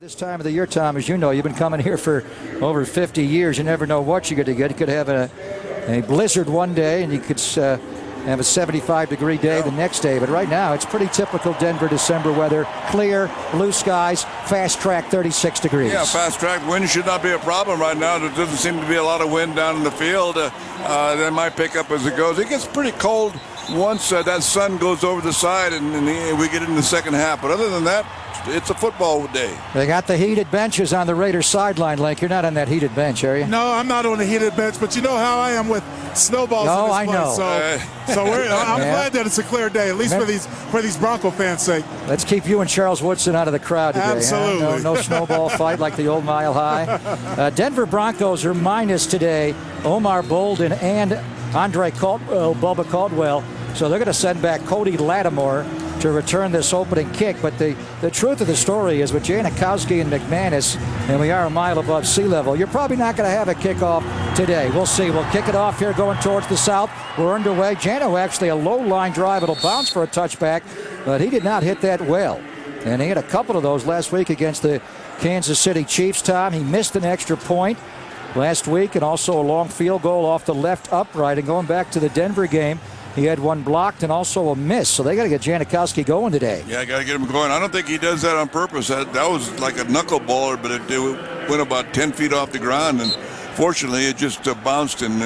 This time of the year, Tom, as you know, you've been coming here for over 50 years. You never know what you're going to get. You could have a blizzard one day, and you could have a 75-degree day the next day. But right now, it's pretty typical Denver December weather. Clear, blue skies, fast track, 36 degrees. Yeah, fast track. Wind should not be a problem right now. There doesn't seem to be a lot of wind down in the field. They might pick up as it goes. It gets pretty cold once that sun goes over the side and we get into the second half. But other than that, it's a football day. They got the heated benches on the Raiders sideline, Link. You're not on that heated bench, are you? No, I'm not on the heated bench, but you know how I am with snowballs in this I place. know. I'm glad that it's a clear day, at least for these Bronco fans' sake. Let's keep you and Charles Woodson out of the crowd today. Absolutely. Huh? No snowball fight like the old Mile High. Denver Broncos are minus today. Omar Bolden and Andre Caldwell, Bubba Caldwell. So they're going to send back Cody Lattimore to return this opening kick. But the truth of the story is with Janikowski and McManus, and we are a mile above sea level, you're probably not going to have a kickoff today. We'll see. We'll kick it off here going towards the south. We're underway. Jano actually a low line drive. It'll bounce for a touchback, but he did not hit that well. And he had a couple of those last week against the Kansas City Chiefs, Tom. He missed an extra point last week and also a long field goal off the left upright. And going back to the Denver game, he had one blocked and also a miss. So they got to get Janikowski going today. Yeah, got to get him going. I don't think he does that on purpose. That was like a knuckleballer, but it went about 10 feet off the ground. And fortunately, it just bounced and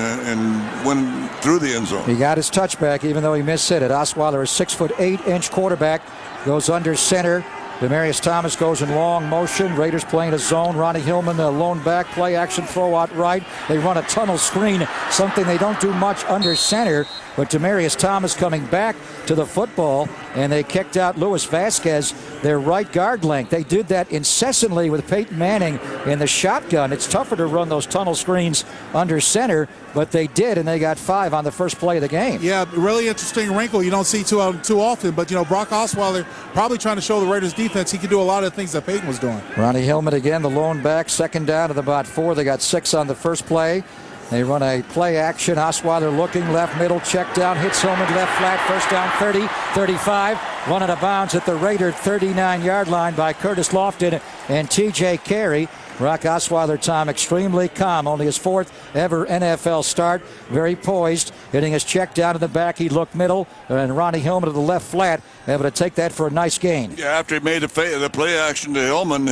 went through the end zone. He got his touchback even though he missed it. Osweiler, a 6'8" quarterback, goes under center. Demaryius Thomas goes in long motion. Raiders playing a zone. Ronnie Hillman, the lone back, play action throw out right. They run a tunnel screen, something they don't do much under center. But Demaryius Thomas coming back to the football, and they kicked out Luis Vasquez, their right guard length. They did that incessantly with Peyton Manning in the shotgun. It's tougher to run those tunnel screens under center, but they did, and they got 5 on the first play of the game. Yeah, really interesting wrinkle you don't see too often. But, Brock Osweiler probably trying to show the Raiders defense he could do a lot of things that Peyton was doing. Ronnie Hillman again, the lone back, second down to about 4. They got 6 on the first play. They run a play action. Osweiler looking left middle, check down, hits Hillman left flat, first down 30, 35. Run out of bounds at the Raider 39-yard line by Curtis Lofton and T.J. Carey. Brock Osweiler, Tom, extremely calm. Only his 4th ever NFL start. Very poised. Hitting his check down in the back. He looked middle. And Ronnie Hillman to the left flat. Able to take that for a nice gain. Yeah, after he made the play action to Hillman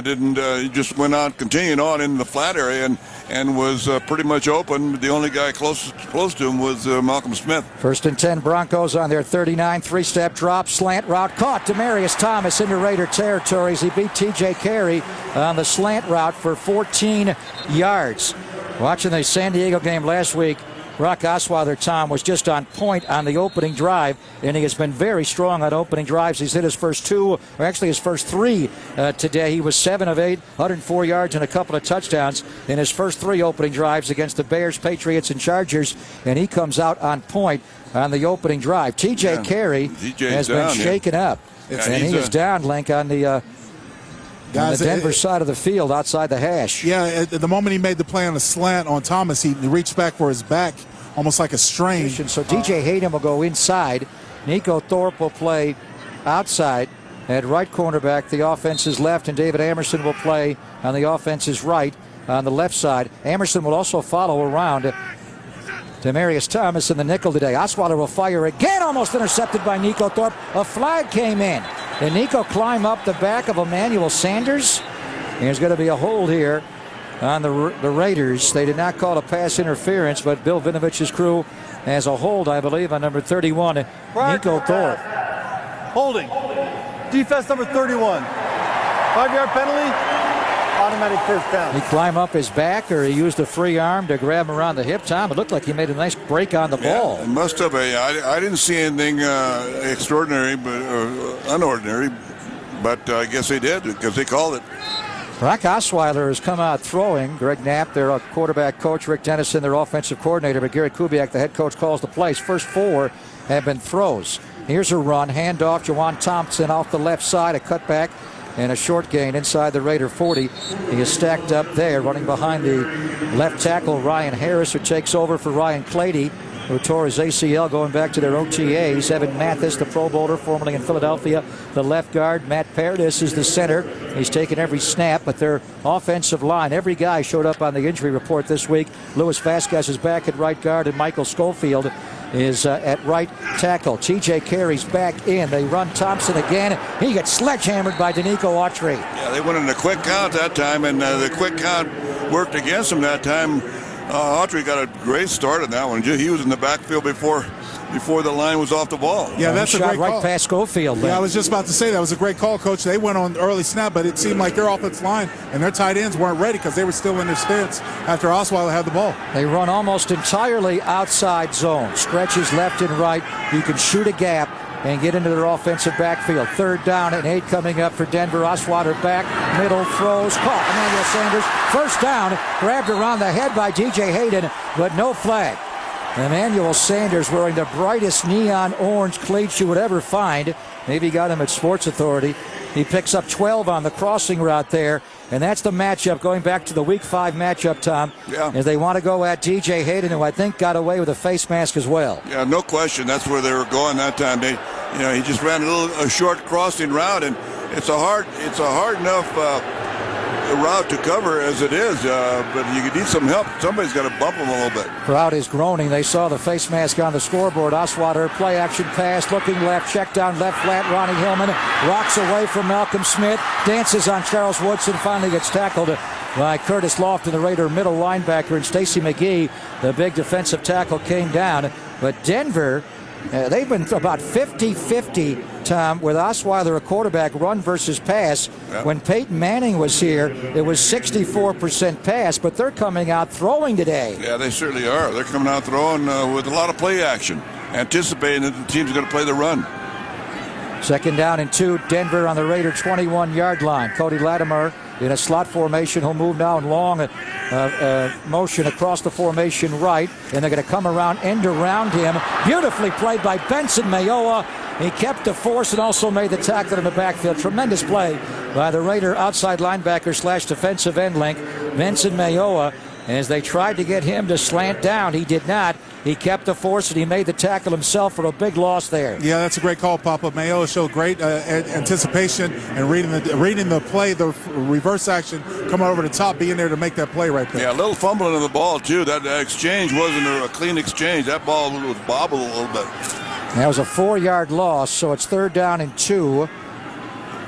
didn't. He just went on, continued on in the flat area and was pretty much open. The only guy close to him was Malcolm Smith. 1st and 10 Broncos on their 39. 3-step drop, slant route. Caught Demaryius Thomas into Raider territories. He beat T.J. Carey on the slant route for 14 yards. Watching the San Diego game last week, Brock Osweiler, Tom, was just on point on the opening drive, and he has been very strong on opening drives. He's hit his first 2, or actually his first 3 today. He was 7 of 8, 104 yards and a couple of touchdowns in his first 3 opening drives against the Bears, Patriots, and Chargers, and he comes out on point on the opening drive. T.J. Carey has been shaken up, and he is down, Link, on the Denver side of the field outside the hash. Yeah, at the moment he made the play on the slant on Thomas, he reached back for his back, almost like a strain. So DJ Hayden will go inside. Nico Thorpe will play outside at right cornerback. The offense is left, and David Amerson will play on the offense's right on the left side. Amerson will also follow around Demaryius Thomas in the nickel today. Osweiler will fire again, almost intercepted by Nico Thorpe. A flag came in. And Nico climbed up the back of Emmanuel Sanders. There's going to be a hold here on the Raiders. They did not call a pass interference, but Bill Vinovich's crew has a hold, I believe, on number 31, Nico Thorpe. Holding. Defense number 31. 5-yard penalty. Automatic first down. He climbed up his back, or he used a free arm to grab him around the hip. Tom, it looked like he made a nice break on the ball. It must have. I didn't see anything extraordinary but unordinary, but I guess they did because they called it. Brock Osweiler has come out throwing. Greg Knapp, their quarterback coach, Rick Dennison, their offensive coordinator, but Gary Kubiak, the head coach, calls the plays. First 4 have been throws. Here's a run, handoff, Juwan Thompson off the left side, a cutback, and a short gain inside the Raider 40. He is stacked up there, running behind the left tackle, Ryan Harris, who takes over for Ryan Clady. who tore his ACL going back to their OTAs. Evan Mathis, the Pro Bowler, formerly in Philadelphia, the left guard. Matt Paradis is the center. He's taken every snap, but their offensive line, every guy showed up on the injury report this week. Luis Vasquez is back at right guard, and Michael Schofield is at right tackle. TJ Carey's back in. They run Thompson again. He gets sledgehammered by Danico Autry. Yeah, they went in a quick count that time, and the quick count worked against him that time. Autry got a great start on that one. He was in the backfield before the line was off the ball. Yeah, that's a shot great right call. past Schofield. Yeah, I was just about to say that was a great call, Coach. They went on early snap, but it seemed like their offensive line and their tight ends weren't ready because they were still in their stance after Osweiler had the ball. They run almost entirely outside zone. Stretches left and right. You can shoot a gap and get into their offensive backfield. 3rd down and 8 coming up for Denver. Osweiler back, middle, throws, caught. Emmanuel Sanders, 1st down, grabbed around the head by DJ Hayden, but no flag. Emmanuel Sanders wearing the brightest neon orange cleats you would ever find. Maybe he got him at Sports Authority. He picks up 12 on the crossing route there, and that's the matchup going back to the Week 5 matchup, Tom. Yeah. As they want to go at DJ Hayden, who I think got away with a face mask as well. Yeah, no question. That's where they were going that time. He just ran a short crossing route, and it's a hard enough route to cover as it is, but you need some help. Somebody's got to bump him a little bit. Crowd is groaning. They saw the face mask on the scoreboard. Osweiler, play action pass, looking left, check down left flat. Ronnie Hillman rocks away from Malcolm Smith, dances on Charles Woodson, finally gets tackled by Curtis Lofton, the Raider middle linebacker, and Stacy McGee, the big defensive tackle, came down. But Denver, they've been about 50-50, Tom, with Osweiler, a quarterback, run versus pass. Yep. When Peyton Manning was here, it was 64% pass, but they're coming out throwing today. Yeah, they certainly are. They're coming out throwing with a lot of play action, anticipating that the team's going to play the run. 2nd down and 2, Denver on the Raider 21-yard line. Cody Latimer in a slot formation. He'll move now in long motion across the formation right, and they're going to come around, end around him. Beautifully played by Benson Mayowa. He kept the force and also made the tackle in the backfield. Tremendous play by the Raider outside linebacker / defensive end link, Benson Mayowa. As they tried to get him to slant down, he did not. He kept the force and he made the tackle himself for a big loss there. Yeah, that's a great call, Papa. Mayo showed great anticipation and reading the play, the reverse action, coming over the top, being there to make that play right there. Yeah, a little fumbling of the ball, too. That exchange wasn't a clean exchange. That ball was bobbled a little bit. That was a 4-yard loss, so it's 3rd down and 2.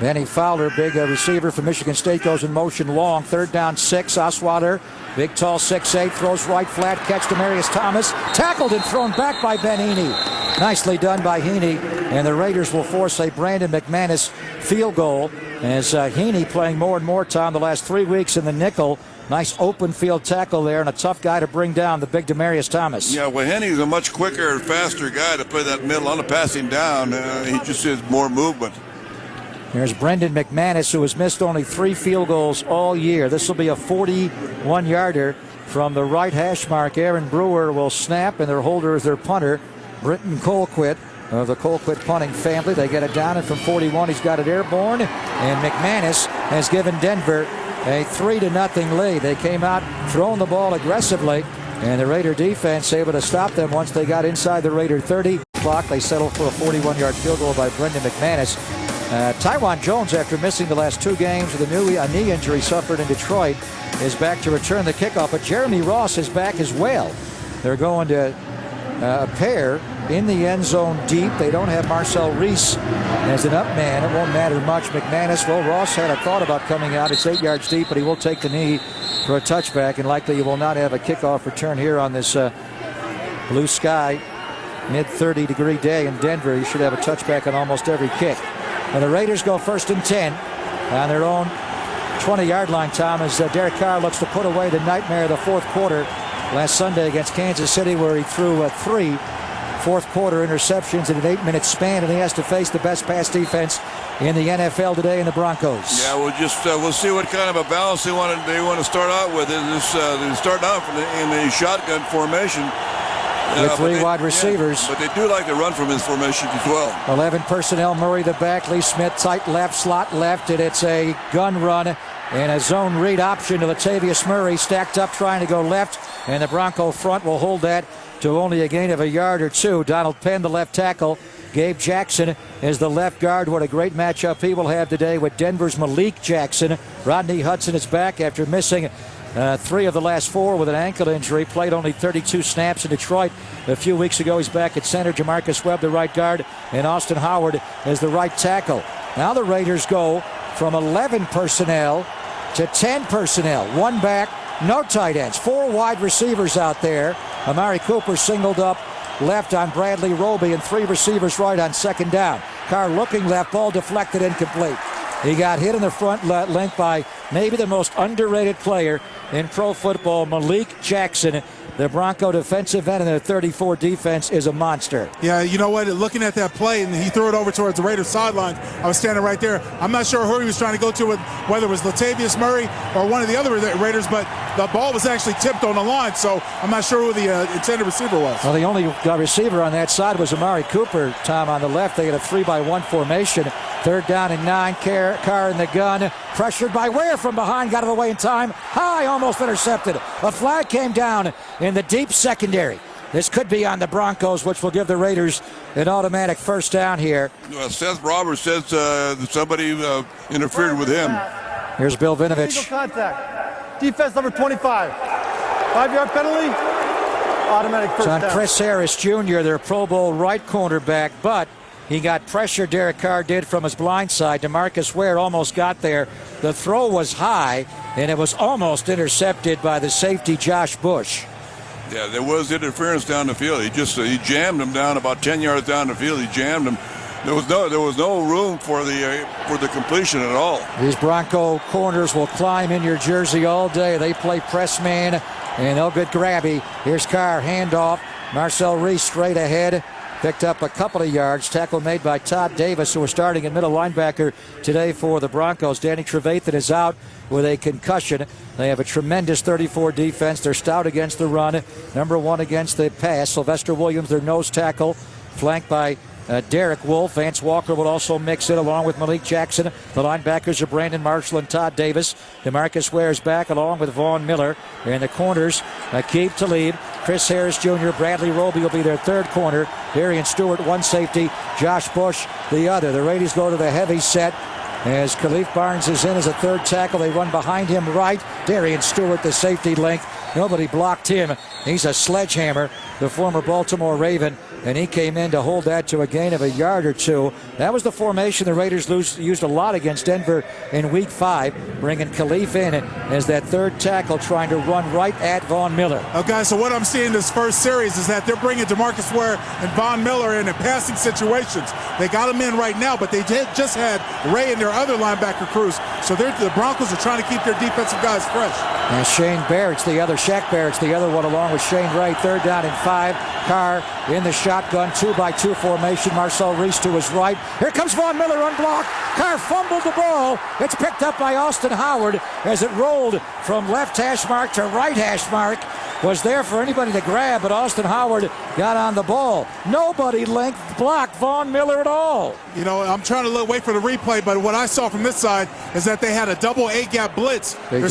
Benny Fowler, big receiver from Michigan State, goes in motion long. 3rd down, 6. Osweiler, big, tall, 6'8", throws right flat, catch Demarius Thomas. Tackled and thrown back by Ben Heaney. Nicely done by Heaney, and the Raiders will force a Brandon McManus field goal as Heaney playing more and more time the last 3 weeks in the nickel. Nice open field tackle there and a tough guy to bring down, the big Demarius Thomas. Yeah, well, Henny's a much quicker, faster guy to play that middle on the passing down. He just has more movement. Here's Brendan McManus, who has missed only 3 field goals all year. This will be a 41-yarder from the right hash mark. Aaron Brewer will snap, and their holder is their punter, Britton Colquitt of the Colquitt punting family. They get it down, and from 41, he's got it airborne, and McManus has given Denver a 3-0 lead. They came out throwing the ball aggressively, and the Raider defense able to stop them once they got inside the Raider 30. They settled for a 41-yard field goal by Brendan McManus. Tywan Jones, after missing the last 2 games with a knee injury suffered in Detroit, is back to return the kickoff. But Jeremy Ross is back as well. They're going to a pair in the end zone deep. They don't have Marcel Reese as an up man. It won't matter much. McManus, well, Ross had a thought about coming out. It's 8 yards deep, but he will take the knee for a touchback, and likely he will not have a kickoff return here on this blue sky, mid-30-degree day in Denver. He should have a touchback on almost every kick. And the Raiders go 1st and 10 on their own 20-yard line, Tom, as Derek Carr looks to put away the nightmare of the 4th quarter last Sunday against Kansas City, where he threw 3 fourth-quarter interceptions in an 8-minute span, and he has to face the best pass defense in the NFL today in the Broncos. Yeah, we'll see what kind of a balance they want to start out with. They start out in the shotgun formation. With 3 wide receivers. Yeah, but they do like to run from his formation as well. 11 personnel, Murray the back, Lee Smith tight left, slot left, and it's a gun run And a zone read option to Latavius Murray, stacked up trying to go left, and the Bronco front will hold that to only a gain of a yard or two. Donald Penn, the left tackle. Gabe Jackson is the left guard. What a great matchup he will have today with Denver's Malik Jackson. Rodney Hudson is back after missing 3 of the last 4 with an ankle injury. Played only 32 snaps in Detroit a few weeks ago. He's back at center. Jamarcus Webb, the right guard, and Austin Howard is the right tackle. Now the Raiders go from 11 personnel to 10 personnel. 1 back, no tight ends. 4 wide receivers out there. Amari Cooper singled up left on Bradley Roby, and 3 receivers right on second down. Carr looking left, ball deflected, incomplete. He got hit in the front length by maybe the most underrated player in pro football, Malik Jackson. The Bronco defensive end in the 34 defense is a monster. Yeah, you know what? Looking at that play, and he threw it over towards the Raiders sideline. I was standing right there. I'm not sure who he was trying to go to, with whether it was Latavius Murray or one of the other Raiders, but the ball was actually tipped on the line, so I'm not sure who the intended receiver was. Well, the only receiver on that side was Amari Cooper, Tom, on the left. They had a 3-by-1 formation. 3rd down and 9. Carr in the gun. Pressured by Ware from behind. Got out of the way in time. High, almost intercepted. A flag came down in the deep secondary. This could be on the Broncos, which will give the Raiders an automatic first down here. Seth Roberts says that somebody interfered with him. Here's Bill Vinovich. Illegal contact. Defense number 25. 5-yard penalty. Automatic first down. It's on Chris Harris Jr., their Pro Bowl right cornerback, but he got pressure, Derek Carr did, from his blind side. DeMarcus Ware almost got there. The throw was high, and it was almost intercepted by the safety, Josh Bush. Yeah, there was interference down the field. He jammed him down about 10 yards down the field. He jammed him. There was no room for the completion at all. These Bronco corners will climb in your jersey all day. They play press man, and they'll get grabby. Here's Carr, handoff. Marcel Reese straight ahead. Picked up a couple of yards. Tackle made by Todd Davis, who was starting at middle linebacker today for the Broncos. Danny Trevathan is out with a concussion. They have a tremendous 34 defense. They're stout against the run. Number 1 against the pass. Sylvester Williams, their nose tackle, flanked by Derek Wolfe. Vance Walker will also mix in along with Malik Jackson. The linebackers are Brandon Marshall and Todd Davis. DeMarcus Ware is back along with Vaughn Miller. And the corners, Aqib Talib, Chris Harris Jr., Bradley Roby will be their 3rd corner. Darian Stewart, 1 safety. Josh Bush, the other. The Raiders go to the heavy set as Khalif Barnes is in as a 3rd tackle. They run behind him right. Darian Stewart, the safety link. Nobody blocked him. He's a sledgehammer, the former Baltimore Raven, and he came in to hold that to a gain of a yard or 2. That was the formation the Raiders used a lot against Denver in Week 5, bringing Khalif in as that 3rd tackle, trying to run right at Vaughn Miller. Okay, so what I'm seeing this first series is that they're bringing DeMarcus Ware and Vaughn Miller in passing situations. They got them in right now, but they just had Ray and their other linebacker crews. So the Broncos are trying to keep their defensive guys fresh. And Shane Barrett's the other. Shaq Barrett's the other one, along with Shane Ray. 3rd down and 5. Carr in the shotgun, 2-by-2 formation. Marcel Reese to his right. Here comes Vaughn Miller unblocked. Carr fumbled the ball. It's picked up by Austin Howard as it rolled from left hash mark to right hash mark. Was there for anybody to grab, but Austin Howard got on the ball. Nobody blocked Vaughn Miller at all. You know, I'm trying to wait for the replay, but what I saw from this side is that they had a double A-gap blitz. They're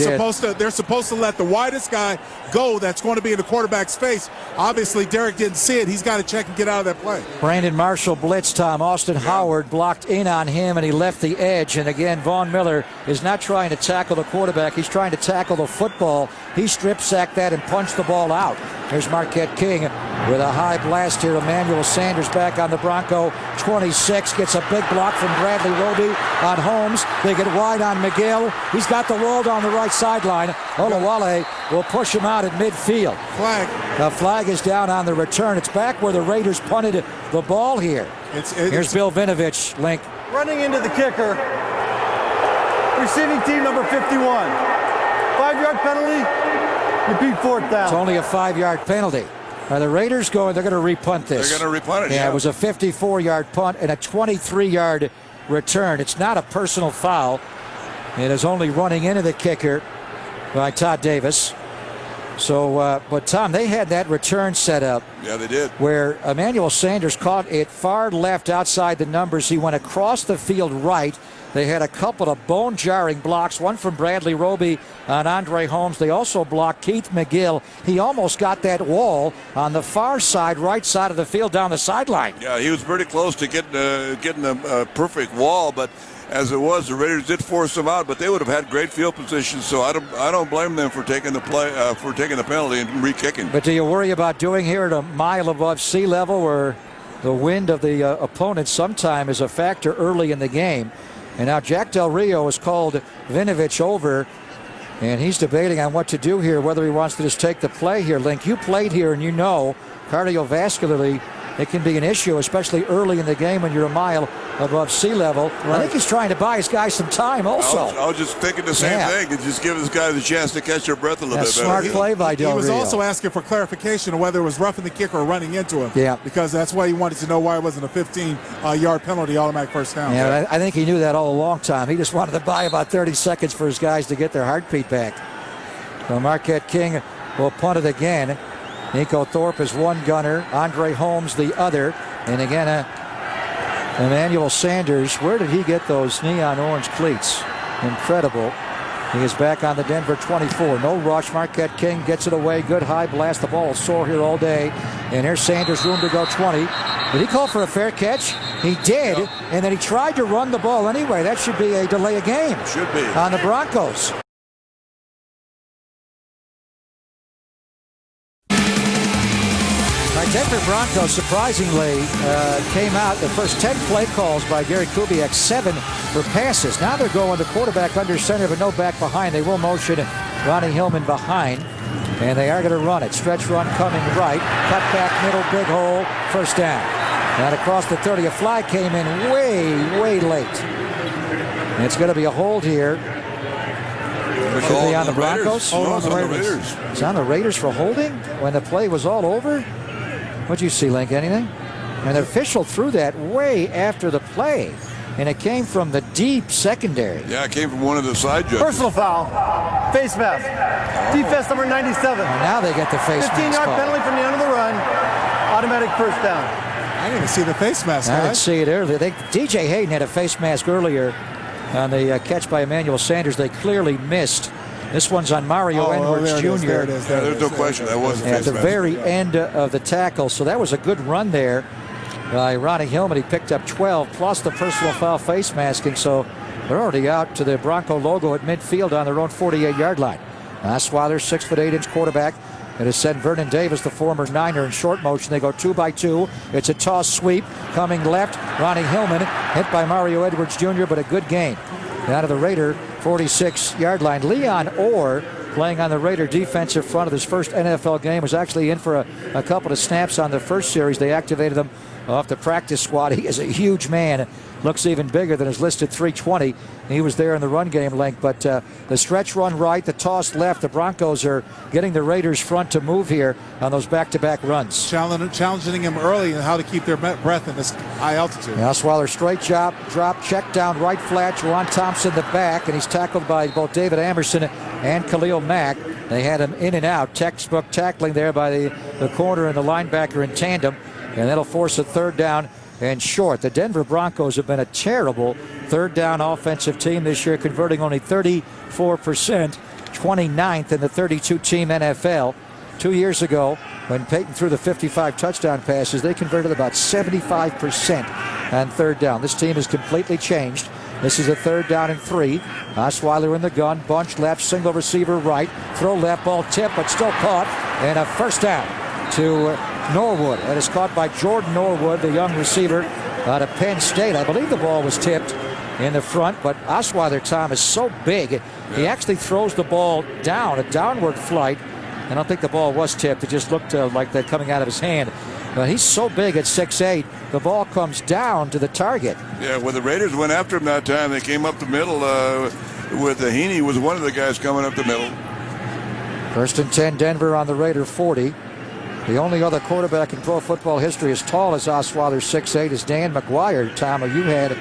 supposed to let the widest guy go that's going to be in the quarterback's face. Obviously, Derek didn't see it. He's got to check and get out of that play. Brandon Marshall blitzed Tom. Austin Howard blocked in on him, and he left the edge. And again, Vaughn Miller is not trying to tackle the quarterback. He's trying to tackle the football. He strip-sacked that and punched the ball out. Here's Marquette King with a high blast here. Emmanuel Sanders back on the Bronco 26. Gets a big block from Bradley Roby on Holmes. They get wide on McGill. He's got the wall down the right sideline. Olawale will push him out at midfield. Flag. The flag is down on the return. It's back where the Raiders punted the ball here. Here's Bill Vinovich, Link. Running into the kicker. Receiving team number 51. 5-yard penalty. Repeat 4th down. It's only a 5-yard penalty. Are the Raiders going? They're going to repunt this. They're going to repunt it, yeah. It was a 54-yard punt and a 23-yard return. It's not a personal foul. It is only running into the kicker by Todd Davis. So, but Tom, they had that return set up. Yeah, they did. Where Emmanuel Sanders caught it far left outside the numbers. He went across the field right. They had a couple of bone-jarring blocks, one from Bradley Roby on Andre Holmes. They also blocked Keith McGill. He almost got that wall on the far side, right side of the field down the sideline. Yeah, he was pretty close to getting a perfect wall, but as it was, the Raiders did force them out, but they would have had great field position, so I don't blame them for taking the penalty and re-kicking. But do you worry about doing here at a mile above sea level where the wind of the opponent sometime is a factor early in the game? And now Jack Del Rio has called Vinovich over, and he's debating on what to do here, whether he wants to just take the play here. Link, you played here, and you know cardiovascularly it can be an issue, especially early in the game when you're a mile above sea level. Right. I think he's trying to buy his guys some time also. I was just thinking the same thing, and just give his guys a chance to catch their breath a little bit better. Smart play by Del Rio. He was also asking for clarification on whether it was roughing the kicker or running into him. Yeah. Because that's why he wanted to know why it wasn't a 15-yard penalty, automatic first down. Yeah, I think he knew that all along, Tom. He just wanted to buy about 30 seconds for his guys to get their heartbeat back. So Marquette King will punt it again. Nico Thorpe is one gunner, Andre Holmes the other, and again Emmanuel Sanders. Where did he get those neon orange cleats? Incredible. He is back on the Denver 24. No rush. Marquette King gets it away. Good high blast. The ball will soar here all day. And here's Sanders, room to go 20. Did he call for a fair catch? He did, and then he tried to run the ball anyway. That should be a delay of game. Should be. On the Broncos. Denver Broncos surprisingly came out the first 10 play calls by Gary Kubiak, 7 for passes. Now they're going to quarterback under center, but no back behind. They will motion Ronnie Hillman behind, and they are going to run it. Stretch run coming right, cut back middle, big hole, first down. And across the 30, a flag came in way late. And it's going to be a hold here. Should be on the Broncos? No, it's on the Raiders. It's on the Raiders for holding when the play was all over? What'd you see, Link? Anything? And the official threw that way after the play, and it came from the deep secondary. Yeah, it came from one of the side judges. Personal foul. Face mask. Defense number 97. And now they get the face mask 15-yard call. penalty from the end of the run. Automatic first down. I didn't even see the face mask, I guys. didn't see it earlier. DJ Hayden had a face mask earlier on the catch by Emmanuel Sanders. They clearly missed. This one's on Mario Edwards Jr. There's no question that wasn't at the very end of the tackle. So that was a good run there by Ronnie Hillman. He picked up 12 plus the personal foul face masking. So they're already out to the Bronco logo at midfield on their own 48-yard line. Osweiler, 6'8" quarterback. It is sent Vernon Davis, the former Niner, in short motion. They go 2 by 2. It's a toss sweep coming left. Ronnie Hillman hit by Mario Edwards Jr., but a good gain. Out of the Raider 46-yard line. Leon Orr, playing on the Raider defensive front of his first NFL game, was actually in for a couple of snaps on the first series. They activated him off the practice squad. He is a huge man. Looks even bigger than his listed 320. He was there in the run game, Link. But the stretch run right, the toss left. The Broncos are getting the Raiders front to move here on those back-to-back runs. Challenging him early and how to keep their breath in this high altitude. Osweiler straight drop, check down right flat. Juwan Thompson the back, and he's tackled by both David Amerson and Khalil Mack. They had him in and out. Textbook tackling there by the corner and the linebacker in tandem. And that'll force a third down and short. The Denver Broncos have been a terrible third down offensive team this year, converting only 34%, 29th in the 32-team NFL. 2 years ago, when Peyton threw the 55 touchdown passes, they converted about 75% on third down. This team has completely changed. This is a 3rd down and 3. Osweiler in the gun, bunch left, single receiver right, throw left, ball tip, but still caught, and a first down to Norwood. That is caught by Jordan Norwood, the young receiver out of Penn State. I believe the ball was tipped in the front, but Osweiler, Tom, is so big. He actually throws the ball down, a downward flight. I don't think the ball was tipped. It just looked like that coming out of his hand. But he's so big at 6'8", the ball comes down to the target. Yeah, when the Raiders went after him that time, they came up the middle with Heaney was one of the guys coming up the middle. 1st and 10, Denver on the Raider 40. The only other quarterback in pro football history as tall as Osweiler, 6'8", is Dan McGuire, Tom, who you had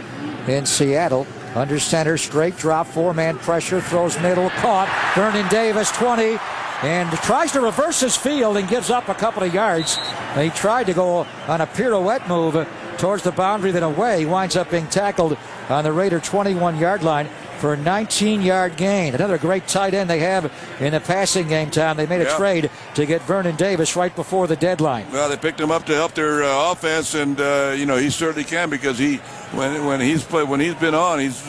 in Seattle. Under center, straight drop, 4-man pressure, throws middle, caught. Vernon Davis, 20. and tries to reverse his field and gives up a couple of yards. He tried to go on a pirouette move towards the boundary, then away. He winds up being tackled on the Raider 21-yard line for a 19-yard gain. Another great tight end they have in the passing game, Tom. They made a trade to get Vernon Davis right before the deadline. Well, they picked him up to help their offense, and he certainly can, because when he's been on, he's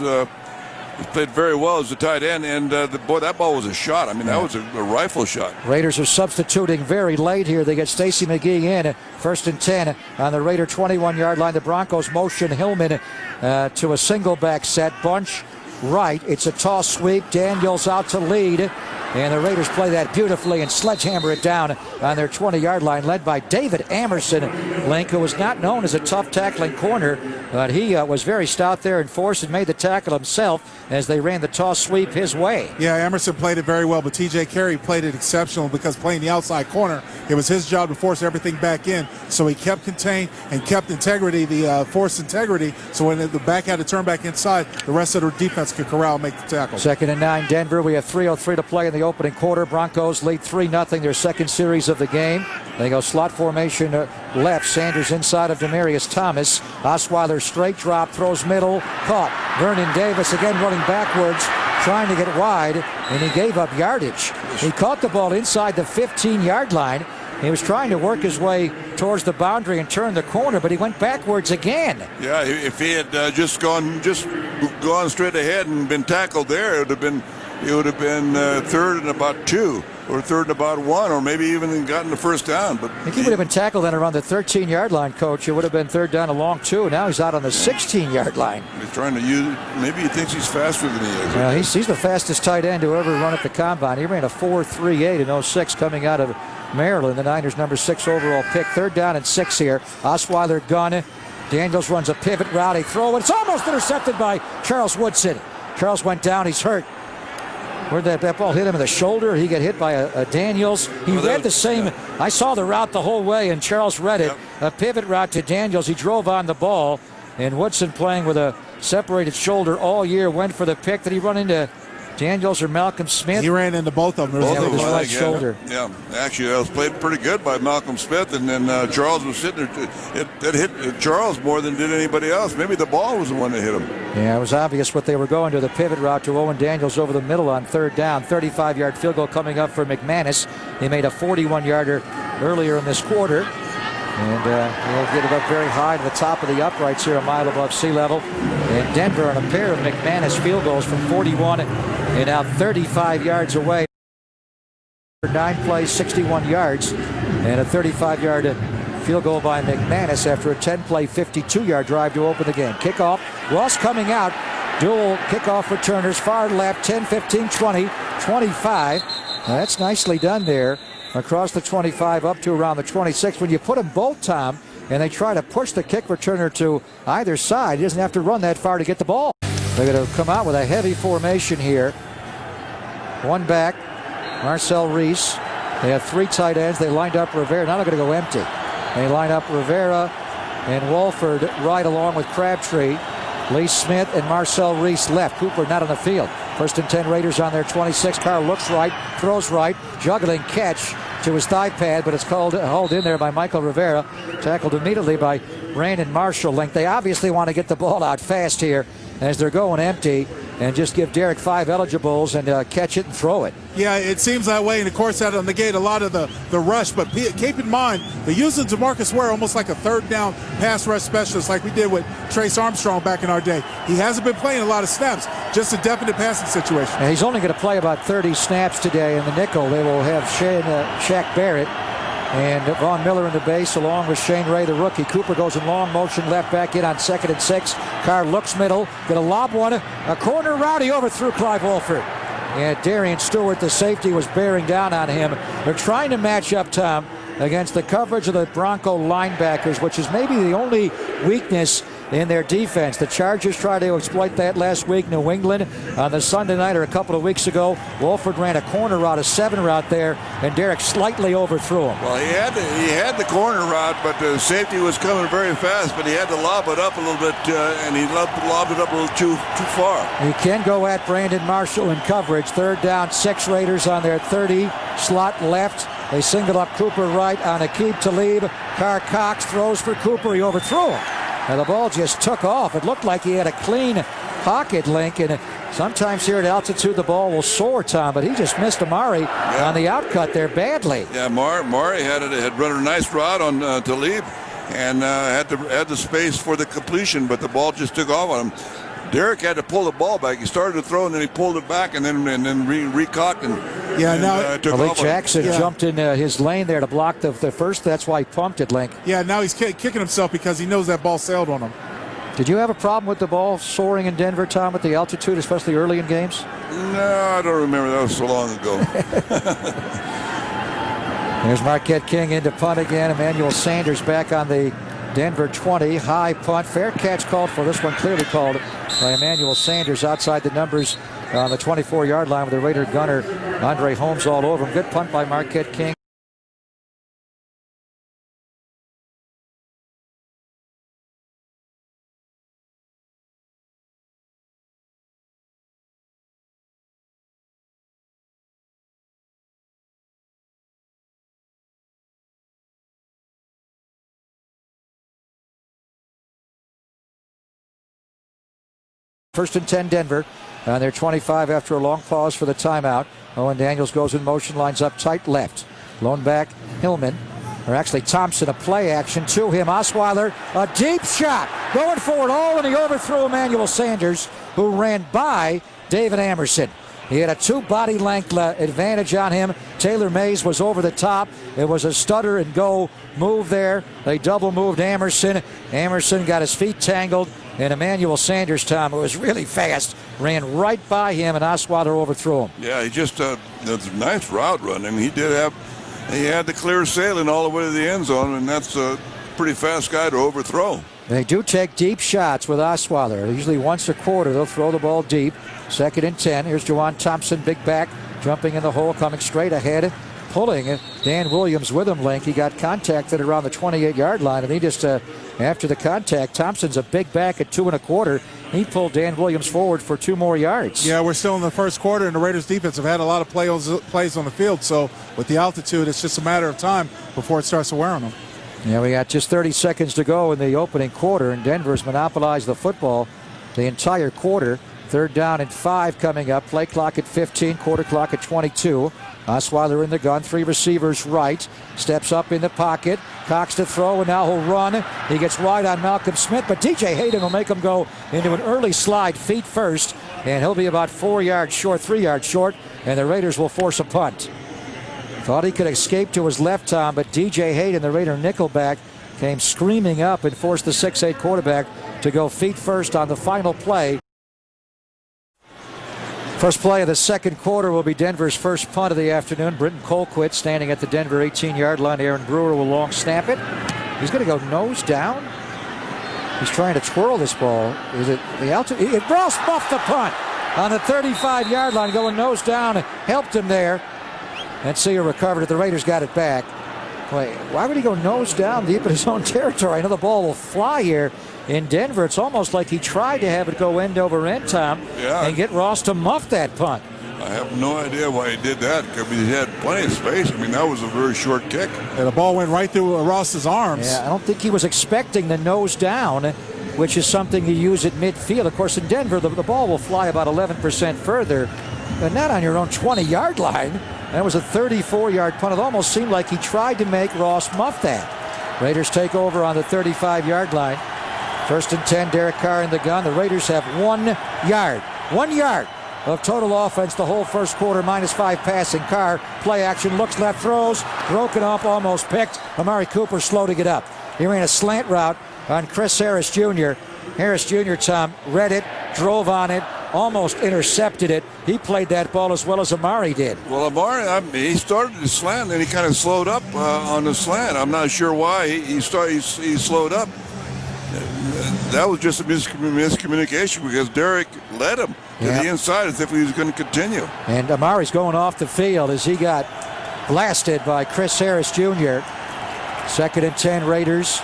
played very well as a tight end, and that ball was a shot. I mean, that was a rifle shot. Raiders are substituting very late here. They get Stacy McGee in, 1st and 10 on the Raider 21-yard line. The Broncos motion Hillman to a single back set. Bunch right. It's a toss sweep. Daniels out to lead. And the Raiders play that beautifully and sledgehammer it down on their 20-yard line, led by David Amerson, Link, who was not known as a tough tackling corner, but he was very stout there and forced and made the tackle himself as they ran the toss sweep his way. Yeah, Emerson played it very well, but TJ Carey played it exceptional, because playing the outside corner, it was his job to force everything back in. So he kept contained and kept integrity, the forced integrity. So when the back had to turn back inside, the rest of the defense could corral and make the tackle. 2nd and 9, Denver. We have 3:03 to play in the opening quarter. Broncos lead 3-0, their second series of the game. They go slot formation left. Sanders inside of Demaryius Thomas. Osweiler straight drop, throws middle, caught. Vernon Davis again running backwards, trying to get wide, and he gave up yardage. He caught the ball inside the 15-yard line. He was trying to work his way towards the boundary and turn the corner, but he went backwards again. Yeah, if he had just gone straight ahead and been tackled there, it would have been 3rd and about 2, or 3rd and about 1, or maybe even gotten the first down. But I think he would have been tackled then around the 13-yard line, Coach. It would have been 3rd down and long 2. Now he's out on the 16-yard line. He's trying to use. Maybe he thinks he's faster than he is. Well, he's the fastest tight end to ever run at the combine. He ran a 4.38 in 06 coming out of Maryland. The Niners' number 6 overall pick. 3rd down and 6 here. Osweiler gun. Daniels runs a pivot route. He throw. It's almost intercepted by Charles Woodson. Charles went down. He's hurt. Where'd that ball hit him in the shoulder? He got hit by a Daniels. He read the same. Yeah. I saw the route the whole way, and Charles read it. Yep. A pivot route to Daniels. He drove on the ball, and Woodson, playing with a separated shoulder all year, went for the pick. Did he run into Daniels or Malcolm Smith? He ran into both of them. Both of his right shoulder. Yeah, actually, that was played pretty good by Malcolm Smith, and then Charles was sitting there. It hit Charles more than did anybody else. Maybe the ball was the one that hit him. Yeah, it was obvious what they were going to, the pivot route to Owen Daniels over the middle on 3rd down. 35-yard field goal coming up for McManus. He made a 41-yarder earlier in this quarter. And he'll get it up very high to the top of the uprights here, a mile above sea level. And Denver on a pair of McManus field goals from 41 and now 35 yards away. 9 plays, 61 yards, and a 35-yard field goal by McManus after a 10-play, 52-yard drive to open the game. Kickoff, Ross coming out. Dual kickoff returners, far left, 10, 15, 20, 25. Now that's nicely done there. Across the 25 up to around the 26. When you put them both, Tom, and they try to push the kick returner to either side, he doesn't have to run that far to get the ball. They're going to come out with a heavy formation here. One back, Marcel Reese. They have 3 tight ends. They lined up Rivera. Now they're going to go empty. They line up Rivera and Wolford right along with Crabtree. Lee Smith and Marcel Reese left. Cooper not on the field. 1st and 10 Raiders on their 26. Carr looks right, throws right, juggling catch to his thigh pad, but it's hauled in there by Michael Rivera. Tackled immediately by Brandon Marshall. They obviously want to get the ball out fast here as they're going empty and just give Derek 5 eligibles and catch it and throw it. Yeah, it seems that way, and of course out on the gate a lot of the rush, but keep in mind they're using DeMarcus Ware almost like a 3rd down pass rush specialist like we did with Trace Armstrong back in our day. He hasn't been playing a lot of snaps, just a definite passing situation. And he's only going to play about 30 snaps today in the nickel. They will have Shaq Barrett and Von Miller in the base along with Shane Ray, the rookie. Cooper goes in long motion left back in on 2nd and 6. Carr looks middle, going to lob one, a corner route. He overthrew Clive Wolford. And Darian Stewart, the safety, was bearing down on him. They're trying to match up, Tom, against the coverage of the Bronco linebackers, which is maybe the only weakness in their defense. The Chargers tried to exploit that last week. New England on the Sunday night or a couple of weeks ago, Wolford ran a corner route, a 7 route there, and Derek slightly overthrew him. Well, he had the corner route, but the safety was coming very fast, but he had to lob it up a little bit, and he lobbed it up a little too far. You can go at Brandon Marshall in coverage. 3rd down, 6 Raiders on their 30, slot left. They single up Cooper right on Aqib Talib. Carr Cox throws for Cooper. He overthrew him. And the ball just took off. It looked like he had a clean pocket link. And sometimes here at altitude, the ball will soar, Tom. But he just missed Amari on the outcut there badly. Yeah, Amari had run a nice route on Talib and had the space for the completion, but the ball just took off on him. Derek had to pull the ball back. He started to throw, and then he pulled it back, and then re-cocked and took Malik off. Jackson jumped in his lane there to block the first. That's why he pumped it, Link. Yeah, now he's kicking himself because he knows that ball sailed on him. Did you have a problem with the ball soaring in Denver, Tom, at the altitude, especially early in games? No, I don't remember. That was so long ago. There's Marquette King into punt again. Emmanuel Sanders back on the Denver 20. High punt. Fair catch called for. This one clearly called by Emmanuel Sanders outside the numbers on the 24-yard line with the Raider gunner Andre Holmes all over him. Good punt by Marquette King. First and 10 Denver on their 25 after a long pause for the timeout. Owen Daniels goes in motion, lines up tight left. Lone back Hillman, or actually Thompson, a play action to him. Osweiler, a deep shot going forward, all, and he overthrew Emmanuel Sanders, who ran by David Amerson. He had a 2 body length advantage on him. Taylor Mays was over the top. It was a stutter and go move there. They double moved Amerson. Amerson got his feet tangled, and Emmanuel Sanders, Tom, who was really fast, ran right by him, and Osweiler overthrew him. Yeah, he just that's a nice route run. I mean, he had the clear sailing all the way to the end zone, and that's a pretty fast guy to overthrow. They do take deep shots with Osweiler. Usually once a quarter, they'll throw the ball deep. 2nd and 10. Here's Juwan Thompson, big back, jumping in the hole, coming straight ahead, pulling Dan Williams with him, Link. He got contacted around the 28-yard line, and he just, after the contact, Thompson's a big back at 2 1/4. He pulled Dan Williams forward for 2 more yards. Yeah, we're still in the first quarter, and the Raiders defense have had a lot of plays on the field. So with the altitude, it's just a matter of time before it starts to wear on them. Yeah, we got just 30 seconds to go in the opening quarter, and Denver's monopolized the football the entire quarter. 3rd down and 5 coming up. Play clock at 15, quarter clock at 22. Osweiler in the gun, 3 receivers right. Steps up in the pocket. Cox to throw, and now he'll run. He gets wide on Malcolm Smith, but DJ Hayden will make him go into an early slide, feet first, and he'll be about 4 yards short, 3 yards short, and the Raiders will force a punt. Thought he could escape to his left, Tom, but DJ Hayden, the Raider nickelback, came screaming up and forced the 6'8 quarterback to go feet first on the final play. First play of the second quarter will be Denver's first punt of the afternoon. Britton Colquitt standing at the Denver 18-yard line. Aaron Brewer will long snap it. He's going to go nose down. He's trying to twirl this ball. Is it the altitude? Ross buffed the punt on the 35-yard line, going nose down. Helped him there. And Sear recovered it. The Raiders got it back. Wait, why would he go nose down deep in his own territory? I know the ball will fly here in Denver. It's almost like he tried to have it go end over end, Tom, and get Ross to muff that punt. I have no idea why he did that, because he had plenty of space. I mean, that was a very short kick. And the ball went right through Ross's arms. Yeah, I don't think he was expecting the nose down, which is something you use at midfield. Of course, in Denver, the ball will fly about 11% further, but not on your own 20-yard line. That was a 34-yard punt. It almost seemed like he tried to make Ross muff that. Raiders take over on the 35-yard line. 1st and 10, Derek Carr in the gun. The Raiders have 1 yard. 1 yard of total offense the whole first quarter, -5 passing. Carr, play action, looks left, throws, broken up, almost picked. Amari Cooper slow to get up. He ran a slant route on Chris Harris Jr. Harris Jr., Tom, read it, drove on it, almost intercepted it. He played that ball as well as Amari did. Well, Amari, he started to slant, then he kind of slowed up on the slant. I'm not sure why he slowed up. that was just a miscommunication because Derek led him to the inside as if he was going to continue. And Amari's going off the field as he got blasted by Chris Harris Jr. 2nd and 10 Raiders.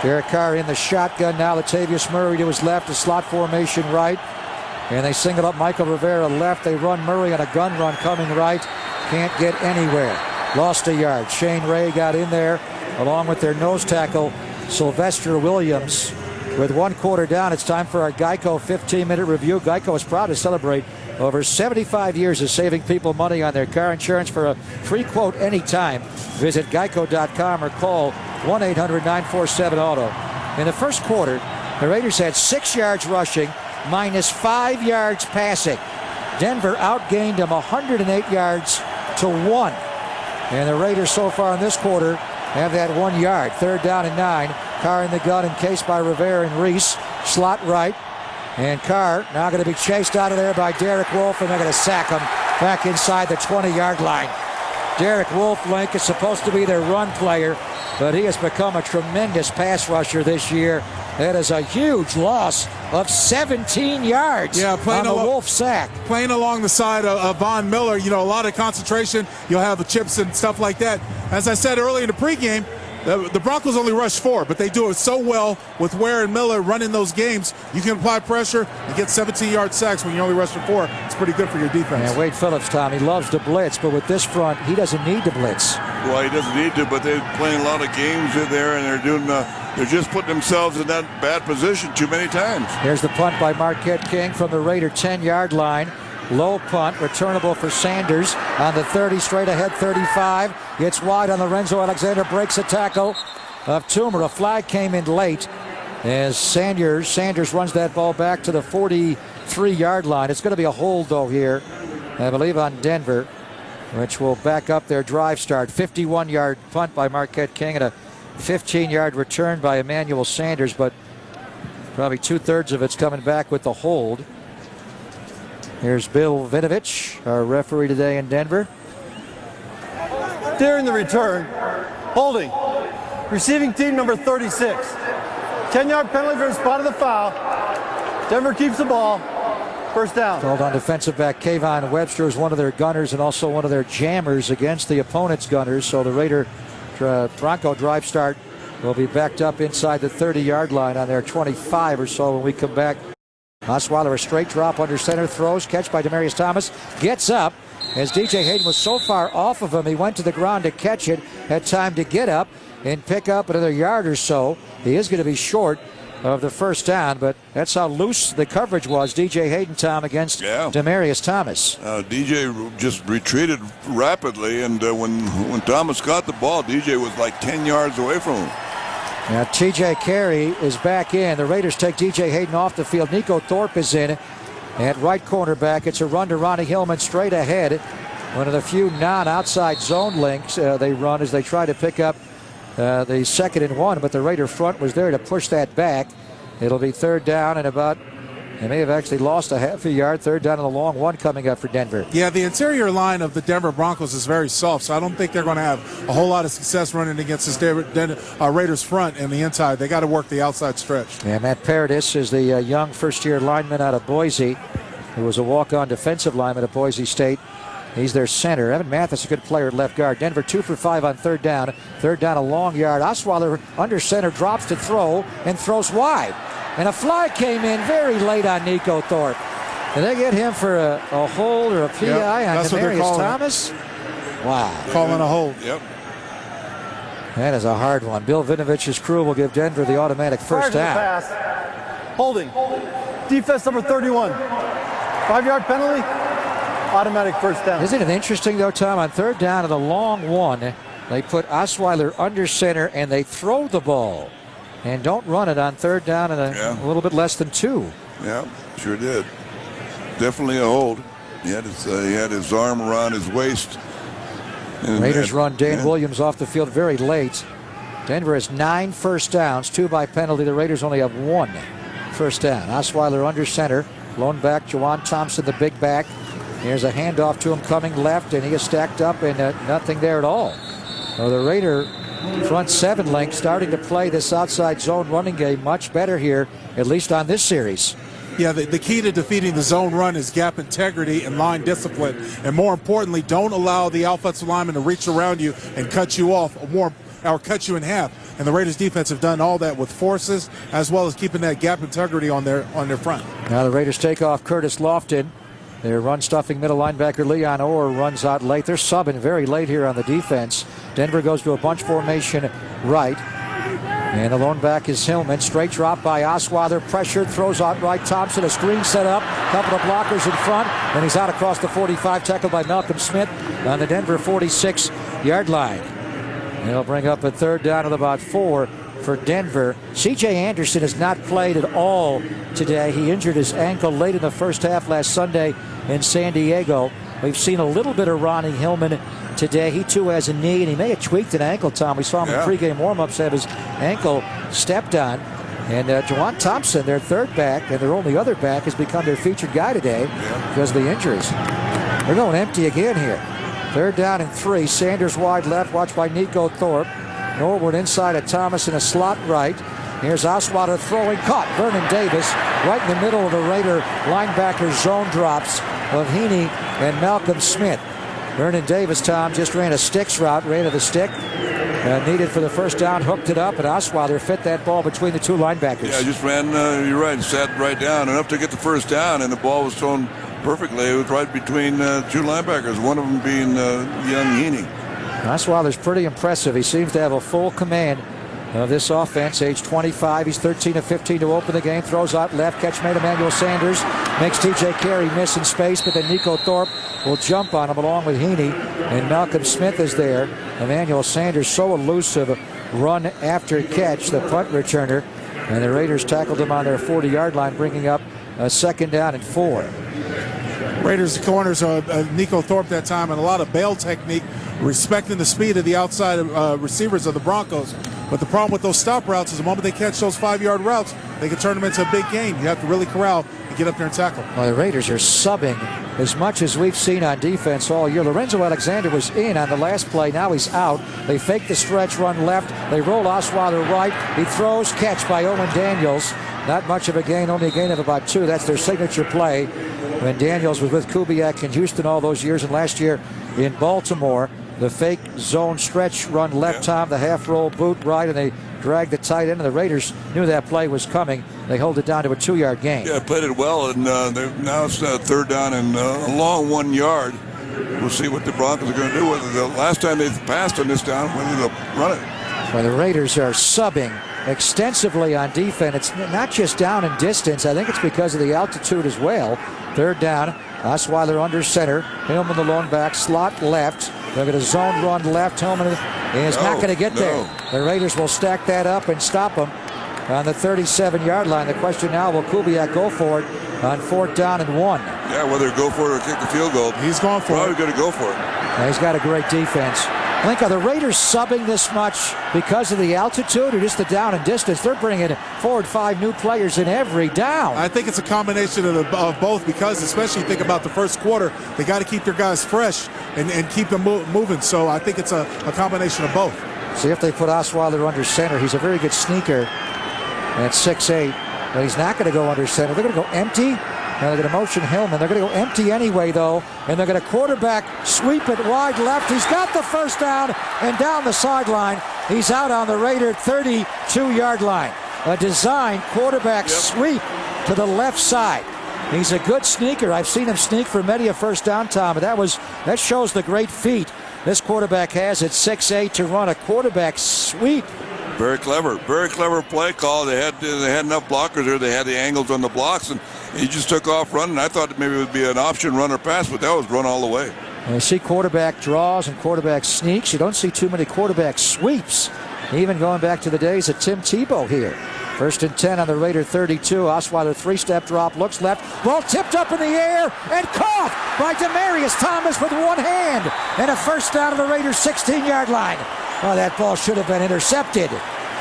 Derek Carr in the shotgun now. Latavius Murray to his left, a slot formation right. And they single up Michael Rivera left. They run Murray on a gun run coming right. Can't get anywhere. Lost a yard. Shane Ray got in there along with their nose tackle, Sylvester Williams. With 1 quarter down, it's time for our Geico 15-minute review. Geico is proud to celebrate over 75 years of saving people money on their car insurance. For a free quote anytime, visit geico.com or call 1-800-947-AUTO. In the first quarter, the Raiders had 6 yards rushing, minus 5 yards passing. Denver outgained them 108 yards to 1. And the Raiders so far in this quarter have that 1 yard. 3rd down and 9. Carr in the gun, encased by Rivera and Reese. Slot right. And Carr now going to be chased out of there by Derek Wolfe, and they're going to sack him back inside the 20-yard line. Derek Wolfe, Link, is supposed to be their run player, but he has become a tremendous pass rusher this year. That is a huge loss of 17 yards on the Wolf sack. Playing along the side of Von Miller, a lot of concentration. You'll have the chips and stuff like that. As I said earlier in the pregame, the Broncos only rush 4, but they do it so well with Ware and Miller running those games. You can apply pressure and get 17-yard sacks when you only rush for 4. It's pretty good for your defense. Yeah, Wade Phillips, Tom, he loves to blitz, but with this front, he doesn't need to blitz. Well, he doesn't need to, but they're playing a lot of games in there, and they're doing. They're just putting themselves in that bad position too many times. Here's the punt by Marquette King from the Raider 10-yard line. Low punt, returnable for Sanders on the 30, straight ahead 35. Gets wide on Lorenzo Alexander, breaks a tackle of Toomer. A flag came in late as Sanders runs that ball back to the 43-yard line. It's going to be a hold, though, here, I believe, on Denver, which will back up their drive start. 51-yard punt by Marquette King and a 15-yard return by Emmanuel Sanders, but probably 2/3 of it's coming back with the hold. Here's Bill Vinovich, our referee today in Denver. During the return, holding, receiving team number 36. 10-yard penalty for the spot of the foul. Denver keeps the ball. First down. Called on defensive back Kayvon Webster is one of their gunners and also one of their jammers against the opponent's gunners. So the Raider Bronco drive start will be backed up inside the 30-yard line on their 25 or so when we come back. Osweiler, a straight drop under center, throws, catch by Demaryius Thomas, gets up. As DJ Hayden was so far off of him, he went to the ground to catch it, had time to get up and pick up another yard or so. He is going to be short of the first down, but that's how loose the coverage was. DJ Hayden, Tom, against Demaryius Thomas. DJ just retreated rapidly, and when Thomas got the ball, DJ was like 10 yards away from him. Now TJ Carey is back in. The Raiders take DJ Hayden off the field. Nico Thorpe is in at right cornerback. It's a run to Ronnie Hillman straight ahead. One of the few non-outside zone links they run as they try to pick up the 2nd and 1, but the Raider front was there to push that back. It'll be 3rd down and about, they may have actually lost a half a yard. 3rd down and a long one coming up for Denver. Yeah, the interior line of the Denver Broncos is very soft, so I don't think they're going to have a whole lot of success running against this Raiders front in the inside. They got to work the outside stretch. Yeah, Matt Paradis is the young first-year lineman out of Boise, who was a walk-on defensive lineman at Boise State. He's their center. Evan Mathis, a good player at left guard. Denver 2 for 5 on 3rd down. 3rd down, a long yard. Osweiler under center, drops to throw and throws wide. And a flag came in very late on Nico Thorpe. Did they get him for a hold or a PI on Demaryius Thomas? Wow. Calling a hold. Yep. That is a hard one. Bill Vinovich's crew will give Denver the automatic first down. Pass. Holding. Defense number 31. 5-yard penalty. Automatic first down. Isn't it interesting, though, Tom? On 3rd down and a long one, they put Osweiler under center and they throw the ball and don't run it on 3rd down and a little bit less than 2. Yeah, sure did. Definitely a hold. He had his arm around his waist. And Raiders run Dane Williams off the field very late. Denver has 9 first downs, 2 by penalty. The Raiders only have 1 first down. Osweiler under center. Lone back, Juwan Thompson, the big back. Here's a handoff to him coming left, and he is stacked up and nothing there at all. So the Raider front seven length, starting to play this outside zone running game much better here, at least on this series. Yeah, the key to defeating the zone run is gap integrity and line discipline. And more importantly, don't allow the offensive lineman to reach around you and cut you off or cut you in half. And the Raiders defense have done all that with forces as well as keeping that gap integrity on their front. Now the Raiders take off Curtis Lofton. Their run-stuffing middle linebacker Leon Orr runs out late. They're subbing very late here on the defense. Denver goes to a bunch formation right. And the lone back is Hillman. Straight drop by Osweiler. Pressured. Throws out right. Thompson. A screen set up. Couple of blockers in front. And he's out across the 45. Tackled by Malcolm Smith on the Denver 46-yard line. They'll bring up a third down at about 4 for Denver. C.J. Anderson has not played at all today. He injured his ankle late in the first half last Sunday in San Diego. We've seen a little bit of Ronnie Hillman today. He too has a knee, and he may have tweaked an ankle, Tom. We saw him in pregame warm-ups have his ankle stepped on. And Juwan Thompson, their third back, and their only other back, has become their featured guy today because of the injuries. They're going empty again here. Third down and 3. Sanders wide left, watched by Nico Thorpe. Norwood inside of Thomas in a slot right. Here's Osweiler throwing, caught. Vernon Davis right in the middle of the Raider linebacker zone drops of Heaney and Malcolm Smith. Vernon Davis, Tom, just ran a sticks route, ran to the stick. Needed for the first down, hooked it up, and Osweiler fit that ball between the two linebackers. Yeah, just ran, you're right, sat right down, enough to get the first down, and the ball was thrown perfectly. It was right between two linebackers, one of them being young Heaney. Osweiler's pretty impressive. He seems to have a full command of this offense. Age 25. He's 13 of 15 to open the game. Throws out left. Catch made Emmanuel Sanders. Makes T.J. Carey miss in space, but then Nico Thorpe will jump on him along with Heaney. And Malcolm Smith is there. Emmanuel Sanders so elusive. Run after catch, the punt returner. And the Raiders tackled him on their 40-yard line, bringing up a second down and 4. Raiders corners are Nico Thorpe that time, and a lot of bail technique, respecting the speed of the outside receivers of the Broncos. But the problem with those stop routes is the moment they catch those 5-yard routes, they can turn them into a big game. You have to really corral and get up there and tackle. Well, the Raiders are subbing as much as we've seen on defense all year. Lorenzo Alexander was in on the last play. Now he's out. They fake the stretch, run left. They roll Osweiler right. He throws, catch by Owen Daniels. Not much of a gain, only a gain of about 2. That's their signature play. When Daniels was with Kubiak in Houston all those years, and last year in Baltimore. The fake zone stretch run left, Tom, the half roll boot right, and they drag the tight end. And the Raiders knew that play was coming. They hold it down to a 2-yard gain. Yeah, played it well, and now it's third down and a long 1 yard. We'll see what the Broncos are going to do. Whether the last time they passed on this down, whether they'll run it. Well, the Raiders are subbing extensively on defense. It's not just down in distance. I think it's because of the altitude as well. Third down, Osweiler under center. Hillman the lone back, slot left. They're going to zone run left. Hillman is not going to get there. The Raiders will stack that up and stop him on the 37-yard line. The question now, will Kubiak go for it on 4th down and 1? Yeah, whether go for it or kick the field goal. He's going for it. Probably going to go for it. Yeah, he's got a great defense. Link, are the Raiders subbing this much because of the altitude or just the down and distance? They're bringing 4 and 5 new players in every down. I think it's a combination of both, because especially think about the first quarter, they got to keep their guys fresh and keep them moving. So I think it's a combination of both. See if they put Osweiler under center. He's a very good sneaker at 6'8", but he's not going to go under center. They're going to go empty. Now they're going to motion Hillman. They're going to go empty anyway, though, and they're going to quarterback sweep it wide left. He's got the first down, and down the sideline. He's out on the Raider 32-yard line. A design quarterback sweep to the left side. He's a good sneaker. I've seen him sneak for many a first down, Tom, and that shows the great feat this quarterback has at 6'8" to run a quarterback sweep. Very clever play call. They had enough blockers there. They had the angles on the blocks, and he just took off running. I thought maybe it would be an option run or pass, but that was run all the way. You see quarterback draws and quarterback sneaks. You don't see too many quarterback sweeps, even going back to the days of Tim Tebow here. 1st and 10 on the Raider 32. Osweiler 3-step drop, looks left. Ball tipped up in the air and caught by Demaryius Thomas with one hand. And a first down on the Raiders 16-yard line. Oh, that ball should have been intercepted.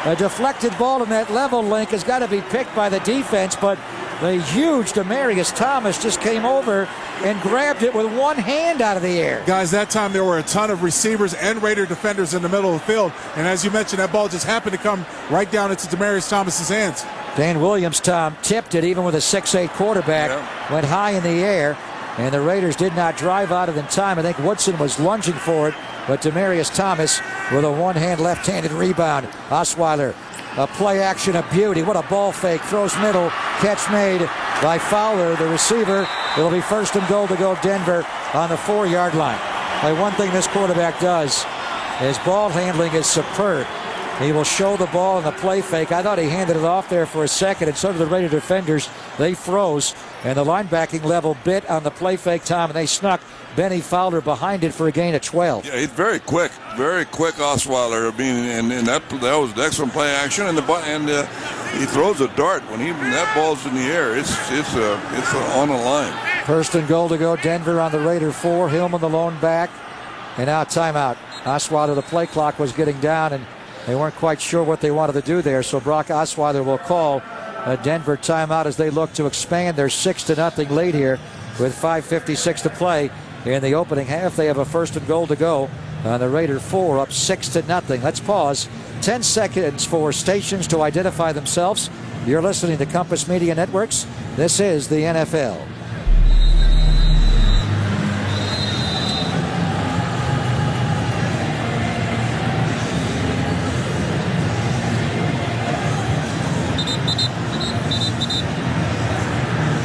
A deflected ball in that level link has got to be picked by the defense, but the huge Demaryius Thomas just came over and grabbed it with one hand out of the air. Guys, that time there were a ton of receivers and Raider defenders in the middle of the field. And as you mentioned, that ball just happened to come right down into Demaryius Thomas's hands. Dan Williams, Tom, tipped it even with a 6'8 quarterback. Yeah. Went high in the air, and the Raiders did not drive out of it in time. I think Woodson was lunging for it, but Demaryius Thomas with a one-hand left-handed rebound. Osweiler, a play action of beauty. What a ball fake. Throws middle. Catch made by Fowler, the receiver. It'll be 1st and goal to go Denver on the 4-yard line. One thing this quarterback does, his ball handling is superb. He will show the ball in the play fake. I thought he handed it off there for a second, and so did the Raider defenders. They froze, and the linebacking level bit on the play fake, Tom, and they snuck Benny Fowler behind it for a gain of 12. Yeah, he's very quick Osweiler. I mean, and that was an excellent play action, and he throws a dart when that ball's in the air. It's on the line. 1st and goal to go Denver on the Raider 4. Hillman the lone back, and now timeout. Osweiler, the play clock was getting down, and they weren't quite sure what they wanted to do there, so Brock Osweiler will call a Denver timeout as they look to expand their 6-0 lead here with 5:56 to play in the opening half. They have a 1st and goal to go on the Raider 4, up 6-0. Let's pause 10 seconds for stations to identify themselves. You're listening to Compass Media Networks. This is the NFL.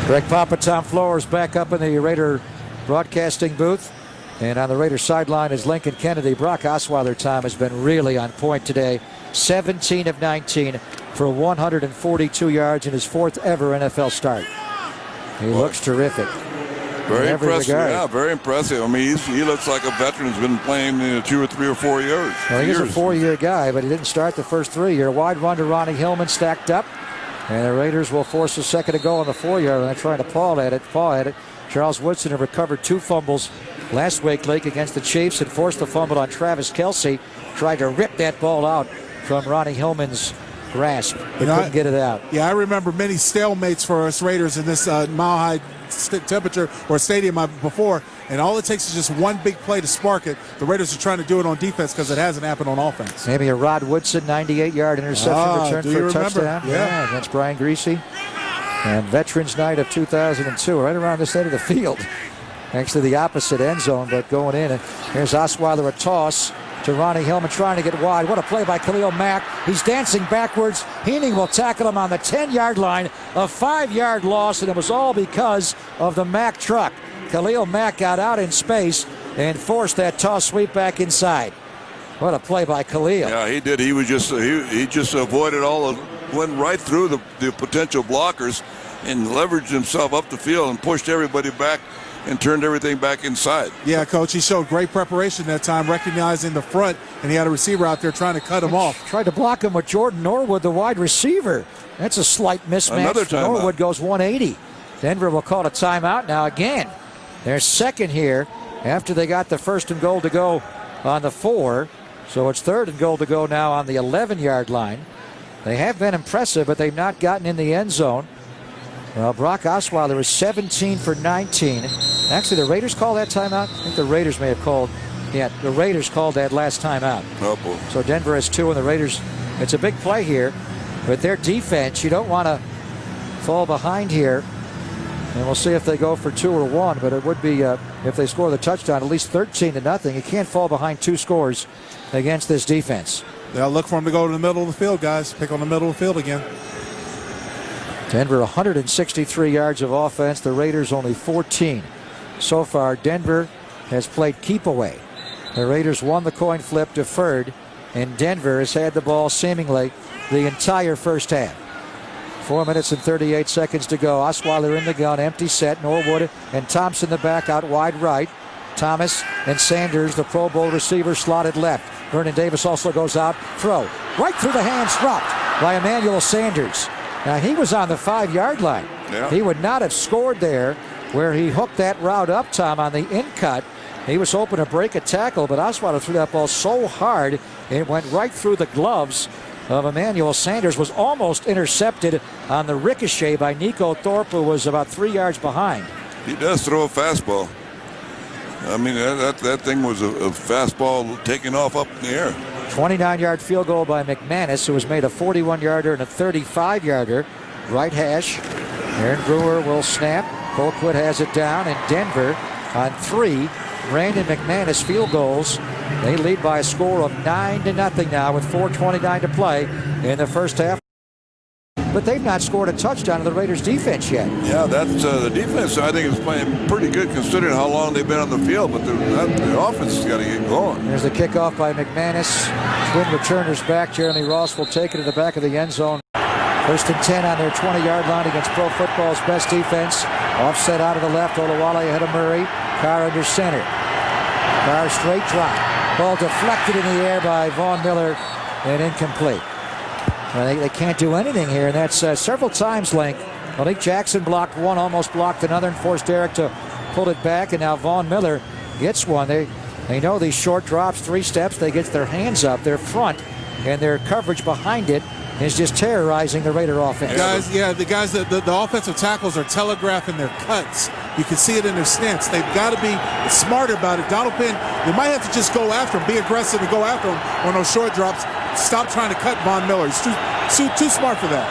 Greg Papa, Tom Flores back up in the Raider broadcasting booth. And on the Raider sideline is Lincoln Kennedy. Brock Osweiler, Tom, has been really on point today. 17 of 19 for 142 yards in his 4th ever NFL start. He looks terrific. Very impressive. Yeah, very impressive. I mean, he looks like a veteran who's been playing 2 or 3 or 4 years. Well, he's a 4-year guy, but he didn't start the first 3 years. Wide run to Ronnie Hillman, stacked up. And the Raiders will force a 2nd to go on the 4-yard line. They're trying to paw at it. Charles Woodson have recovered 2 fumbles last week against the Chiefs and forced the fumble on Travis Kelce. Tried to rip that ball out from Ronnie Hillman's grasp, but couldn't get it out. Yeah, I remember many stalemates for us Raiders in this mile-high temperature or stadium before, and all it takes is just one big play to spark it. The Raiders are trying to do it on defense because it hasn't happened on offense. Maybe a Rod Woodson 98-yard interception return for a touchdown. Yeah, against Brian Greasy. And Veterans Night of 2002, right around this end of the field. Actually the opposite end zone, but going in. And here's Osweiler, a toss to Ronnie Hillman, trying to get wide. What a play by Khalil Mack. He's dancing backwards. Heening will tackle him on the 10-yard line. A 5-yard loss, and it was all because of the Mack truck. Khalil Mack got out in space and forced that toss sweep back inside. What a play by Khalil. Yeah, he did. He was just he just avoided went right through the potential blockers and leveraged himself up the field and pushed everybody back and turned everything back inside. Yeah, Coach, he showed great preparation that time, recognizing the front, and he had a receiver out there trying to cut him off. Tried to block him with Jordan Norwood, the wide receiver. That's a slight mismatch. Another timeout. Norwood goes 180. Denver will call a timeout now again. They're 2nd here after they got the 1st and goal to go on the 4. So it's 3rd and goal to go now on the 11-yard line. They have been impressive, but they've not gotten in the end zone. Well, Brock Osweiler is 17 for 19. Actually, the Raiders call that timeout. I think the Raiders may have called. Yeah, the Raiders called that last timeout. Oh, boy. So Denver has 2, and the Raiders, it's a big play here. But their defense, you don't want to fall behind here. And we'll see if they go for 2 or 1. But it would be, if they score the touchdown, at least 13-0. You can't fall behind 2 scores against this defense. They'll look for him to go to the middle of the field, guys. Pick on the middle of the field again. Denver 163 yards of offense. The Raiders only 14. So far, Denver has played keep away. The Raiders won the coin flip, deferred, and Denver has had the ball seemingly the entire first half. 4 minutes and 38 seconds to go. Osweiler in the gun, empty set. Norwood and Thompson the back out wide right. Thomas and Sanders, the Pro Bowl receiver, slotted left. Vernon Davis also goes out. Throw right through the hands, dropped by Emmanuel Sanders. Now, he was on the 5-yard line. Yeah. He would not have scored there where he hooked that route up, Tom, on the in cut. He was hoping to break a tackle, but Osweiler threw that ball so hard it went right through the gloves of Emmanuel Sanders was almost intercepted on the ricochet by Nico Thorpe, who was about 3 yards behind. He does throw a fastball. I mean, that thing was a fastball taking off up in the air. 29-yard field goal by McManus, who has made a 41-yarder and a 35-yarder. Right hash. Aaron Brewer will snap. Colquitt has it down, and Denver on 3. Brandon McManus field goals. They lead by a score of 9-0 now with 4:29 to play in the first half. But they've not scored a touchdown in the Raiders defense yet. Yeah, that's the defense, I think, is playing pretty good considering how long they've been on the field, but the offense has got to get going. There's the kickoff by McManus. Twin returners back. Jeremy Ross will take it to the back of the end zone. First and 10 on their 20-yard line against Pro Football's best defense. Offset out of the left. Olawale ahead of Murray. Carr under center. Carr straight drop. Ball deflected in the air by Vaughn Miller and incomplete. They can't do anything here, and that's several times, Link. Malik Jackson blocked one, almost blocked another, and forced Derek to pull it back, and now Vaughn Miller gets one. They know these short drops, 3 steps, they get their hands up, their front, and their coverage behind it is just terrorizing the Raider offense. The offensive tackles are telegraphing their cuts. You can see it in their stance. They've got to be smart about it. Donald Penn, they might have to just go after him, be aggressive and go after him on those short drops. Stop trying to cut Von Miller. He's too smart for that.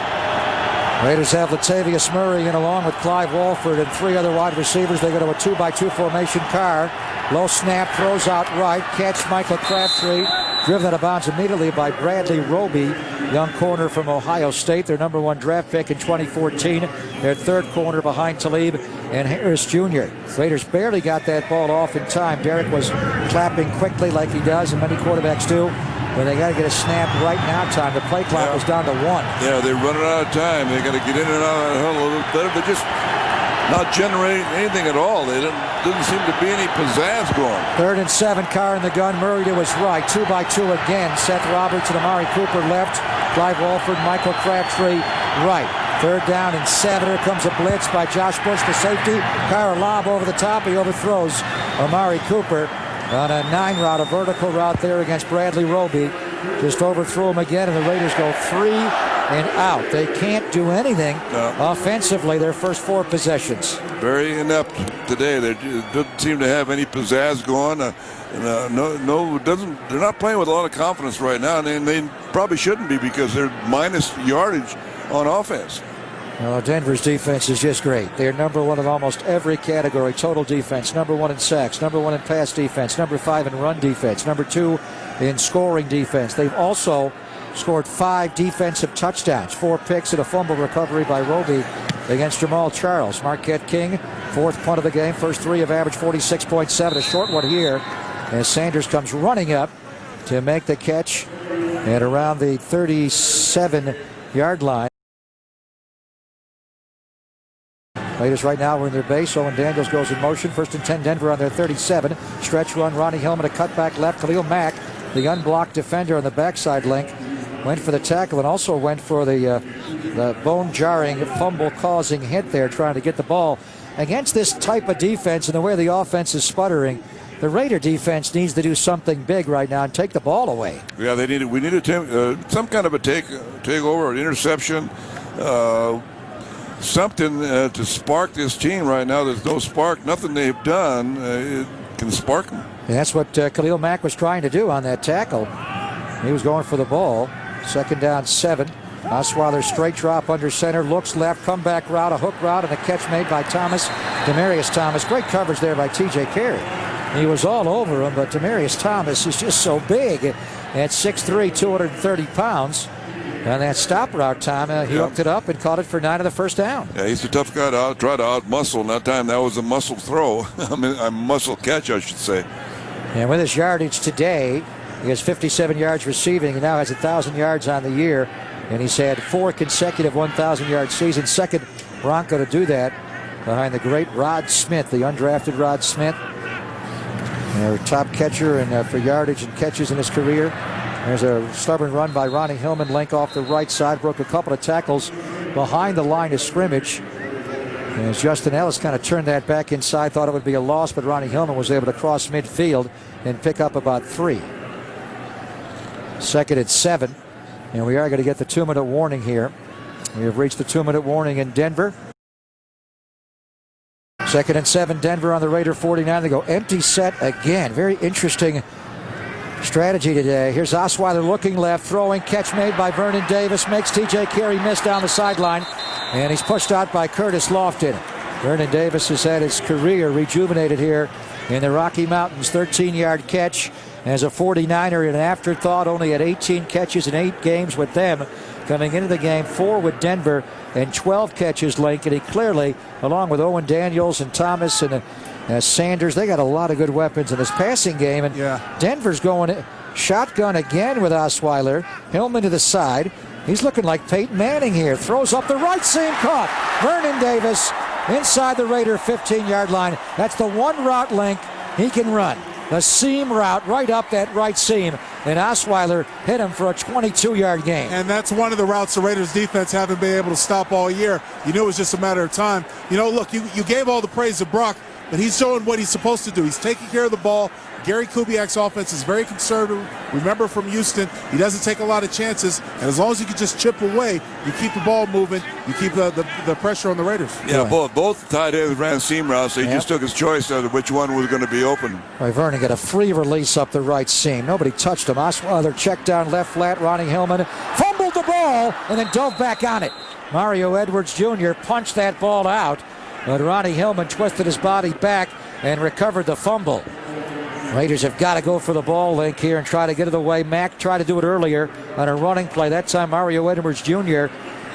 Raiders have Latavius Murray in along with Clive Walford and 3 other wide receivers. They go to a 2-by-2 formation. Carr, low snap, throws out right. Catch Michael Crabtree. Driven out of bounds immediately by Bradley Roby, young corner from Ohio State, their #1 draft pick in 2014. Their 3rd corner behind Talib and Harris Jr. Raiders barely got that ball off in time. Derek was clapping quickly like he does, and many quarterbacks do. But they got to get a snap right now time. The play clock was down to 1. Yeah, they're running out of time. They got to get in and out of the huddle a little better. They're just not generating anything at all. There didn't seem to be any pizzazz going. 3rd and 7, Carr in the gun. Murray to his right. 2-by-2 again. Seth Roberts and Amari Cooper left. Clive Walford, Michael Crabtree right. 3rd down and 7. Here comes a blitz by Josh Bush, the safety. Carr a lob over the top. He overthrows Amari Cooper on a 9 route, a vertical route there against Bradley Roby. Just overthrew him again, and the Raiders go 3 and out. They can't do anything offensively their first 4 possessions. Very inept today. They doesn't seem to have any pizzazz going. They're not playing with a lot of confidence right now, and they probably shouldn't be because they're minus yardage on offense. Well, Denver's defense is just great. They're #1 in almost every category. Total defense, #1 in sacks, #1 in pass defense, #5 in run defense, #2 in scoring defense. They've also scored 5 defensive touchdowns, 4 picks and a fumble recovery by Roby against Jamal Charles. Marquette King, 4th punt of the game. First 3 have averaged 46.7. A short one here as Sanders comes running up to make the catch at around the 37-yard line. Raiders right now are in their base. Owen Daniels goes in motion. 1st and 10, Denver on their 37. Stretch run, Ronnie Hillman, a cutback left. Khalil Mack, the unblocked defender on the backside link, went for the tackle and also went for the bone-jarring, fumble-causing hit there, trying to get the ball. Against this type of defense and the way the offense is sputtering, the Raider defense needs to do something big right now and take the ball away. Yeah, we need some kind of a takeover, an interception. Something to spark this team right now. There's no spark. Nothing they've done can spark them. And that's what Khalil Mack was trying to do on that tackle. He was going for the ball. 2nd down, 7. Osweiler straight drop under center. Looks left. Comeback route. A hook route. And a catch made by Demarius Thomas. Great coverage there by T.J. Carey. He was all over him, but Demarius Thomas is just so big at 6'3", 230 pounds. On that stop route time, he hooked it up and caught it for 9 of the first down. Yeah, he's a tough guy to try to out-muscle. And that time, that was a muscle throw. A muscle catch, I should say. And with his yardage today, he has 57 yards receiving. He now has 1,000 yards on the year. And he's had 4 consecutive 1,000-yard seasons. 2nd Bronco to do that behind the great Rod Smith, the undrafted Rod Smith. Their top catcher and for yardage and catches in his career. There's a stubborn run by Ronnie Hillman. Link off the right side. Broke a couple of tackles behind the line of scrimmage. And as Justin Ellis kind of turned that back inside, thought it would be a loss, but Ronnie Hillman was able to cross midfield and pick up about 3. 2nd and 7. And we are going to get the 2-minute warning here. We have reached the 2-minute warning in Denver. 2nd and 7, Denver on the Raider 49. They go empty set again. Very interesting strategy today. Here's Osweiler looking left, throwing, catch made by Vernon Davis. Makes T.J. Carey miss down the sideline. And he's pushed out by Curtis Lofton. Vernon Davis has had his career rejuvenated here in the Rocky Mountains. 13-yard catch as a 49er, an afterthought. Only had 18 catches in 8 games with them. Coming into the game, 4 with Denver and 12 catches, Lincoln. He clearly, along with Owen Daniels and Thomas and Sanders, they got a lot of good weapons in this passing game. And Denver's going shotgun again with Osweiler. Hillman to the side. He's looking like Peyton Manning here. Throws up the right seam, caught. Vernon Davis inside the Raider 15-yard line. That's the one route Link he can run. The seam route right up that right seam. And Osweiler hit him for a 22-yard gain. And that's one of the routes the Raiders defense haven't been able to stop all year. You knew it was just a matter of time. You know, look, you gave all the praise to Brock, but he's showing what he's supposed to do. He's taking care of the ball. Gary Kubiak's offense is very conservative. Remember from Houston, he doesn't take a lot of chances. And as long as you can just chip away, you keep the ball moving, you keep the pressure on the Raiders. Yeah, both tight ends ran seam routes. So he just took his choice of which one was going to be open. Right, Vernon got a free release up the right seam. Nobody touched him. Osweiler checked down left flat. Ronnie Hillman fumbled the ball and then dove back on it. Mario Edwards Jr. punched that ball out, but Ronnie Hillman twisted his body back and recovered the fumble. Raiders have got to go for the ball, Link, here and try to get it away. Mack tried to do it earlier on a running play. That time Mario Edwards Jr.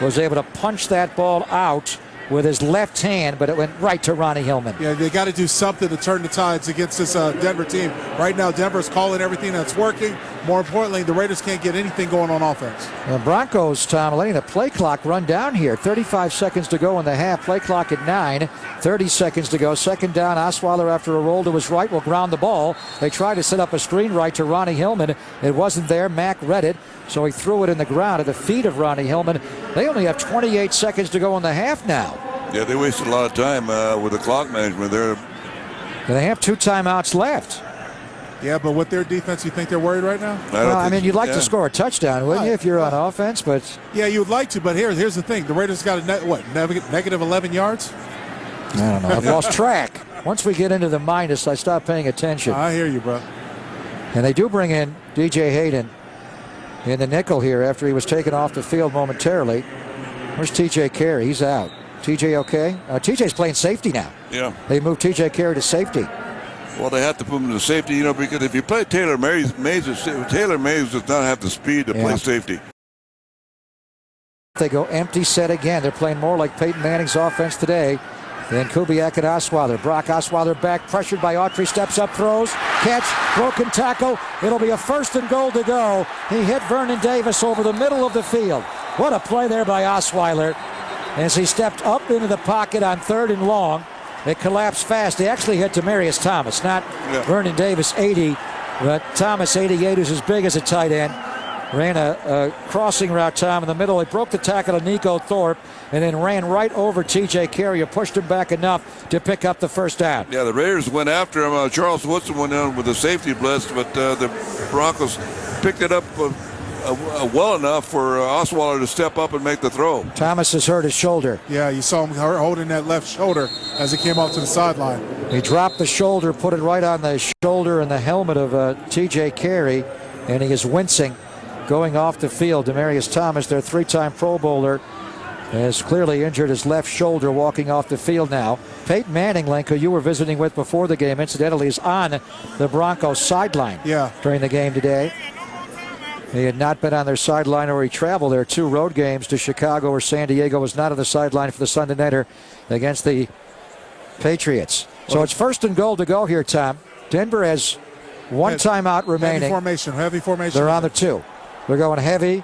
was able to punch that ball out with his left hand, but it went right to Ronnie Hillman. Yeah, they got to do something to turn the tides against this Denver team. Right now, Denver's calling everything that's working. More importantly, the Raiders can't get anything going on offense. The Broncos, Tom, letting the play clock run down here. 35 seconds to go in the half. Play clock at 9. 30 seconds to go. Second down. Osweiler, after a roll to his right, will ground the ball. They try to set up a screen right to Ronnie Hillman. It wasn't there. Mack read it, so he threw it in the ground at the feet of Ronnie Hillman. They only have 28 seconds to go in the half now. Yeah, they wasted a lot of time with the clock management there. And they have 2 timeouts left. Yeah, but with their defense, you think they're worried right now? Well, I mean, you'd like to score a touchdown, wouldn't you, if you're on offense? But yeah, you would like to, but here's the thing. The Raiders got a negative 11 yards? I don't know. I've lost track. Once we get into the minus, I stop paying attention. I hear you, bro. And they do bring in DJ Hayden in the nickel here after he was taken off the field momentarily. Where's TJ Carey? He's out. TJ okay? TJ's playing safety now. Yeah. They moved TJ Carey to safety. Well, they have to put him to safety, you know, because if you play Taylor Mays does not have the speed to play safety. They go empty set again. They're playing more like Peyton Manning's offense today than Kubiak and Osweiler. Brock Osweiler back, pressured by Autry, steps up, throws, catch, broken tackle. It'll be a 1st and goal to go. He hit Vernon Davis over the middle of the field. What a play there by Osweiler as he stepped up into the pocket on 3rd and long. It collapsed fast. They actually hit Demaryius Thomas, not Vernon Davis, 80, but Thomas, 88, who's as big as a tight end. Ran a crossing route, Tom, in the middle. He broke the tackle of Nico Thorpe and then ran right over T.J. Carey, pushed him back enough to pick up the 1st down. Yeah, the Raiders went after him. Charles Woodson went down with a safety blitz, but the Broncos picked it up well enough for Osweiler to step up and make the throw. Thomas has hurt his shoulder. Yeah, you saw him holding that left shoulder as he came off to the sideline. He dropped the shoulder, put it right on the shoulder and the helmet of T.J. Carey, and he is wincing going off the field. Demaryius Thomas, their 3-time Pro Bowler, has clearly injured his left shoulder walking off the field now. Peyton Manning, Link, who you were visiting with before the game, incidentally, is on the Broncos sideline during the game today. He had not been on their sideline or he traveled their 2 road games to Chicago or San Diego, was not on the sideline for the Sunday nighter against the Patriots. So it's 1st and goal to go here, Tom. Denver has 1 timeout remaining. Heavy formation. They're on the 2. They're going heavy.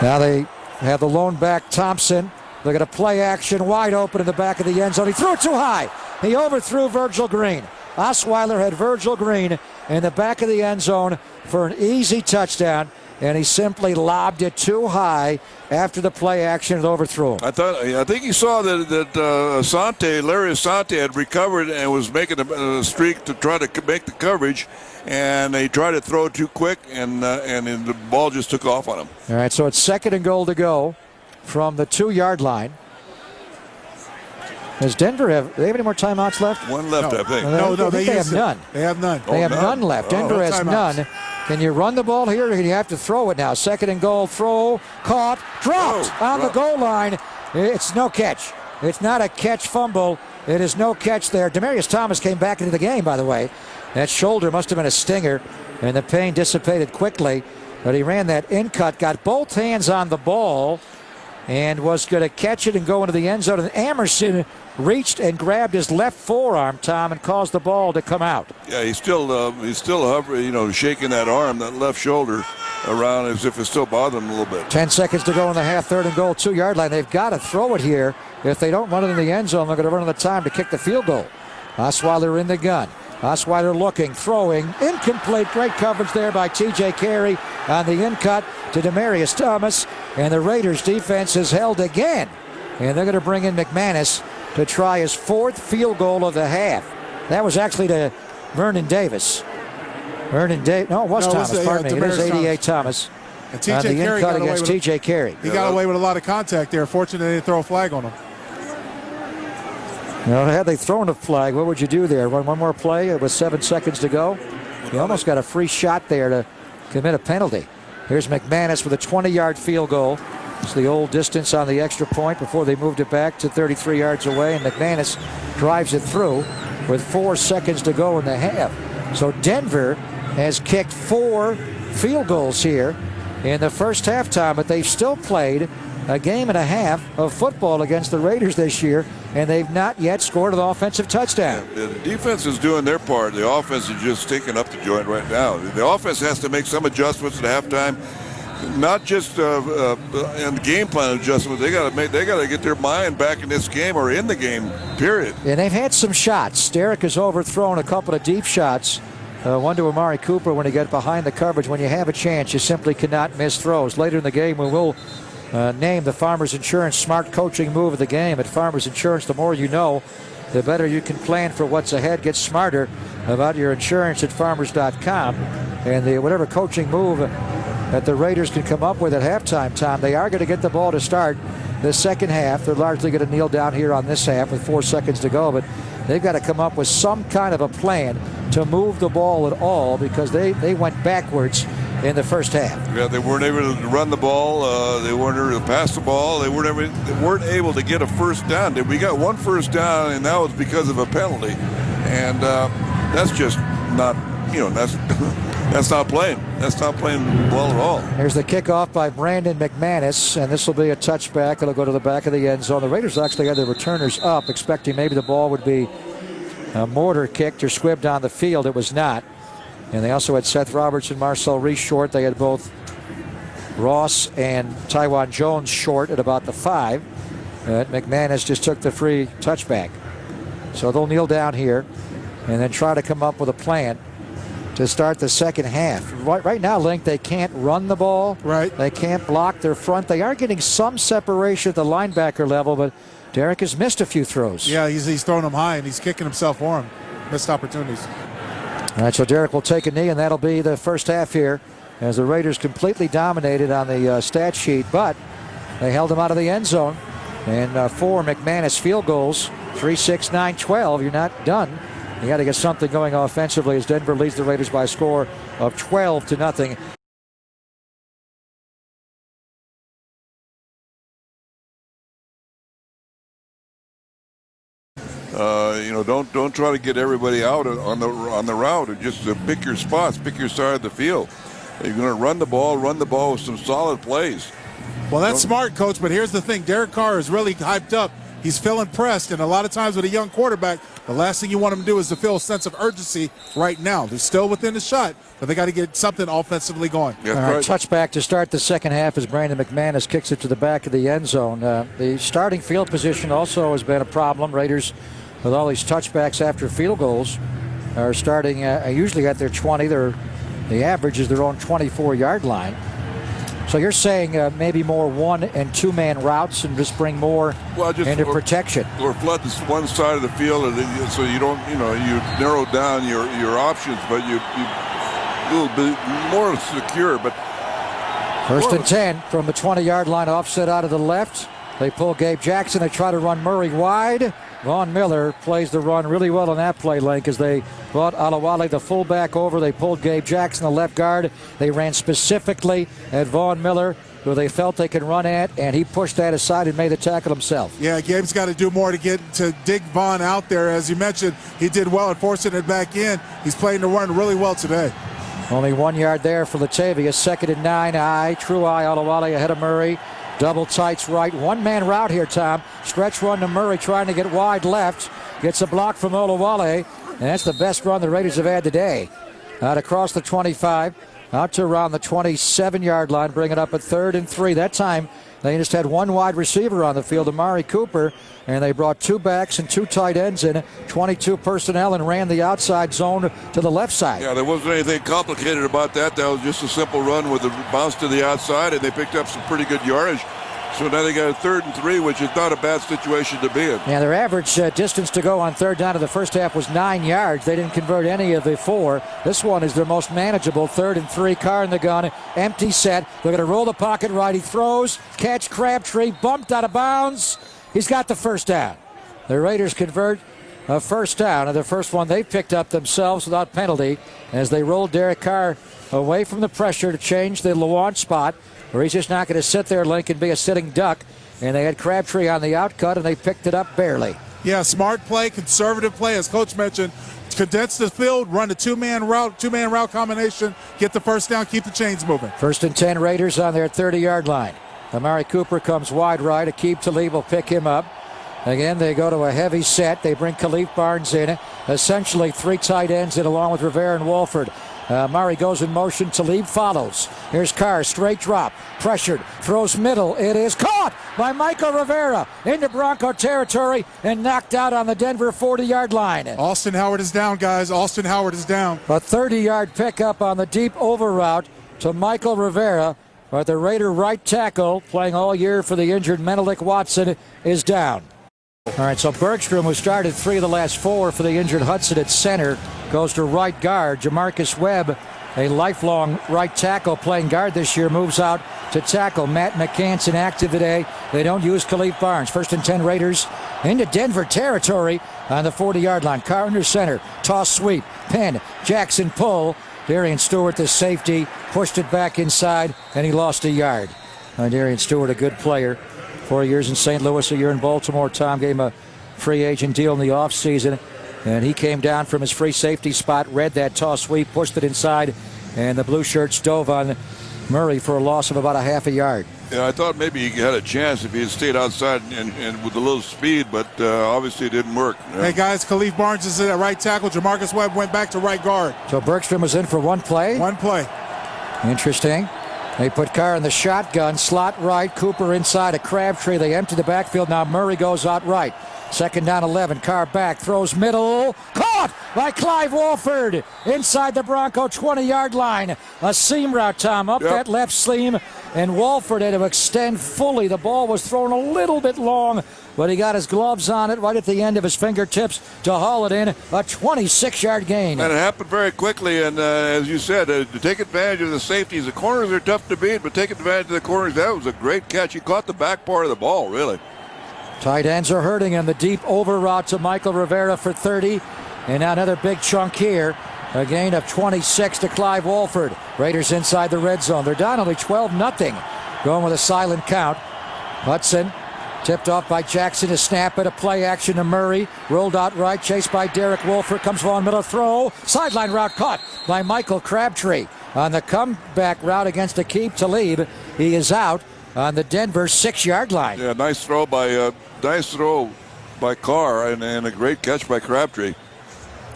Now they have the lone back, Thompson. They're going to play action wide open in the back of the end zone. He threw it too high. He overthrew Virgil Green. Osweiler had Virgil Green in the back of the end zone for an easy touchdown. and he simply lobbed it too high after the play action had overthrown. I think he saw that Larry Asante had recovered and was making a streak to try to make the coverage, and he tried to throw it too quick, and the ball just took off on him. All right, so it's 2nd and goal to go from the 2-yard line. Does Denver have any more timeouts left? One left, I think. No, they have none. They have none. They have none left. Denver has timeouts. none. Can you run the ball here, or can you have to throw it now? 2nd and goal, throw, caught, dropped on the goal line. It's no catch. It's not a catch fumble. It is no catch there. Demaryius Thomas came back into the game, by the way. That shoulder must have been a stinger, and the pain dissipated quickly. But he ran that in cut, got both hands on the ball, and was going to catch it and go into the end zone. And Amerson reached and grabbed his left forearm, Tom, and caused the ball to come out. Yeah, he's still hovering, shaking that arm, that left shoulder around as if it's still bothering him a little bit. 10 seconds to go in the half, 3rd and goal, 2-yard line. They've got to throw it here. If they don't run it in the end zone, they're going to run out of time to kick the field goal. Osweiler in the gun. Osweiler looking, throwing, incomplete. Great coverage there by T.J. Carey on the in-cut to Demaryius Thomas. And the Raiders defense is held again. And they're going to bring in McManus to try his 4th field goal of the half. That was actually to Vernon Davis. No, it was Thomas, pardon me. It is 88 Thomas. And On T.J. the Carey in-cut against T.J. Carey. He got away with a lot of contact there. Fortunately, they didn't throw a flag on him. Had they thrown a flag, what would you do there? One more play with 7 seconds to go? You almost got a free shot there to commit a penalty. Here's McManus with a 20-yard field goal. It's the old distance on the extra point before they moved it back to 33 yards away, and McManus drives it through with 4 seconds to go in the half. So Denver has kicked 4 field goals here in the first halftime, but they've still played a game and a half of football against the Raiders this year, and they've not yet scored an offensive touchdown. The defense is doing their part. The offense is just stinking up the joint right now. The offense has to make some adjustments at halftime, not just in the game plan adjustments. They got to get their mind back in this game or in the game, period. And they've had some shots. Derek has overthrown a couple of deep shots. One to Amari Cooper when he got behind the coverage. When you have a chance, you simply cannot miss throws. Later in the game, we will name the Farmers Insurance Smart Coaching Move of the game. At Farmers Insurance, the more you know, the better you can plan for what's ahead. Get smarter about your insurance at farmers.com. And whatever coaching move that the Raiders can come up with at halftime, Tom, they are going to get the ball to start the second half. They're largely going to kneel down here on this half with 4 seconds to go, but they've got to come up with some kind of a plan to move the ball at all, because they went backwards in the first half. Yeah, they weren't able to run the ball. They weren't able to pass the ball. They weren't able to get a first down. We got 1 first down, and that was because of a penalty. And that's just not, that's not playing. That's not playing well at all. Here's the kickoff by Brandon McManus, and this will be a touchback. It'll go to the back of the end zone. The Raiders actually had the returners up, expecting maybe the ball would be mortar kicked or squibbed on the field. It was not. And they also had Seth Robertson, Marcel Reese short. They had both Ross and Tywan Jones short at about the 5. McManus just took the free touchback. So they'll kneel down here and then try to come up with a plan to start the second half. Right now, Link, they can't run the ball. Right. They can't block their front. They are getting some separation at the linebacker level, but Derek has missed a few throws. Yeah, he's throwing them high, and he's kicking himself for them. Missed opportunities. All right, so Derek will take a knee, and that'll be the first half here as the Raiders completely dominated on the stat sheet, but they held him out of the end zone. And 4 McManus field goals, 3, 6, 9, 12. You're not done. You got to get something going offensively as Denver leads the Raiders by a score of 12-0. Don't try to get everybody out on the route. Just pick your spots, pick your side of the field. You're going to run the ball with some solid plays. Well, that's smart, Coach, but here's the thing. Derek Carr is really hyped up. He's feeling pressed, and a lot of times with a young quarterback, the last thing you want him to do is to feel a sense of urgency right now. They're still within the shot, but they got to get something offensively going. Yeah, all right, touchback to start the second half as Brandon McManus kicks it to the back of the end zone. The starting field position also has been a problem. Raiders, with all these touchbacks after field goals, are starting usually at their 20. The average is their own 24-yard line. So you're saying maybe more 1- and 2-man routes and just bring more into protection. Or flood this one side of the field, so you don't, you narrow down your options, but you a little bit more secure. But First and 10 from the 20-yard line, offset out of the left. They pull Gabe Jackson. They try to run Murray wide. Von Miller plays the run really well on that play, Link, as they brought Alawale, the fullback, over. They pulled Gabe Jackson, the left guard. They ran specifically at Von Miller, who they felt they could run at, and he pushed that aside and made the tackle himself. Yeah, Gabe's got to do more to dig Von out there. As you mentioned, he did well at forcing it back in. He's playing the run really well today. Only 1 yard there for Latavius. 2nd and 9. True eye, Alawale ahead of Murray. Double tights right. 1-man route here, Tom. Stretch run to Murray, trying to get wide left. Gets a block from Olawale. And that's the best run the Raiders have had today. Out across the 25. Out to around the 27-yard line. Bring it up at 3rd and 3. That time, they just had 1 wide receiver on the field, Amari Cooper. And they brought 2 backs and 2 tight ends in, 22 personnel, and ran the outside zone to the left side. Yeah, there wasn't anything complicated about that. That was just a simple run with a bounce to the outside, and they picked up some pretty good yardage. So now they got a 3rd and 3, which is not a bad situation to be in. Yeah, their average distance to go on 3rd down in the first half was 9 yards. They didn't convert any of the 4. This one is their most manageable. 3rd and 3, Carr in the gun, empty set. They're going to roll the pocket right. He throws, catch Crabtree, bumped out of bounds. He's got the first down. The Raiders convert a first down, and the first one they picked up themselves without penalty as they rolled Derek Carr away from the pressure to change the launch spot, where he's just not going to sit there, Link, and be a sitting duck. And they had Crabtree on the outcut, and they picked it up barely. Yeah, smart play, conservative play, as Coach mentioned. Condense the field, run a 2-man route combination, get the first down, keep the chains moving. 1st and 10, Raiders on their 30-yard line. Amari Cooper comes wide right. Aqib Talib will pick him up. Again, they go to a heavy set. They bring Khalif Barnes in. Essentially 3 tight ends in along with Rivera and Walford. Murray goes in motion. Talib follows. Here's Carr, straight drop. Pressured. Throws middle. It is caught by Michael Rivera into Bronco territory and knocked out on the Denver 40-yard line. Austin Howard is down, guys. Austin Howard is down. A 30-yard pickup on the deep over route to Michael Rivera. But the Raider right tackle, playing all year for the injured Menelik Watson, is down. All right, so Bergstrom, who started 3 of the last 4 for the injured Hudson at center, goes to right guard. Jamarcus Webb, a lifelong right tackle, playing guard this year, moves out to tackle. Matt McCants inactive today. They don't use Khalif Barnes. 1st and 10, Raiders into Denver territory on the 40-yard line. Carr under center, toss sweep, pin, Jackson pull. Darian Stewart, the safety, pushed it back inside, and he lost a yard. Darian Stewart, a good player. 4 years in St. Louis, a year in Baltimore. Tom gave him a free agent deal in the offseason, and he came down from his free safety spot, read that toss sweep, pushed it inside, and the blue shirts dove on Murray for a loss of about a half a yard. Yeah, I thought maybe he had a chance if he had stayed outside and with a little speed, but obviously it didn't work. Hey, guys, Khalif Barnes is at right tackle. Jamarcus Webb went back to right guard. So Bergstrom was in for 1 play? 1 play. Interesting. They put Carr in the shotgun, slot right, Cooper inside a Crabtree. They empty the backfield. Now Murray goes out right. 2nd down 11. Carr back, throws middle. Caught by Clive Walford inside the Bronco 20-yard line. A seam route, Tom, up that left seam. And Walford had to extend fully. The ball was thrown a little bit long, but he got his gloves on it right at the end of his fingertips to haul it in. A 26-yard gain. And it happened very quickly, and as you said, to take advantage of the safeties. The corners are tough to beat, but take advantage of the corners. That was a great catch. He caught the back part of the ball, really. Tight ends are hurting him. The deep over route to Michael Rivera for 30. And now another big chunk here. A gain of 26 to Clive Walford. Raiders inside the red zone. They're down only 12-0. Going with a silent count. Hudson tipped off by Jackson to snap it. A play action to Murray. Rolled out right. Chased by Derek Wolford. Comes Von Miller. Throw. Sideline route caught by Michael Crabtree. On the comeback route against Aqib Talib. He is out on the Denver 6-yard line. Yeah, nice throw by Carr and a great catch by Crabtree.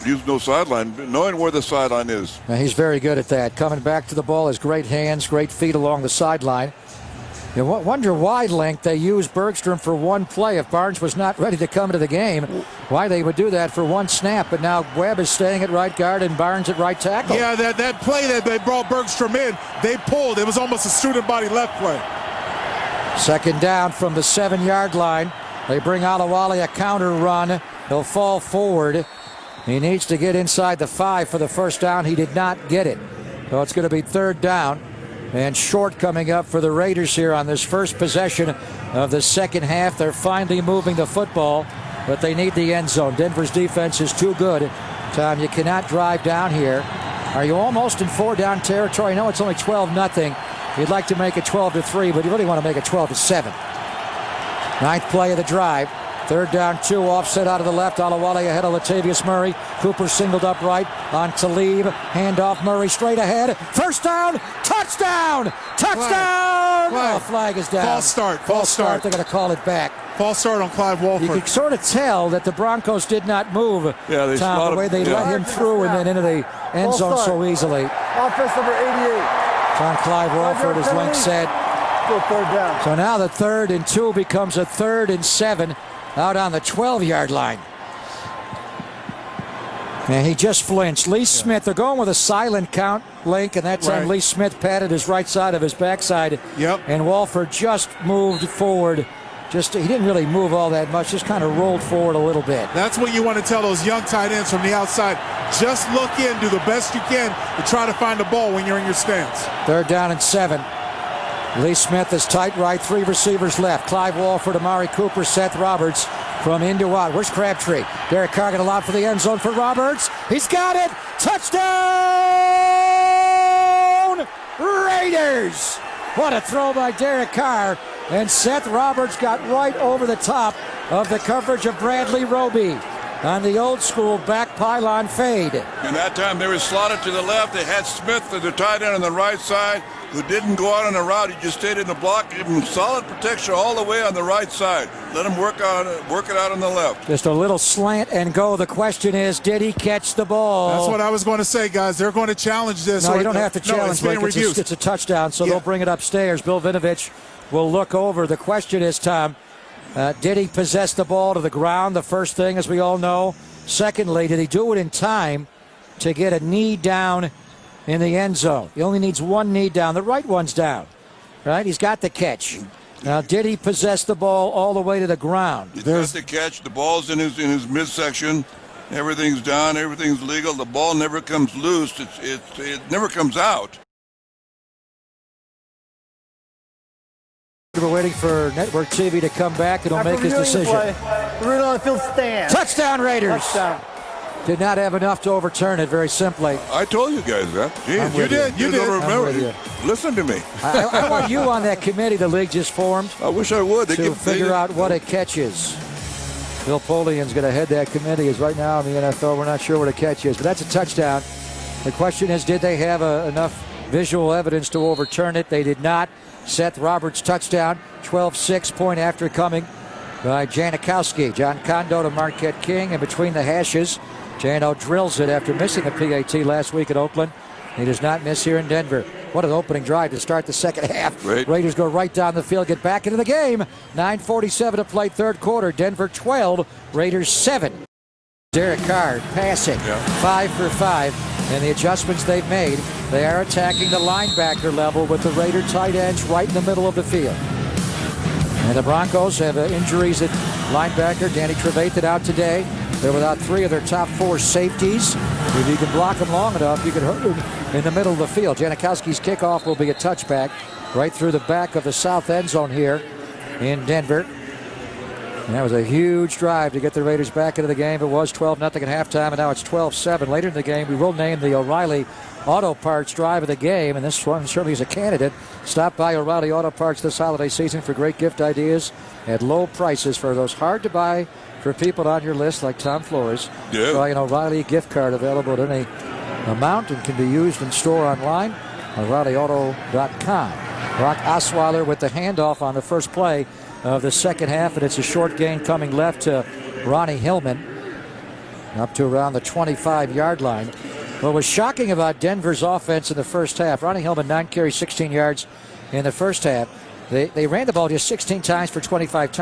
Using no sideline, knowing where the sideline is. Now he's very good at that. Coming back to the ball, has great hands, great feet along the sideline. You wonder why, Link, they used Bergstrom for one play. If Barnes was not ready to come into the game, why they would do that for one snap. But now Webb is staying at right guard and Barnes at right tackle. Yeah, that play that they brought Bergstrom in, they pulled. It was almost a student body left play. Second down from the 7-yard line. They bring Alawali a counter run. He'll fall forward. He needs to get inside the 5 for the first down. He did not get it. So it's going to be third down. And short coming up for the Raiders here on this first possession of the second half. They're finally moving the football, but they need the end zone. Denver's defense is too good. Tom, you cannot drive down here. Are you almost in 4-down territory? I know it's only 12-0. You'd like to make it 12-3, but you really want to make it 12-7. Ninth play of the drive. Third down, 2, offset out of the left. Alawali ahead of Latavius Murray. Cooper singled up right on Talib. Handoff, Murray straight ahead. First down, touchdown! Touchdown! Flag. Oh, flag is down. False start. They're going to call it back. False start on Clive Walford. You could sort of tell that the Broncos did not move. Yeah, they Tom, the way they let him through and then into the end zone so easily. Offense number 88. On Clive Walford, as Link said. Still third down. So now the 3rd and 2 becomes a 3rd and 7 out on the 12-yard line. And he just flinched. Lee Smith, they're going with a silent count, Link, and that time Right. Lee Smith patted his right side of his backside. Yep. And Walford just moved forward. He didn't really move all that much, just kind of rolled forward a little bit. That's what you want to tell those young tight ends from the outside. Just look in, do the best you can to try to find the ball when you're in your stance. Third down and 7. Lee Smith is tight right, 3 receivers left. Clive Walford, Amari Cooper, Seth Roberts from in to out. Where's Crabtree? Derek Carr going to lob for the end zone for Roberts. He's got it! Touchdown! Raiders! What a throw by Derek Carr. And Seth Roberts got right over the top of the coverage of Bradley Roby on the old school back pylon fade. And that time they were slotted to the left. They had Smith, the tight end, on the right side, who didn't go out on the route. He just stayed in the block, gave him solid protection all the way on the right side. Let him work it out on the left. Just a little slant and go. The question is, did he catch the ball? That's what I was going to say, guys. They're going to challenge this. No, you don't have to challenge. No, It's a touchdown, so they'll bring it upstairs. Bill Vinovich will look over. The question is, Tom, did he possess the ball to the ground? The first thing, as we all know. Secondly, did he do it in time to get a knee down in the end zone? He only needs one knee down. The right one's down, right? He's got the catch. Now, did he possess the ball all the way to the ground? He's got the catch. The ball's in his midsection. Everything's down. Everything's legal. The ball never comes loose. It never comes out. We're waiting for Network TV to come back. It'll make his decision. The Raiders on the field stand. Touchdown, Raiders. Touchdown. Did not have enough to overturn it, very simply. I told you guys that. Jeez, You did. You don't I'm remember. with you. Listen to me. I want you on that committee the league just formed I wish I would. to figure out what a catch is. Bill Polian's going to head that committee. Is right now in the NFL, we're not sure what a catch is, but that's a touchdown. The question is, did they have enough visual evidence to overturn it? They did not. Seth Roberts touchdown, 12-6 point after coming by Janikowski. John Kondo to Marquette King, and between the hashes, Jano drills it after missing a PAT last week at Oakland. He does not miss here in Denver. What an opening drive to start the second half. Great. Raiders go right down the field, get back into the game. 9:47 to play third quarter. Denver 12, Raiders 7. Derek Carr passing, 5 for 5. And the adjustments they've made, they are attacking the linebacker level with the Raider tight ends right in the middle of the field. And the Broncos have injuries at linebacker. Danny Trevathan out today. They're without 3 of their top 4 safeties. If you can block them long enough, you can hurt them in the middle of the field. Janikowski's kickoff will be a touchback right through the back of the south end zone here in Denver. And that was a huge drive to get the Raiders back into the game. It was 12-0 at halftime, and now it's 12-7. Later in the game, we will name the O'Reilly Auto Parts drive of the game, and this one certainly is a candidate. Stop by O'Reilly Auto Parts this holiday season for great gift ideas at low prices for those hard-to-buy for people on your list like Tom Flores. Yeah. Try an O'Reilly gift card available at any amount and can be used in store online, O'ReillyAuto.com. Brock Osweiler with the handoff on the first play of the second half, and it's a short gain coming left to Ronnie Hillman up to around the 25-yard line. What was shocking about Denver's offense in the first half, Ronnie Hillman 9 carries, 16 yards in the first half. They ran the ball just 16 times for 25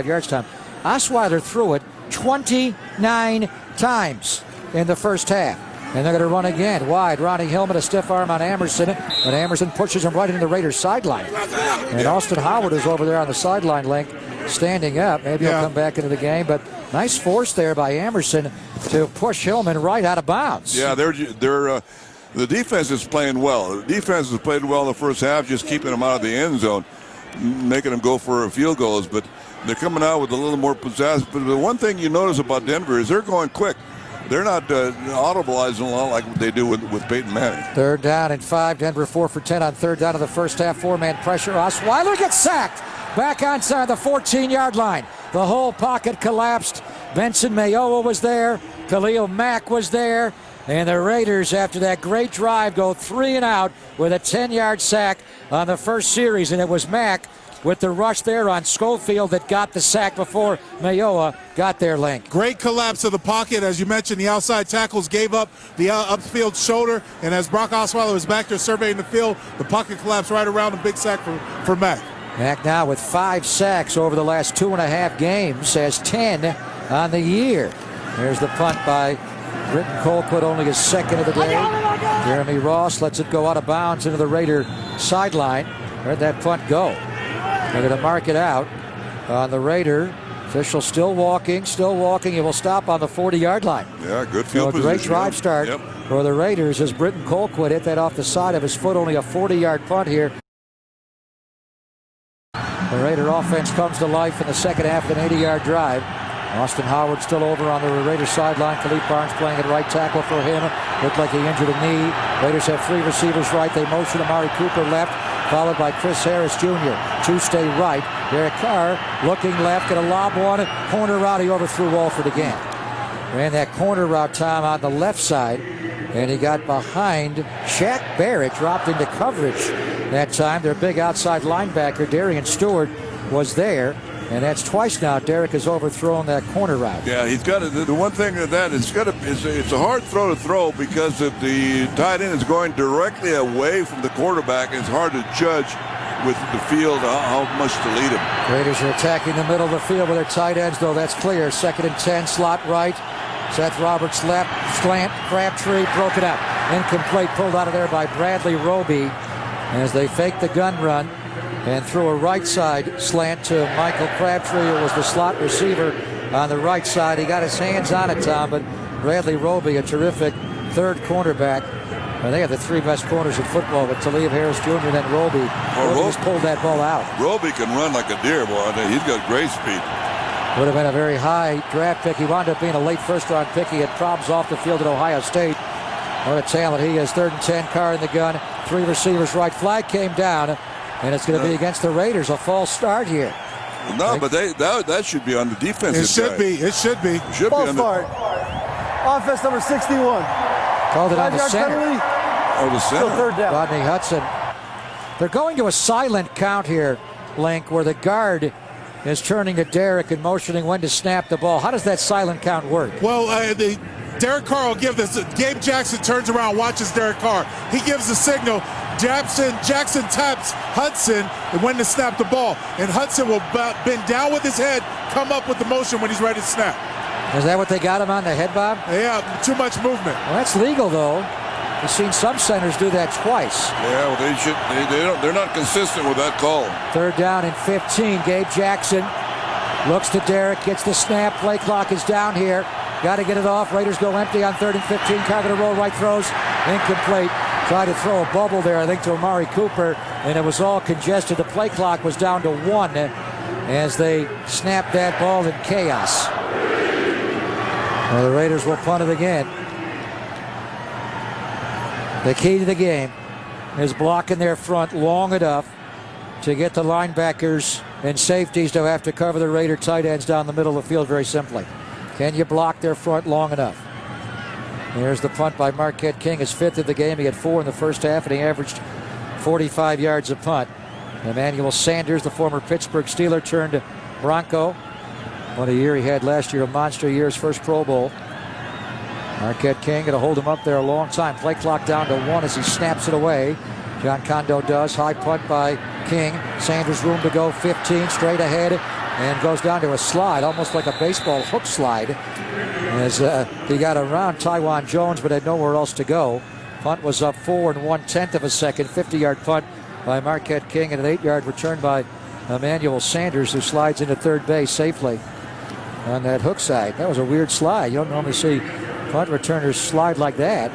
yards time. Osweiler threw it 29 times in the first half. And they're going to run again. Wide. Ronnie Hillman, a stiff arm on Amerson. And Amerson pushes him right into the Raiders' sideline. And Austin Howard is over there on the sideline, Link, standing up. Maybe he'll come back into the game. But nice force there by Amerson to push Hillman right out of bounds. Yeah, the defense is playing well. The defense has played well in the first half, just keeping them out of the end zone, making them go for field goals. But they're coming out with a little more pizzazz. But the one thing you notice about Denver is they're going quick. They're not audibilizing a lot like they do with Peyton Manning. 3rd down and 5. Denver 4 for 10 on 3rd down of the first half. 4-man pressure. Osweiler gets sacked. Back onside the 14-yard line. The whole pocket collapsed. Benson Mayowa was there. Khalil Mack was there. And the Raiders, after that great drive, go 3 and out with a 10-yard sack on the first series. And it was Mack with the rush there on Schofield that got the sack before Mayowa got their link. Great collapse of the pocket. As you mentioned, the outside tackles gave up the upfield shoulder. And as Brock Osweiler was back there surveying the field, the pocket collapsed right around a big sack for Mack. Mack now with 5 sacks over the last 2.5 games, has 10 on the year. There's the punt by Britton Colquitt, only his second of the day. Jeremy Ross lets it go out of bounds into the Raider sideline. Where'd that punt go? They're going to mark it out on the Raider. Official still walking. He will stop on the 40-yard line. Yeah, good field position. Great drive start for the Raiders as Britton Colquitt hit that off the side of his foot. Only a 40-yard punt here. The Raider offense comes to life in the second half of an 80-yard drive. Austin Howard still over on the Raiders sideline. Khalif Barnes playing at right tackle for him. Looked like he injured a knee. Raiders have 3 receivers right. They motion Amari Cooper left, followed by Chris Harris Jr. 2 stay right. Derek Carr looking left, going to lob one. Corner route, he overthrew Walford again. Ran that corner route, Tom, on the left side, and he got behind Shaq Barrett, dropped into coverage that time. Their big outside linebacker, Darian Stewart, was there. And that's twice now Derek has overthrown that corner route. Yeah, he's got to, the one thing of that is it's a hard throw to throw because if the tight end is going directly away from the quarterback, it's hard to judge with the field how much to lead him. Raiders are attacking the middle of the field with their tight ends, though. That's clear. 2nd and 10, slot right. Seth Roberts left, slant, Crabtree broke it up. Incomplete, pulled out of there by Bradley Roby as they fake the gun run and threw a right side slant to Michael Crabtree, who was the slot receiver on the right side. He got his hands on it, Tom, but Bradley Roby, a terrific 3rd cornerback. And they have the 3 best corners in football with Talib Harris Jr. and then Roby. Roby just pulled that ball out. Roby can run like a deer, boy. He's got great speed. Would have been a very high draft pick. He wound up being a late 1st-round pick. He had problems off the field at Ohio State. What a talent he is. 3rd and 10, Carr in the gun. 3 receivers right. Flag came down. And it's going to be against the Raiders, a false start here. No, but that should be on the defensive side. It should be. It should false be on start. Offense number 61. Called it on the center. Penalty. Oh, the center. 3rd down. Rodney Hudson. They're going to a silent count here, Link, where the guard is turning to Derek and motioning when to snap the ball. How does that silent count work? Well, Derek Carr will give this. Gabe Jackson turns around, watches Derek Carr. He gives the signal. Jackson taps Hudson and when to snap the ball. And Hudson will bend down with his head, come up with the motion when he's ready to snap. Is that what they got him on the head, Bob? Yeah, too much movement. Well, that's legal, though. We've seen some centers do that twice. Yeah, well, they're not consistent with that call. 3rd down and 15. Gabe Jackson looks to Derek, gets the snap. Play clock is down here. Got to get it off. Raiders go empty on 3rd and 15. Carr going to roll right, throws. Incomplete. Tried to throw a bubble there, I think, to Amari Cooper, and it was all congested. The play clock was down to 1 as they snapped that ball in chaos. Well, the Raiders will punt it again. The key to the game is blocking their front long enough to get the linebackers and safeties to have to cover the Raider tight ends down the middle of the field very simply. Can you block their front long enough? Here's the punt by Marquette King, his 5th of the game. He had 4 in the first half, and he averaged 45 yards a punt. Emmanuel Sanders, the former Pittsburgh Steeler, turned Bronco. What a year he had last year, a monster year, his first Pro Bowl. Marquette King going to hold him up there a long time. Play clock down to 1 as he snaps it away. John Kondo does. High punt by King. Sanders room to go, 15 straight ahead, and goes down to a slide, almost like a baseball hook slide, as he got around Taiwan Jones but had nowhere else to go. Punt was up 4 1/10 of a second. 50-yard punt by Marquette King, and an 8-yard return by Emmanuel Sanders, who slides into third base safely on that hook side. That was a weird slide. You don't normally see punt returners slide like that.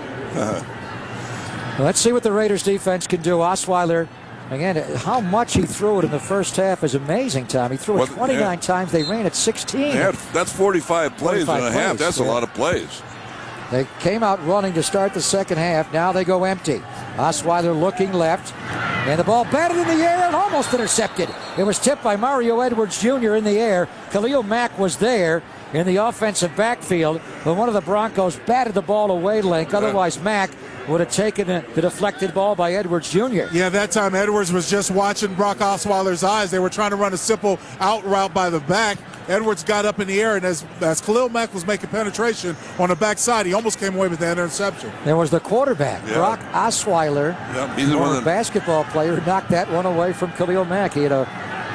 Let's see what the Raiders defense can do. Osweiler, again, how much he threw it in the first half is amazing, Tom. He threw it 29 times. They ran it 16. That's 45 plays 45 in a half. plays, That's a lot of plays. They came out running to start the second half. Now they go empty. Osweiler looking left. And the ball batted in the air and almost intercepted. It was tipped by Mario Edwards Jr. in the air. Khalil Mack was there in the offensive backfield, but one of the Broncos batted the ball away, Link. Otherwise, Mack would have taken the deflected ball by Edwards Jr. Yeah, that time Edwards was just watching Brock Osweiler's eyes. They were trying to run a simple out route by the back. Edwards got up in the air, and as Khalil Mack was making penetration on the backside, he almost came away with that interception. There was the quarterback, Brock Osweiler, he's the former basketball player, who knocked that one away from Khalil Mack. He had a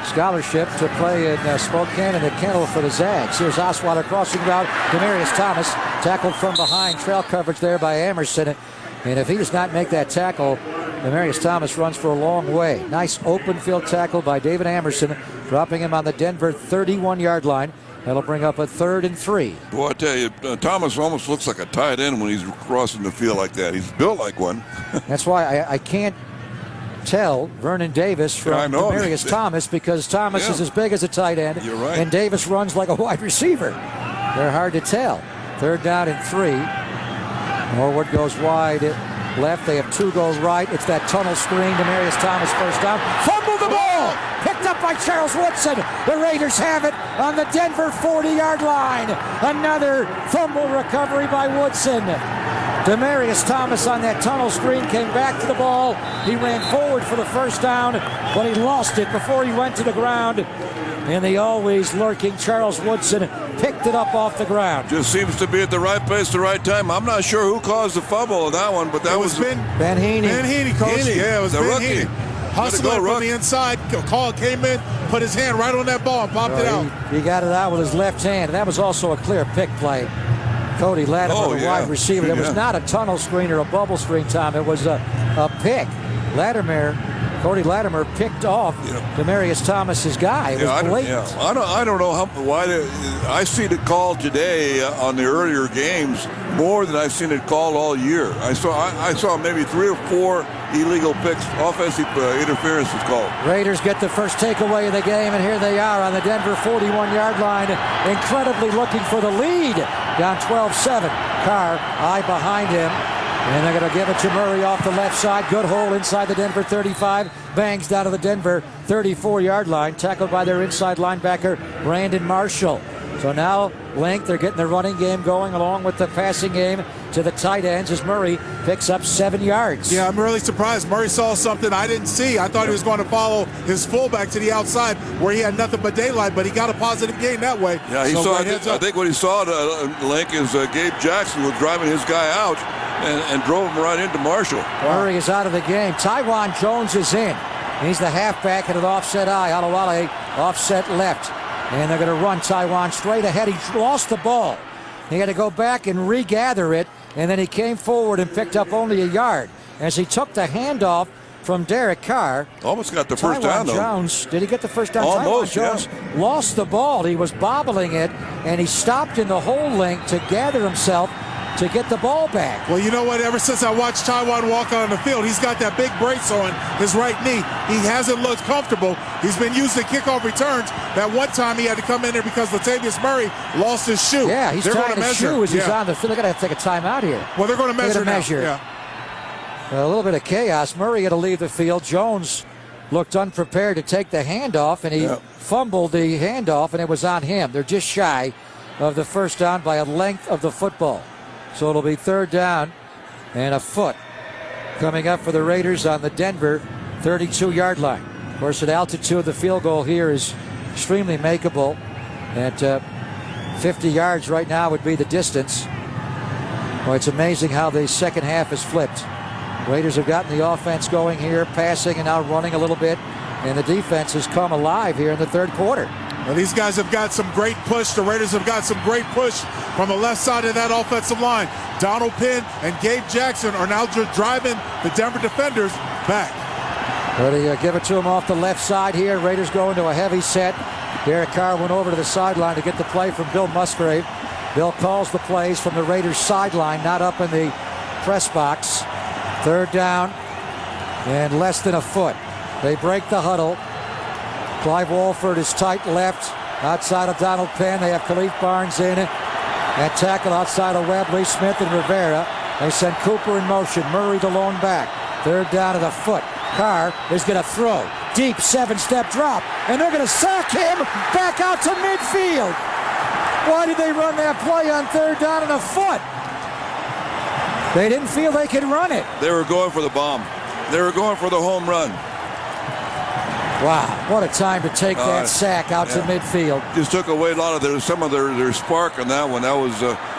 scholarship to play in Spokane and the Kennel for the Zags. Here's Osweiler crossing route. Demarius Thomas tackled from behind. Trail coverage there by Emerson. And if he does not make that tackle, Demarius Thomas runs for a long way. Nice open field tackle by David Amerson, dropping him on the Denver 31-yard line. That'll bring up a 3rd and 3. Boy, I tell you, Thomas almost looks like a tight end when he's crossing the field like that. He's built like one. That's why I can't tell Vernon Davis from Demarius Thomas, because Thomas is as big as a tight end. You're right. And Davis runs like a wide receiver. They're hard to tell. 3rd down and 3. Norwood goes wide left. They have 2 go right. It's that tunnel screen. Demarius Thomas first down. Fumbled the ball. Picked up by Charles Woodson. The Raiders have it on the Denver 40-yard line. Another fumble recovery by Woodson. Demarius Thomas on that tunnel screen came back to the ball. He ran forward for the first down, but he lost it before he went to the ground. And the always lurking Charles Woodson picked it up off the ground. Just seems to be at the right place at the right time. I'm not sure who caused the fumble on that one, but that was Ben Heaney. Ben Heaney, coach. Yeah, it was the Ben rookie. Heaney. Hustling from the inside. Call came in, put his hand right on that ball and popped it out. He got it out with his left hand. And that was also a clear pick play. Cody Latimer, the wide receiver. It was not a tunnel screen or a bubble screen, Tom. It was a pick. Cody Latimer picked off Demarius Thomas's guy. It was blatant. I don't know why. I seen it called today on the earlier games more than I've seen it called all year. I saw maybe 3 or 4 illegal picks, offensive interference was called. Raiders get the first takeaway of the game, and here they are on the Denver 41-yard line, incredibly looking for the lead. Down 12-7. Carr, eye behind him. And they're going to give it to Murray off the left side. Good hole inside the Denver 35. Bangs down to the Denver 34-yard line. Tackled by their inside linebacker, Brandon Marshall. So now, Link, they're getting the running game going along with the passing game to the tight ends as Murray picks up 7 yards. Yeah, I'm really surprised. Murray saw something I didn't see. I thought he was going to follow his fullback to the outside where he had nothing but daylight, but he got a positive gain that way. Yeah, he saw. I think what he saw, Link, is Gabe Jackson was driving his guy out and drove him right into Marshall. Murray is out of the game. Taiwan Jones is in. He's the halfback at an offset eye. Alawale offset left. And they're going to run Taiwan straight ahead. He lost the ball. He had to go back and regather it, and then he came forward and picked up only a yard. As he took the handoff from Derek Carr. Almost got the first down, though. Jones, did he get the first down? Almost, Taiwan Jones lost the ball. He was bobbling it, and he stopped in the whole length to gather himself to get the ball back. Well, you know what? Ever since I watched Taiwan walk on the field, he's got that big brace on his right knee. He hasn't looked comfortable. He's been used to kickoff returns. That one time he had to come in there because Latavius Murray lost his shoe. Yeah, he's tying his shoe as he's on the field. They're going to have to take a timeout here. Well, they're going to measure now. Yeah. A little bit of chaos. Murray had to leave the field. Jones looked unprepared to take the handoff, and he fumbled the handoff, and it was on him. They're just shy of the first down by a length of the football. So it'll be 3rd down and a foot coming up for the Raiders on the Denver 32-yard line. Of course, at altitude, the field goal here is extremely makeable. At 50 yards right now would be the distance. Well, it's amazing how the second half has flipped. Raiders have gotten the offense going here, passing and now running a little bit. and the defense has come alive here in the third quarter. Well, these guys have got some great push. The Raiders have got some great push from the left side of that offensive line. Donald Penn and Gabe Jackson are now driving the Denver defenders back. Ready to give it to him off the left side here. Raiders go into a heavy set. Derek Carr went over to the sideline to get the play from Bill Musgrave. Bill calls the plays from the Raiders sideline, not up in the press box. Third down and less than a foot. They break the huddle. Clive Walford is tight left outside of Donald Penn. They have Khalif Barnes in and tackle outside of Webb, Lee Smith, and Rivera. They send Cooper in motion. Murray the lone back. Third down to the foot. Carr is going to throw. Deep 7-step drop. And they're going to sack him back out to midfield. Why did they run that play on third down and a foot? They didn't feel they could run it. They were going for the bomb. They were going for the home run. Wow, what a time to take that sack out to midfield. Just took away a lot of some of their spark on that one. That was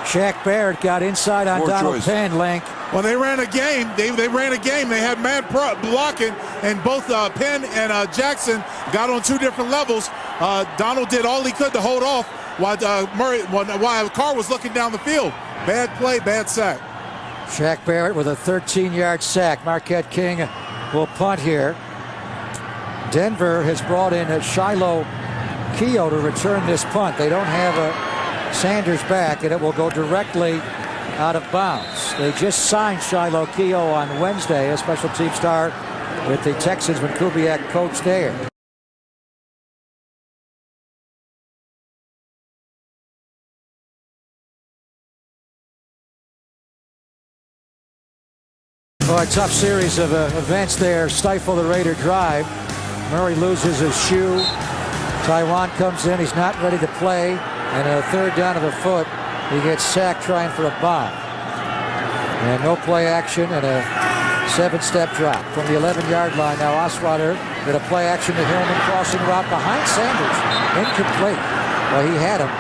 Shaq Barrett got inside on Donald Penn, Link. Well, they ran a game. They ran a game. They had man blocking, and both Penn and Jackson got on two different levels. Donald did all he could to hold off while Carr was looking down the field. Bad play, bad sack. Shaq Barrett with a 13-yard sack. Marquette King will punt here. Denver has brought in Shiloh Keogh to return this punt. They don't have Sanders back, and it will go directly out of bounds. They just signed Shiloh Keogh on Wednesday, a special team star with the Texans when Kubiak coached there. Boy, tough series of events there. Stifle the Raider drive. Murray loses his shoe. Taiwan comes in. He's not ready to play. And a third down of the foot. He gets sacked trying for a bomb. And no play action and a 7-step drop from the 11-yard line. Now Osweiler did a play action to Hillman crossing route behind Sanders. Incomplete. Well, he had him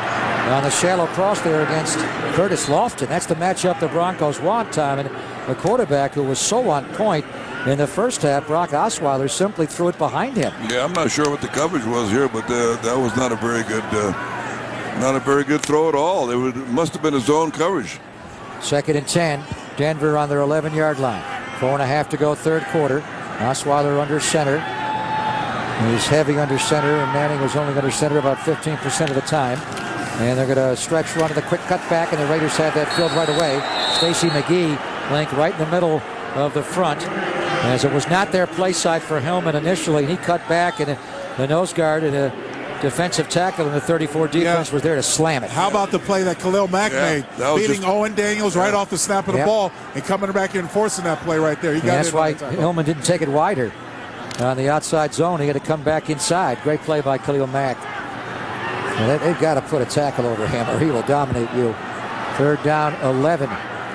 on the shallow cross there against Curtis Lofton. That's the matchup the Broncos want, Tom. And the quarterback who was so on point in the first half, Brock Osweiler, simply threw it behind him. Yeah, I'm not sure what the coverage was here, but that was not a very good throw at all. It must have been a zone coverage. 2nd and 10. Denver on their 11-yard line. 4.5 to go, third quarter. Osweiler under center. He's heavy under center, and Manning was only under center about 15% of the time. And they're going to stretch run to the quick cut back, and the Raiders have that filled right away. Stacey McGee, Link, right in the middle of the front, as it was not their play side for Hillman initially. He cut back, and the nose guard and a defensive tackle in the 34 defense was there to slam it. How about the play that Khalil Mack made, beating Owen Daniels right off the snap of the ball and coming back and forcing that play right there. That's why Hillman didn't take it wider on the outside zone. He had to come back inside. Great play by Khalil Mack. Well, they've got to put a tackle over him or he will dominate you. Third down, 11.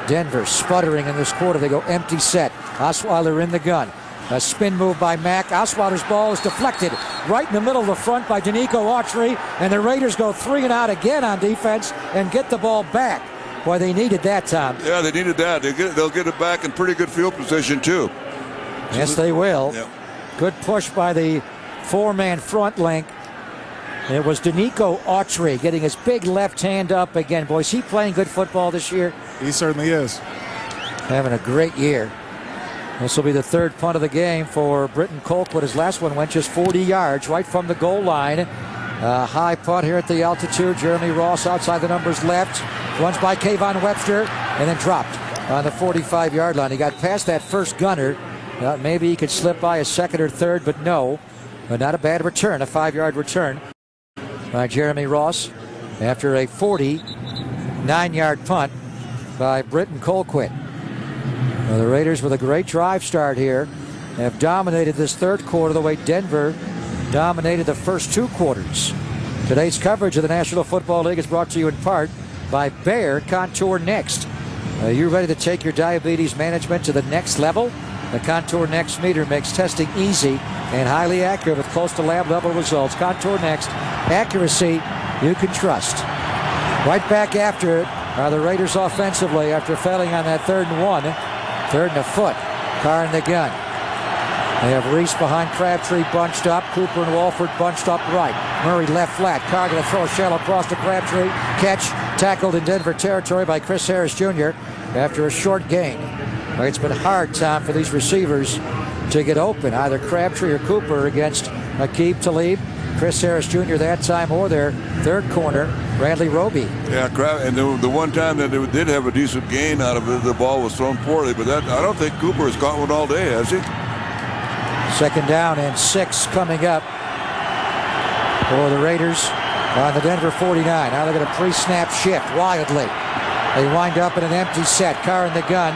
Denver sputtering in this quarter. They go empty set. Osweiler in the gun. A spin move by Mack. Osweiler's ball is deflected right in the middle of the front by Danico Autry, and the Raiders go 3 and out again on defense and get the ball back. Boy, they needed that, Tom. Yeah, they needed that. They'll get it back in pretty good field position, too. Yes, they will. Yeah. Good push by the 4-man front, Link. It was Danico Autry getting his big left hand up again. Boy, is he playing good football this year? He certainly is. Having a great year. This will be the third punt of the game for Britton Colquitt. His last one went just 40 yards right from the goal line. High punt here at the altitude. Jeremy Ross outside the numbers left. Runs by Kayvon Webster and then dropped on the 45-yard line. He got past that first gunner. Maybe he could slip by a second or third, but no. But not a bad return, a 5-yard return by Jeremy Ross after a 49-yard punt by Britton Colquitt. Well, the Raiders with a great drive start here have dominated this third quarter the way Denver dominated the first 2 quarters. Today's coverage of the National Football League is brought to you in part by Bayer Contour Next. Are you ready to take your diabetes management to the next level? The Contour Next meter makes testing easy and highly accurate with close to lab level results. Contour Next, accuracy you can trust. Right back after it are the Raiders offensively after failing on that 3rd and 1. 3rd and a foot. Carr in the gun. They have Reese behind Crabtree bunched up. Cooper and Walford bunched up right. Murray left flat. Carr going to throw a shallow cross to Crabtree. Catch tackled in Denver territory by Chris Harris Jr. after a short gain. It's been hard, Tom, for these receivers to get open, either Crabtree or Cooper against Aqib Talib, Chris Harris Jr. that time, or their third corner, Bradley Roby. Yeah, and the one time that they did have a decent gain out of it, the ball was thrown poorly, but I don't think Cooper has caught one all day, has he? 2nd down and 6 coming up for the Raiders on the Denver 49. Now they're going to pre-snap shift wildly. They wind up in an empty set. Carr in the gun.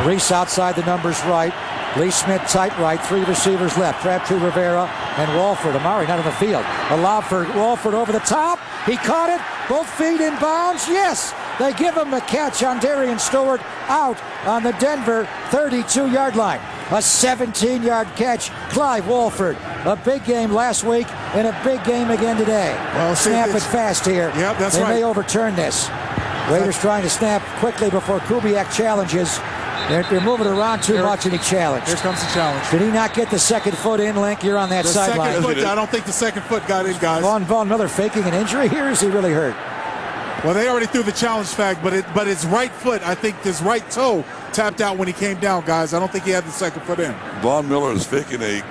Reese outside the numbers right. Lee Smith tight right. 3 receivers left. Crabtree, Rivera, and Walford. Amari not on the field. Allowed for Walford over the top. He caught it. Both feet in bounds. Yes, they give him the catch on Darian Stewart out on the Denver 32-yard line. A 17-yard catch. Clive Walford. A big game last week and a big game again today. Well, snap it fast here. Yep, that's they right. may overturn this. Raiders trying to snap quickly before Kubiak challenges. They're moving around too much, and he challenged. Here comes the challenge. Did he not get the second foot in, Link? You're on that sideline. I don't think the second foot got in, guys. Von Miller faking an injury here? Is he really hurt? Well, they already threw the challenge flag, but his right foot, I think his right toe tapped out when he came down, guys. I don't think he had the second foot in. Von Miller is faking a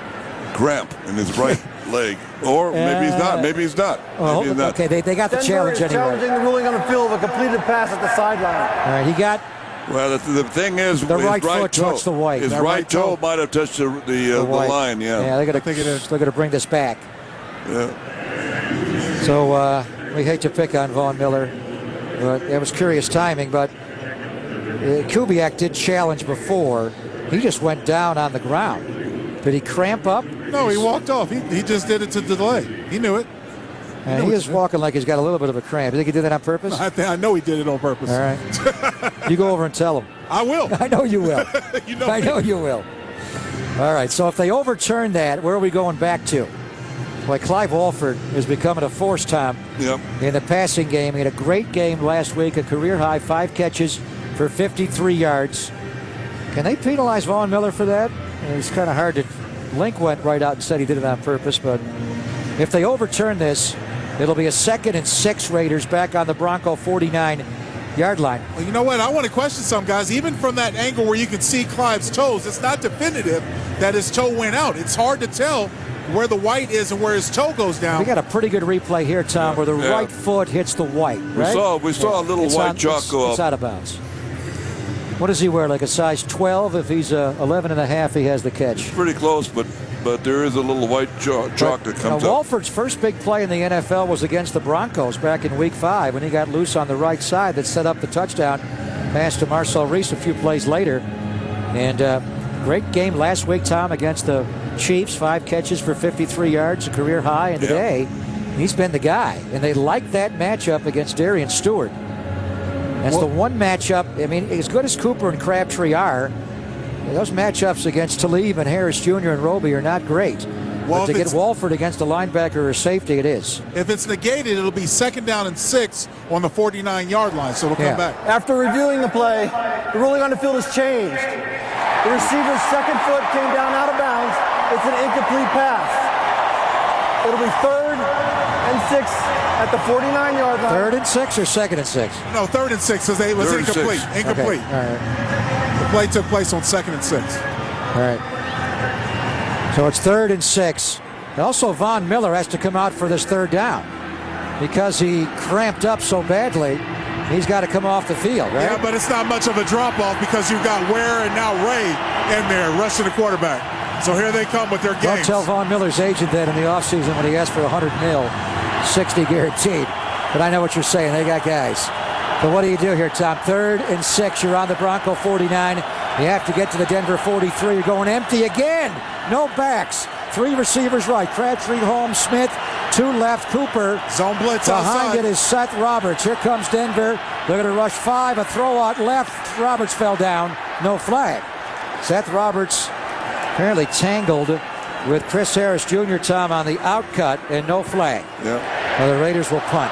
cramp in his right leg. Or maybe he's not. Maybe he's not. Well, Maybe he's not. okay, they got the Denver challenge is anyway. challenging the ruling on the field of a completed pass at the sideline. All right, he got Well, the thing is, the his right foot toe, touched the white. His That right right toe toe might have touched the line. Yeah. Yeah, they're going to bring this back. Yeah. So we hate to pick on Von Miller, but it was curious timing. But Kubiak did challenge before. He just went down on the ground. Did he cramp up? No, he walked off. He just did it to delay. He knew it. And he is walking like he's got a little bit of a cramp. You think he did that on purpose? I know he did it on purpose. All right. You go over and tell him. I will. I know you will. I know you will. All right, so if they overturn that, where are we going back to? Well, Clive Walford is becoming a force, Tom, in the passing game. He had a great game last week, a career-high 5 catches for 53 yards. Can they penalize Von Miller for that? It's kind of hard to... Link went right out and said he did it on purpose, but if they overturn this, it'll be a 2nd and 6 Raiders back on the Bronco 49-yard line. Well, you know what? I want to question some guys. Even from that angle where you can see Clive's toes, it's not definitive that his toe went out. It's hard to tell where the white is and where his toe goes down. We got a pretty good replay here, Tom, where the right foot hits the white, right? We saw a little white chalk go up. It's out of bounds. What does he wear, like a size 12? If he's 11 and a half, he has the catch. Pretty close, but there is a little white chalk that comes up. Walford's first big play in the NFL was against the Broncos back in Week 5 when he got loose on the right side that set up the touchdown pass to Marcel Reese a few plays later. And great game last week, Tom, against the Chiefs. 5 catches for 53 yards, a career high. And today, he's been the guy. And they like that matchup against Darian Stewart. That's the one matchup. I mean, as good as Cooper and Crabtree are, those matchups against Talib and Harris Jr. and Roby are not great. But to get Walford against a linebacker or safety, it is. If it's negated, it'll be 2nd down and 6 on the 49-yard line, so it'll come back. After reviewing the play, the ruling on the field has changed. The receiver's second foot came down out of bounds. It's an incomplete pass. It'll be 3rd and 6 at the 49-yard line. 3rd and 6 or 2nd and 6? No, 3rd and 6 because it was incomplete. Incomplete. Okay. All right. The play took place on 2nd and 6. All right. So it's 3rd and 6. Also, Von Miller has to come out for this 3rd down because he cramped up so badly. He's got to come off the field, right? Yeah, but it's not much of a drop-off because you've got Ware and now Ray in there rushing the quarterback. So here they come with their games. Don't tell Von Miller's agent that in the offseason when he asked for $100 million, 60 guaranteed. But I know what you're saying. They got guys. But what do you do here, Tom? 3rd and 6. You're on the Bronco 49. You have to get to the Denver 43. You're going empty again. No backs. 3 receivers right. Crabtree, Holmes, Smith. 2 left. Cooper. Zone blitz Behind outside. it is Seth Roberts. Here comes Denver. They're going to rush 5. A throw out left. Roberts fell down. No flag. Seth Roberts apparently tangled with Chris Harris Jr., Tom, on the outcut, and no flag. Well, the Raiders will punt.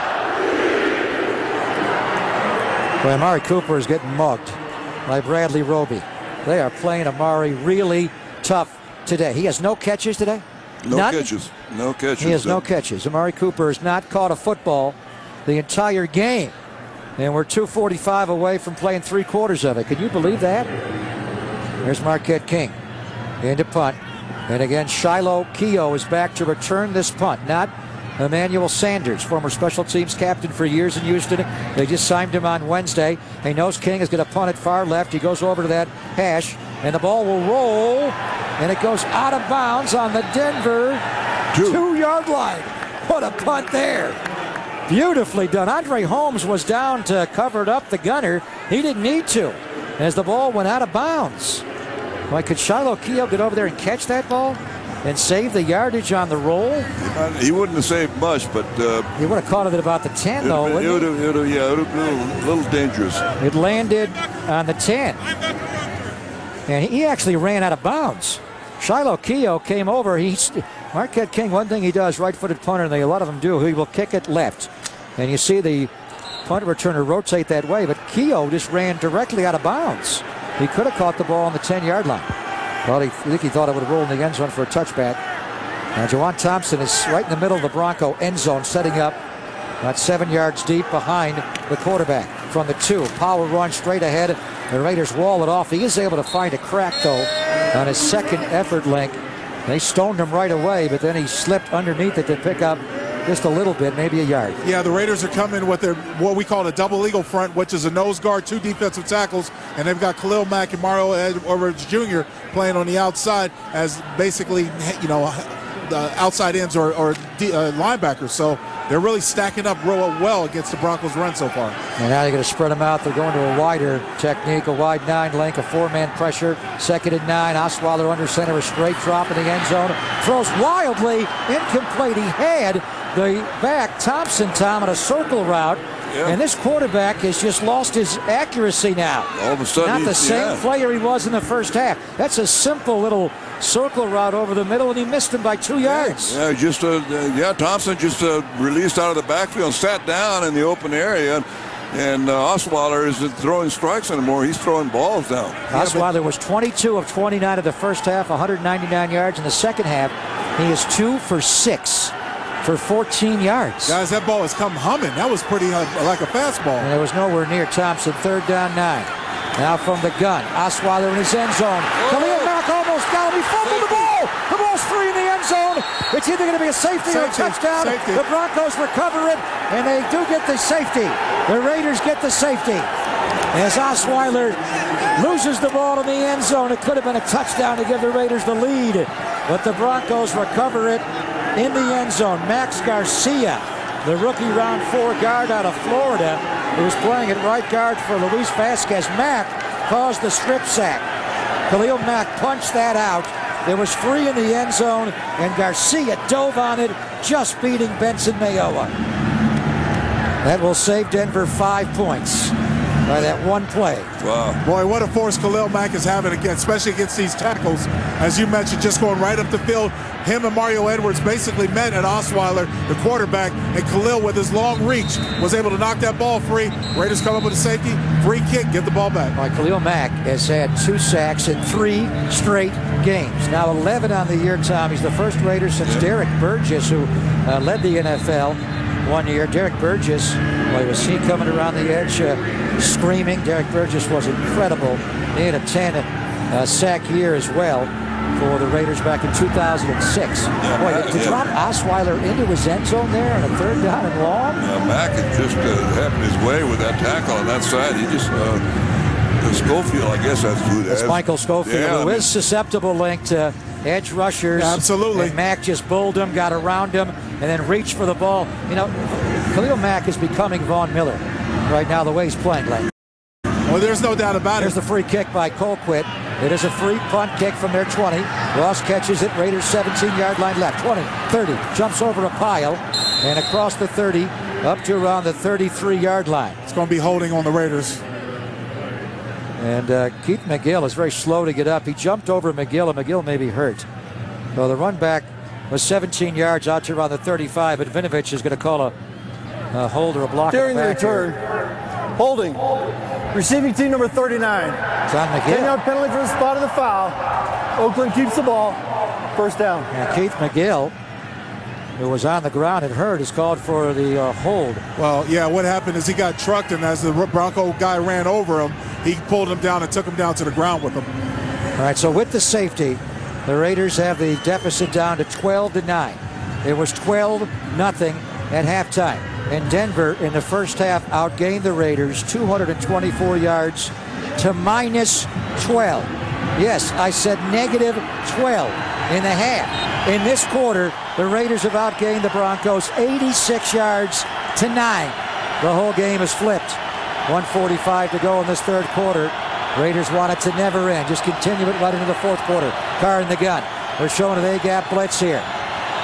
Well, Amari Cooper is getting mugged by Bradley Roby. They are playing Amari really tough today. He has no catches today? No None? catches. No catches. He has no catches. Amari Cooper has not caught a football the entire game. And we're 2:45 away from playing 3/4 of it. Can you believe that? There's Marquette King into punt. And again, Shiloh Keogh is back to return this punt. Not Emmanuel Sanders, former special teams captain for years in Houston. They just signed him on Wednesday. He knows King is going to punt it far left. He goes over to that hash, and the ball will roll, and it goes out of bounds on the Denver 2-yard line. What a punt there. Beautifully done. Andre Holmes was down to cover up the gunner. He didn't need to as the ball went out of bounds. Why, could Shiloh Keogh get over there and catch that ball and save the yardage on the roll? He wouldn't have saved much, but He would have caught it at about the 10, though, it wouldn't would he? have been a little dangerous. It landed on the 10. And he actually ran out of bounds. Shiloh Keogh came over. Marquette King, one thing he does, right-footed punter, and a lot of them do, he will kick it left. And you see the punt returner rotate that way, but Keogh just ran directly out of bounds. He could have caught the ball on the 10-yard line. Well, I think he thought it would have rolled in the end zone for a touchback. Now, Juwan Thompson is right in the middle of the Bronco end zone, setting up about 7 yards deep behind the quarterback. From the 2, power run straight ahead. The Raiders wall it off. He is able to find a crack, though, on his second effort link. They stoned him right away, but then he slipped underneath it to pick up just a little bit, maybe a yard. Yeah, the Raiders are coming with their what we call a double eagle front, which is a nose guard, 2 defensive tackles, and they've got Khalil Mack and Mario Edwards Jr. playing on the outside as basically, the outside ends or linebackers. So they're really stacking up real well against the Broncos' run so far. And now they're going to spread them out. They're going to a wider technique, a wide 9 link, a 4-man pressure. 2nd and 9. Osweiler under center, a straight drop in the end zone. Throws wildly, incomplete. He had the back, Thompson, Tom, on a circle route. Yeah. And this quarterback has just lost his accuracy now. All of a sudden, not the same player he was in the first half. That's a simple little circle route over the middle, and he missed him by 2 yards. Yeah, Thompson just released out of the backfield and sat down in the open area. And Osweiler isn't throwing strikes anymore. He's throwing balls now. Osweiler was 22 of 29 of the first half, 199 yards. In the second half, he is 2 for 6 for 14 yards. Guys, that ball has come humming. That was pretty like a fastball. And it was nowhere near Thompson. 3rd down 9. Now from the gun, Osweiler in his end zone. Khalil Mack almost got him. He fumbled the ball. The ball's free in the end zone. It's either going to be a safety or a touchdown. The Broncos recover it, and they do get the safety. The Raiders get the safety. As Osweiler loses the ball in the end zone, it could have been a touchdown to give the Raiders the lead. But the Broncos recover it in the end zone. Max Garcia, the rookie round 4 guard out of Florida, who's playing at right guard for Luis Vasquez. Mack caused the strip sack. Khalil Mack punched that out. It was free in the end zone, and Garcia dove on it, just beating Benson Mayowa. That will save Denver 5 points by that one play. Wow. Boy, what a force Khalil Mack is having, again, especially against these tackles. As you mentioned, just going right up the field. Him and Mario Edwards basically met at Osweiler, the quarterback, and Khalil, with his long reach, was able to knock that ball free. Raiders come up with a safety, free kick, get the ball back. Right, Khalil Mack has had 2 sacks in 3 straight games. Now 11 on the year, Tom. He's the first Raider since Derek Burgess, who led the NFL one year. Derek Burgess, well, was he coming around the edge screaming? Derek Burgess was incredible. He had a 10 sack year as well for the Raiders back in 2006. Boy, to drop Osweiler into his end zone there on a 3rd down and long. Mack had just having his way with that tackle on that side. He just Schofield, I guess that's who that is. It's Michael Schofield, who is susceptible linked to edge rushers. Absolutely. And Mack just bulled him, got around him, and then reached for the ball. You know, Khalil Mack is becoming Von Miller right now, the way he's playing. Well, there's no doubt about it. There's the free kick by Colquitt. It is a free punt kick from their 20. Ross catches it. Raiders 17-yard line left. 20, 30. Jumps over a pile and across the 30 up to around the 33-yard line. It's going to be holding on the Raiders. And Keith McGill is very slow to get up. He jumped over McGill, and McGill may be hurt. So the run back was 17 yards out to around the 35, but Vinovich is going to call a hold or a block. During the return, holding. Receiving team number 39. John McGill. 10-yard penalty for the spot of the foul. Oakland keeps the ball. First down. And Keith McGill, who was on the ground and hurt, is called for the hold. Well, yeah, what happened is he got trucked, and as the Bronco guy ran over him, he pulled him down and took him down to the ground with him. All right, so with the safety, the Raiders have the deficit down to 12-9. It was 12-0 at halftime. And Denver, in the first half, outgained the Raiders 224 yards to minus 12. Yes, I said negative 12 in the half. In this quarter, the Raiders have outgained the Broncos 86 yards to 9. The whole game is flipped. 1:45 to go in this third quarter. Raiders want it to never end. Just continue it right into the fourth quarter. Carr in the gun. They're showing an A-gap blitz here.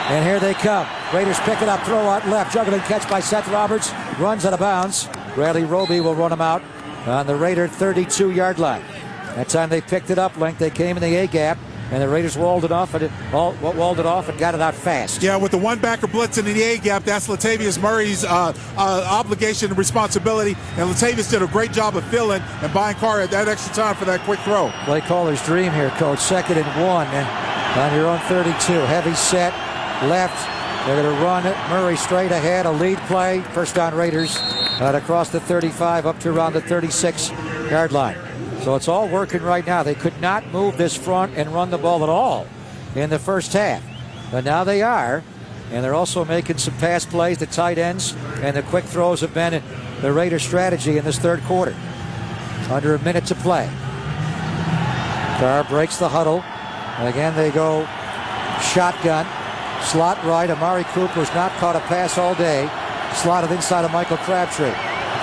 And here they come. Raiders pick it up, throw out left. Juggling catch by Seth Roberts. Runs out of bounds. Bradley Roby will run him out on the Raider 32-yard line. That time they picked it up, Link. They came in the A-gap, and the Raiders walled it off and got it out fast. Yeah, with the one-backer blitz in the A-gap, that's Latavius Murray's obligation and responsibility, and Latavius did a great job of filling and buying Carr at that extra time for that quick throw. Play caller's dream here, Coach. 2nd and 1 on your own 32. Heavy set, left. They're going to run it. Murray straight ahead, a lead play. First down Raiders across the 35 up to around the 36-yard line. So it's all working right now. They could not move this front and run the ball at all in the first half. But now they are. And they're also making some pass plays. The tight ends and the quick throws have been the Raiders' strategy in this third quarter. Under a minute to play. Carr breaks the huddle. And again, they go shotgun. Slot right. Amari Cooper's not caught a pass all day. Slotted inside of Michael Crabtree.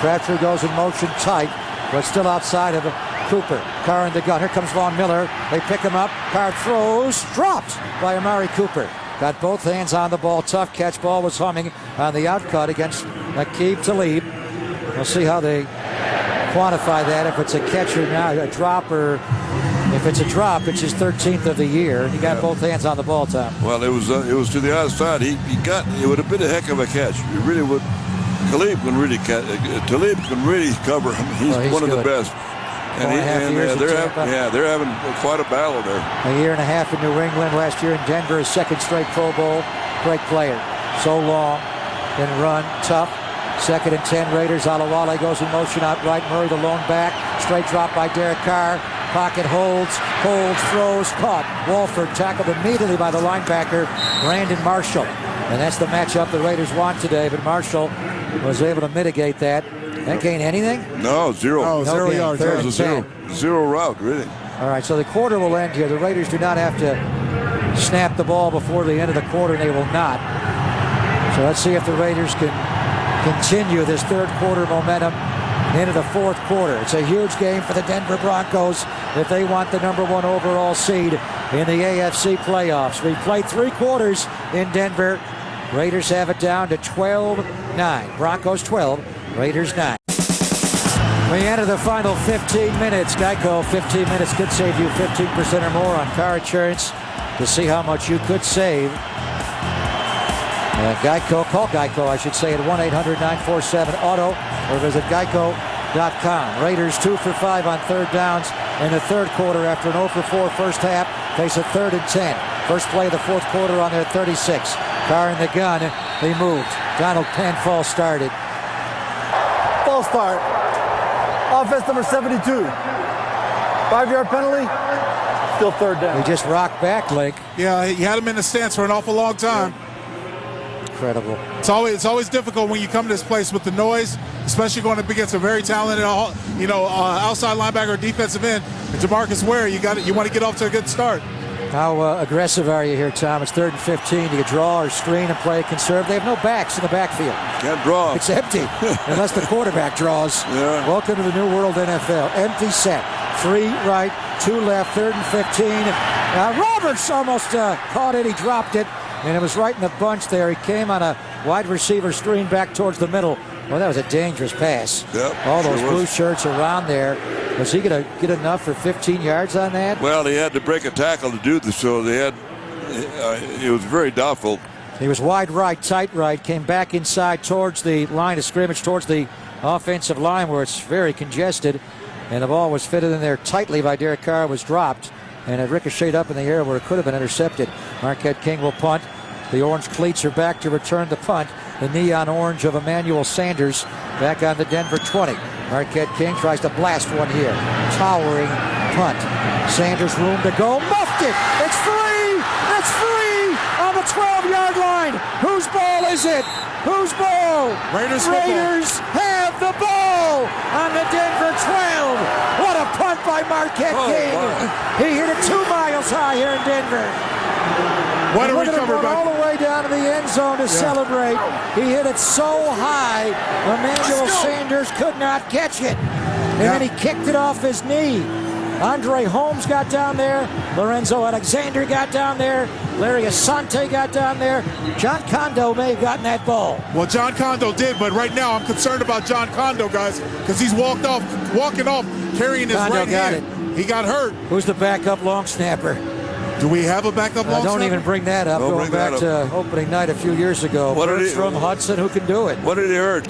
Crabtree goes in motion tight, but still outside of Cooper. Carr in the gun. Here comes Vaughn Miller. They pick him up. Carr throws. Dropped by Amari Cooper. Got both hands on the ball. Tough catch. Ball was humming on the outcut against Aqib Talib. We'll see how they quantify that. If it's a catch or not, a drop, or if it's a drop, it's his 13th of the year. He got both hands on the ball, Tom. Well, it was to the outside. It would have been a heck of a catch. It really would. Talib can really cover him. He's one of the best. And they're having quite a battle there. A year and a half in New England, last year in Denver, his second straight Pro Bowl. Great player. So long, can run, tough. 2nd and 10 Raiders. Alawale goes in motion out right. Murray the lone back. Straight drop by Derek Carr. Pocket holds, throws, caught. Walford tackled immediately by the linebacker, Brandon Marshall. And that's the matchup the Raiders want today, but Marshall was able to mitigate that. That gain anything? No, zero. Oh, 0 yards. That was a zero route, really. All right, so the quarter will end here. The Raiders do not have to snap the ball before the end of the quarter, and they will not. So let's see if the Raiders can continue this third quarter momentum into the fourth quarter. It's a huge game for the Denver Broncos if they want the number 1 overall seed in the AFC playoffs. We played 3 quarters in Denver. Raiders have it down to 12-9. Broncos 12, Raiders 9. We enter the final 15 minutes. Geico, 15 minutes could save you 15% or more on car insurance. To see how much you could save, call Geico, I should say, at 1-800-947-AUTO or visit geico.com. Raiders 2 for 5 on third downs in the third quarter after an 0 for 4 first half. Face a 3rd and 10. First play of the fourth quarter on their 36. Carr in the gun. They moved. Donald Penn false started. False start. Offense number 72. 5-yard penalty. Still third down. He just rocked back, Link. Yeah, he had him in the stance for an awful long time. Incredible. It's always difficult when you come to this place with the noise, especially going up against a very talented, outside linebacker or defensive end. And DeMarcus Ware, you want to get off to a good start. How aggressive are you here, Tom? It's 3rd and 15. Do you draw or screen and play conserve? They have no backs in the backfield. Can't draw. It's empty unless the quarterback draws. Yeah. Welcome to the new world NFL. Empty set. 3 right, 2 left, 3rd and 15. Roberts almost caught it. He dropped it. And it was right in the bunch there. He came on a wide receiver screen back towards the middle. Well, that was a dangerous pass. Yep, all those blue shirts around there. Was he going to get enough for 15 yards on that? Well, he had to break a tackle to do this, so it was very doubtful. He was wide right, tight right, came back inside towards the line of scrimmage, towards the offensive line where it's very congested. And the ball was fitted in there tightly by Derek Carr, was dropped. and it ricocheted up in the air where it could have been intercepted. Marquette King will punt. The orange cleats are back to return the punt. The neon orange of Emmanuel Sanders back on the Denver 20. Marquette King tries to blast one here. Towering punt. Sanders room to go. Muffed it. It's free. It's free on the 12-yard line. Whose ball is it? Whose ball? Raiders football. Raiders have the ball on the Denver 12. What a punt by Marquette King. Wow. He hit it 2 miles high here in Denver. What a recovery all by... the way down to the end zone to celebrate. He hit it so high, Emmanuel Sanders could not catch it. And then he kicked it off his knee. Andre Holmes got down there. Lorenzo Alexander got down there. Larry Asante got down there. John Kondo may have gotten that ball. Well, John Kondo did, but right now I'm concerned about John Kondo, guys, because he's walking off, carrying his Kondo right got hand. He got hurt. Who's the backup long snapper? Do we have a backup long Don't snapper? even bring that up. Don't Going bring that back to opening night a few years ago. What did he- Bergstrom, Hudson, who can do it? What did he hurt?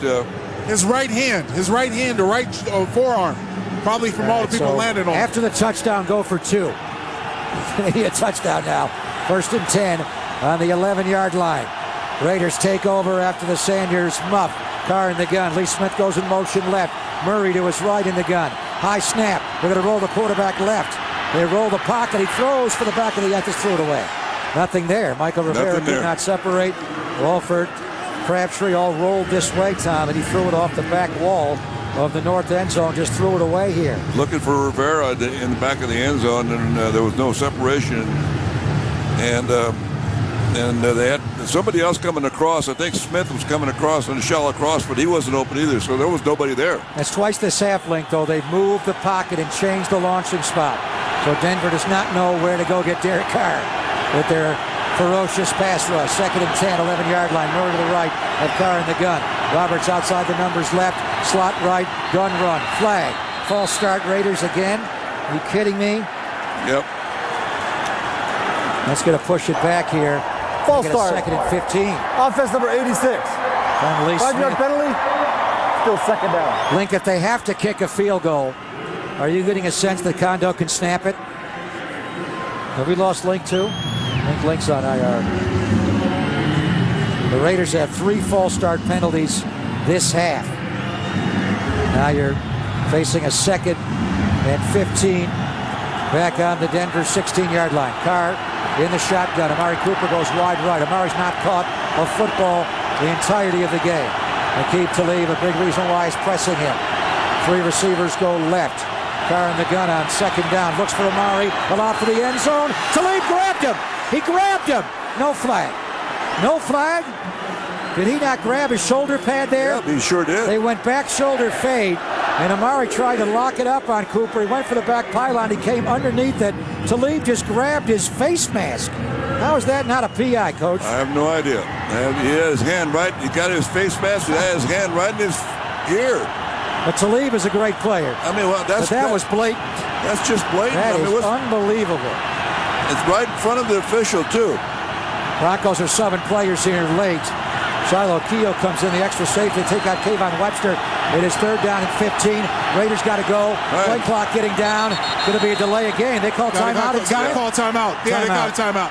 His right hand, the right forearm. Probably from all the people So landing on. after the touchdown, go for 2. A touchdown now. 1st and 10 on the 11-yard line. Raiders take over after the Sanders muff. Carr in the gun. Lee Smith goes in motion left. Murray to his right in the gun. High snap. They're going to roll the quarterback left. They roll the pocket. He throws for the back of the end. Just threw it away. Nothing there. Michael Rivera could not separate. Walford, Crabtree all rolled this way, Tom, and he threw it off the back wall of the north end zone. Just threw it away here. Looking for Rivera in the back of the end zone, and there was no separation. And they had somebody else coming across. I think Smith was coming across on a shallow cross, but he wasn't open either, so there was nobody there. That's twice this half length, though. They've moved the pocket and changed the launching spot. So Denver does not know where to go get Derek Carr with their ferocious pass rush. 2nd and 10, 11-yard line. Murray to the right of Carr in the gun. Roberts outside the numbers left. Slot right. Gun run. Flag. False start. Raiders again. Are you kidding me? Yep. That's going to push it back here. False Get a start. 2nd and 15. Offense number 86. 5-yard penalty. Still 2nd down. Link, if they have to kick a field goal, are you getting a sense that Kondo can snap it? Have we lost Link too? Link's on IR. The Raiders have 3 false start penalties this half. Now you're facing a 2nd and 15 back on the Denver 16-yard line. Carr in the shotgun. Amari Cooper goes wide right. Amari's not caught a football the entirety of the game. Aqib Talib, a big reason why he's pressing him. 3 receivers go left. Carr in the gun on 2nd down. Looks for Amari. Allowed for the end zone. Talib grabbed him. He grabbed him. No flag. No flag. Did he not grab his shoulder pad there? Yeah, he sure did. They went back shoulder fade, and Amari tried to lock it up on Cooper. He went for the back pylon. He came underneath it. Talib just grabbed his face mask. How is that not a PI, Coach? I have no idea. He had his hand right. He got his face mask. He had his hand right in his ear. But Talib is a great player. I mean, well, But that was blatant. That's just blatant. That I mean, is unbelievable. it's right in front of the official too. Broncos are subbing players here late. Shiloh Keogh comes in, the extra safety. They take out Kayvon Webster. It is 3rd down and 15. Raiders got to go. Play clock getting down. Going to be a delay again. They call timeout. Got to call timeout. Yeah, they got a timeout.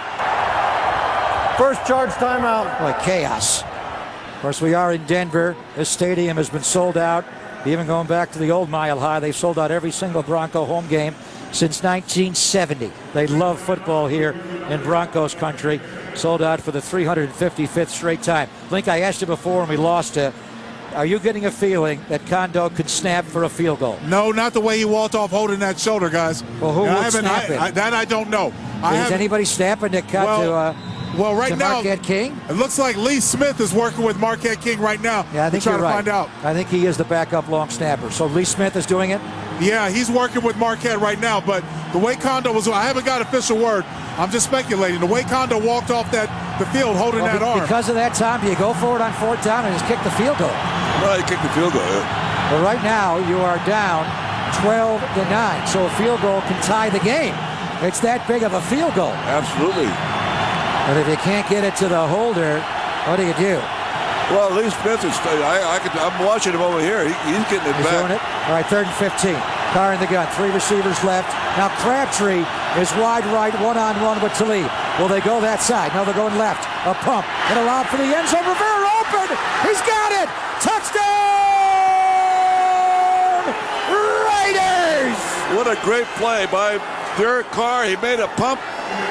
First charge timeout. Boy, chaos. Of course, we are in Denver. This stadium has been sold out. Even going back to the old Mile High, they've sold out every single Bronco home game since 1970. They love football here in Broncos country. Sold out for the 355th straight time. Link, I asked you before when we lost it. Are you getting a feeling that Kondo could snap for a field goal? No, not the way he walked off holding that shoulder, guys. Well, who would snap it? That I don't know. Is anybody snapping to cut well, right to now, Marquette King? It looks like Lee Smith is working with Marquette King right now. Yeah, I think you're to right. Find out. I think he is the backup long snapper. So Lee Smith is doing it? Yeah, he's working with Marquette right now. But the way Kondo was, I haven't got official word. I'm just speculating. The way Kondo walked off the field holding that arm. Because of that, Tom, do you go for it on 4th down and just kick the field goal? Well, he kicked the field goal. Yeah. But right now, you are down 12-9. So a field goal can tie the game. It's that big of a field goal. Absolutely. But if you can't get it to the holder, what do you do? Well, Lee Smith is. I'm watching him over here. He's getting it He's back. doing it. All right, 3rd and 15. Carr in the gun. 3 receivers left. Now Crabtree is wide right, one-on-one with Talib. Will they go that side? No, they're going left. A pump. And a lob for the end zone. Rivera open. He's got it. Touchdown! Raiders! What a great play by Derek Carr. He made a pump,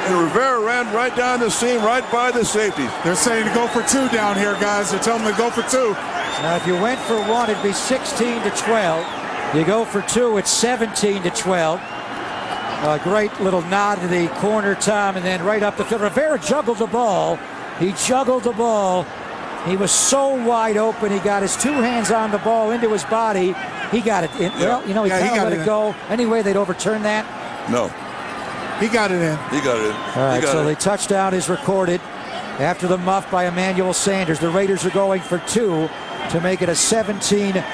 and Rivera ran right down the seam, right by the safeties. They're saying to go for 2 down here, guys. They're telling them to go for 2. Now, if you went for 1, it'd be 16-12. You go for 2, it's 17-12. A great little nod to the corner, Tom, and then right up the field. Rivera juggled the ball. He juggled the ball. He was so wide open. He got his 2 hands on the ball into his body. He got it in. Well, you know, he kind of let it go. Anyway, they'd overturn that. No. He got it in. He got it in. All right, so the touchdown is recorded after the muff by Emmanuel Sanders. The Raiders are going for 2 to make it a 17-12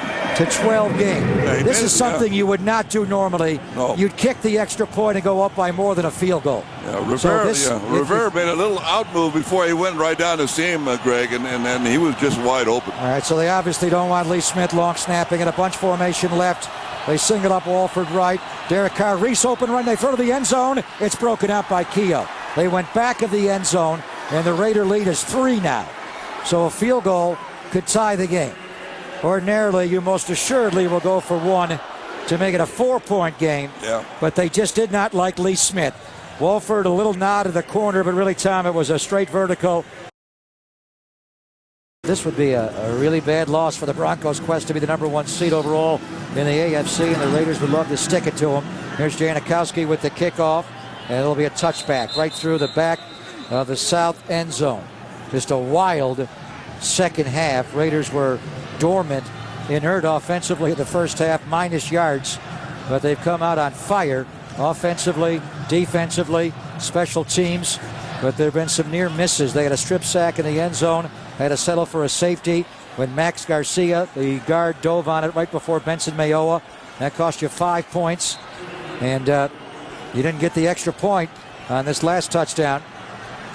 game. Yeah, this is something you would not do normally. No. You'd kick the extra point and go up by more than a field goal. Yeah, Rivera, So Rivera made a little out move before he went right down the seam, Greg, and then he was just wide open. All right, so they obviously don't want Lee Smith long snapping and a bunch formation left. They single up Walford right. Derek Carr, Reese open run. They throw to the end zone. It's broken out by Keogh. They went back of the end zone, and the Raider lead is 3 now. So a field goal could tie the game. Ordinarily, you most assuredly will go for 1 to make it a 4-point game. Yeah. But they just did not like Lee Smith. Walford, a little nod to the corner, but really, Tom, it was a straight vertical. This would be a really bad loss for the Broncos' quest to be the #1 seed overall in the AFC, and the Raiders would love to stick it to them. Here's Janikowski with the kickoff, and it'll be a touchback right through the back of the south end zone. Just a wild second half. Raiders were dormant, inert offensively in the first half, minus yards, but they've come out on fire offensively, defensively, special teams, but there have been some near misses. They had a strip sack in the end zone, had to settle for a safety when Max Garcia, the guard, dove on it right before Benson Mayowa. That cost you 5 points, and you didn't get the extra point on this last touchdown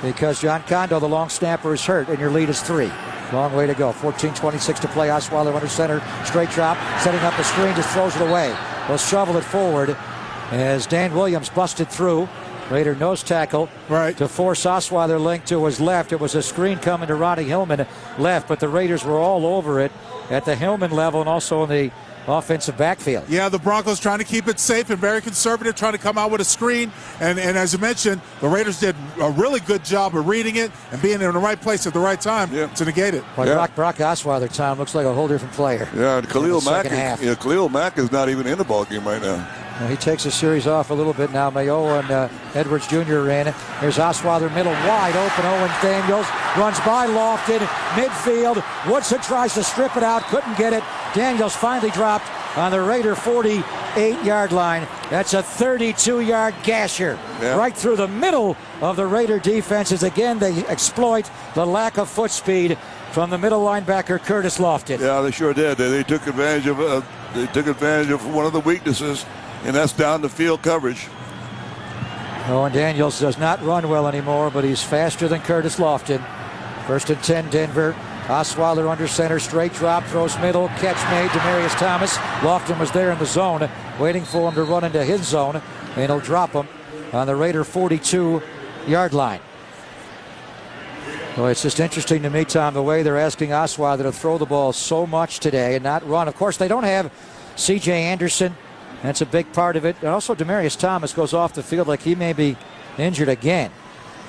because John Kondo, the long snapper, is hurt, and your lead is 3. Long way to go. 14:26 to play. Osweiler under center. Straight drop. Setting up the screen. Just throws it away. They'll shovel it forward as Dan Williams busted through. Raider nose tackle to force Osweiler linked to his left. It was a screen coming to Ronnie Hillman left, but the Raiders were all over it at the Hillman level and also in the offensive backfield. Yeah, the Broncos trying to keep it safe and very conservative, trying to come out with a screen. And as you mentioned, the Raiders did a really good job of reading it and being in the right place at the right time to negate it. Well, Brock Osweiler, Tom, looks like a whole different player. Yeah, and Khalil Mack is not even in the ballgame right now. Well, he takes the series off a little bit now. Mayowa and Edwards Jr. are in. Here's Osweiler, middle, wide open. Owens Daniels runs by Lofton, midfield. Woodson tries to strip it out, couldn't get it. Daniels finally dropped on the Raider 48-yard line. That's a 32-yard gasher right through the middle of the Raider defenses. Again, they exploit the lack of foot speed from the middle linebacker Curtis Lofton. Yeah, they sure did. They took advantage of one of the weaknesses, and that's down the field coverage. Owen Daniels does not run well anymore, but he's faster than Curtis Lofton. 1st and 10, Denver. Osweiler under center, straight drop, throws middle, catch made, Demaryius Thomas. Lofton was there in the zone, waiting for him to run into his zone, and he'll drop him on the Raider 42-yard line. Well, it's just interesting to me, Tom, the way they're asking Osweiler to throw the ball so much today and not run. Of course, they don't have C.J. Anderson. That's a big part of it. And also, Demaryius Thomas goes off the field like he may be injured again,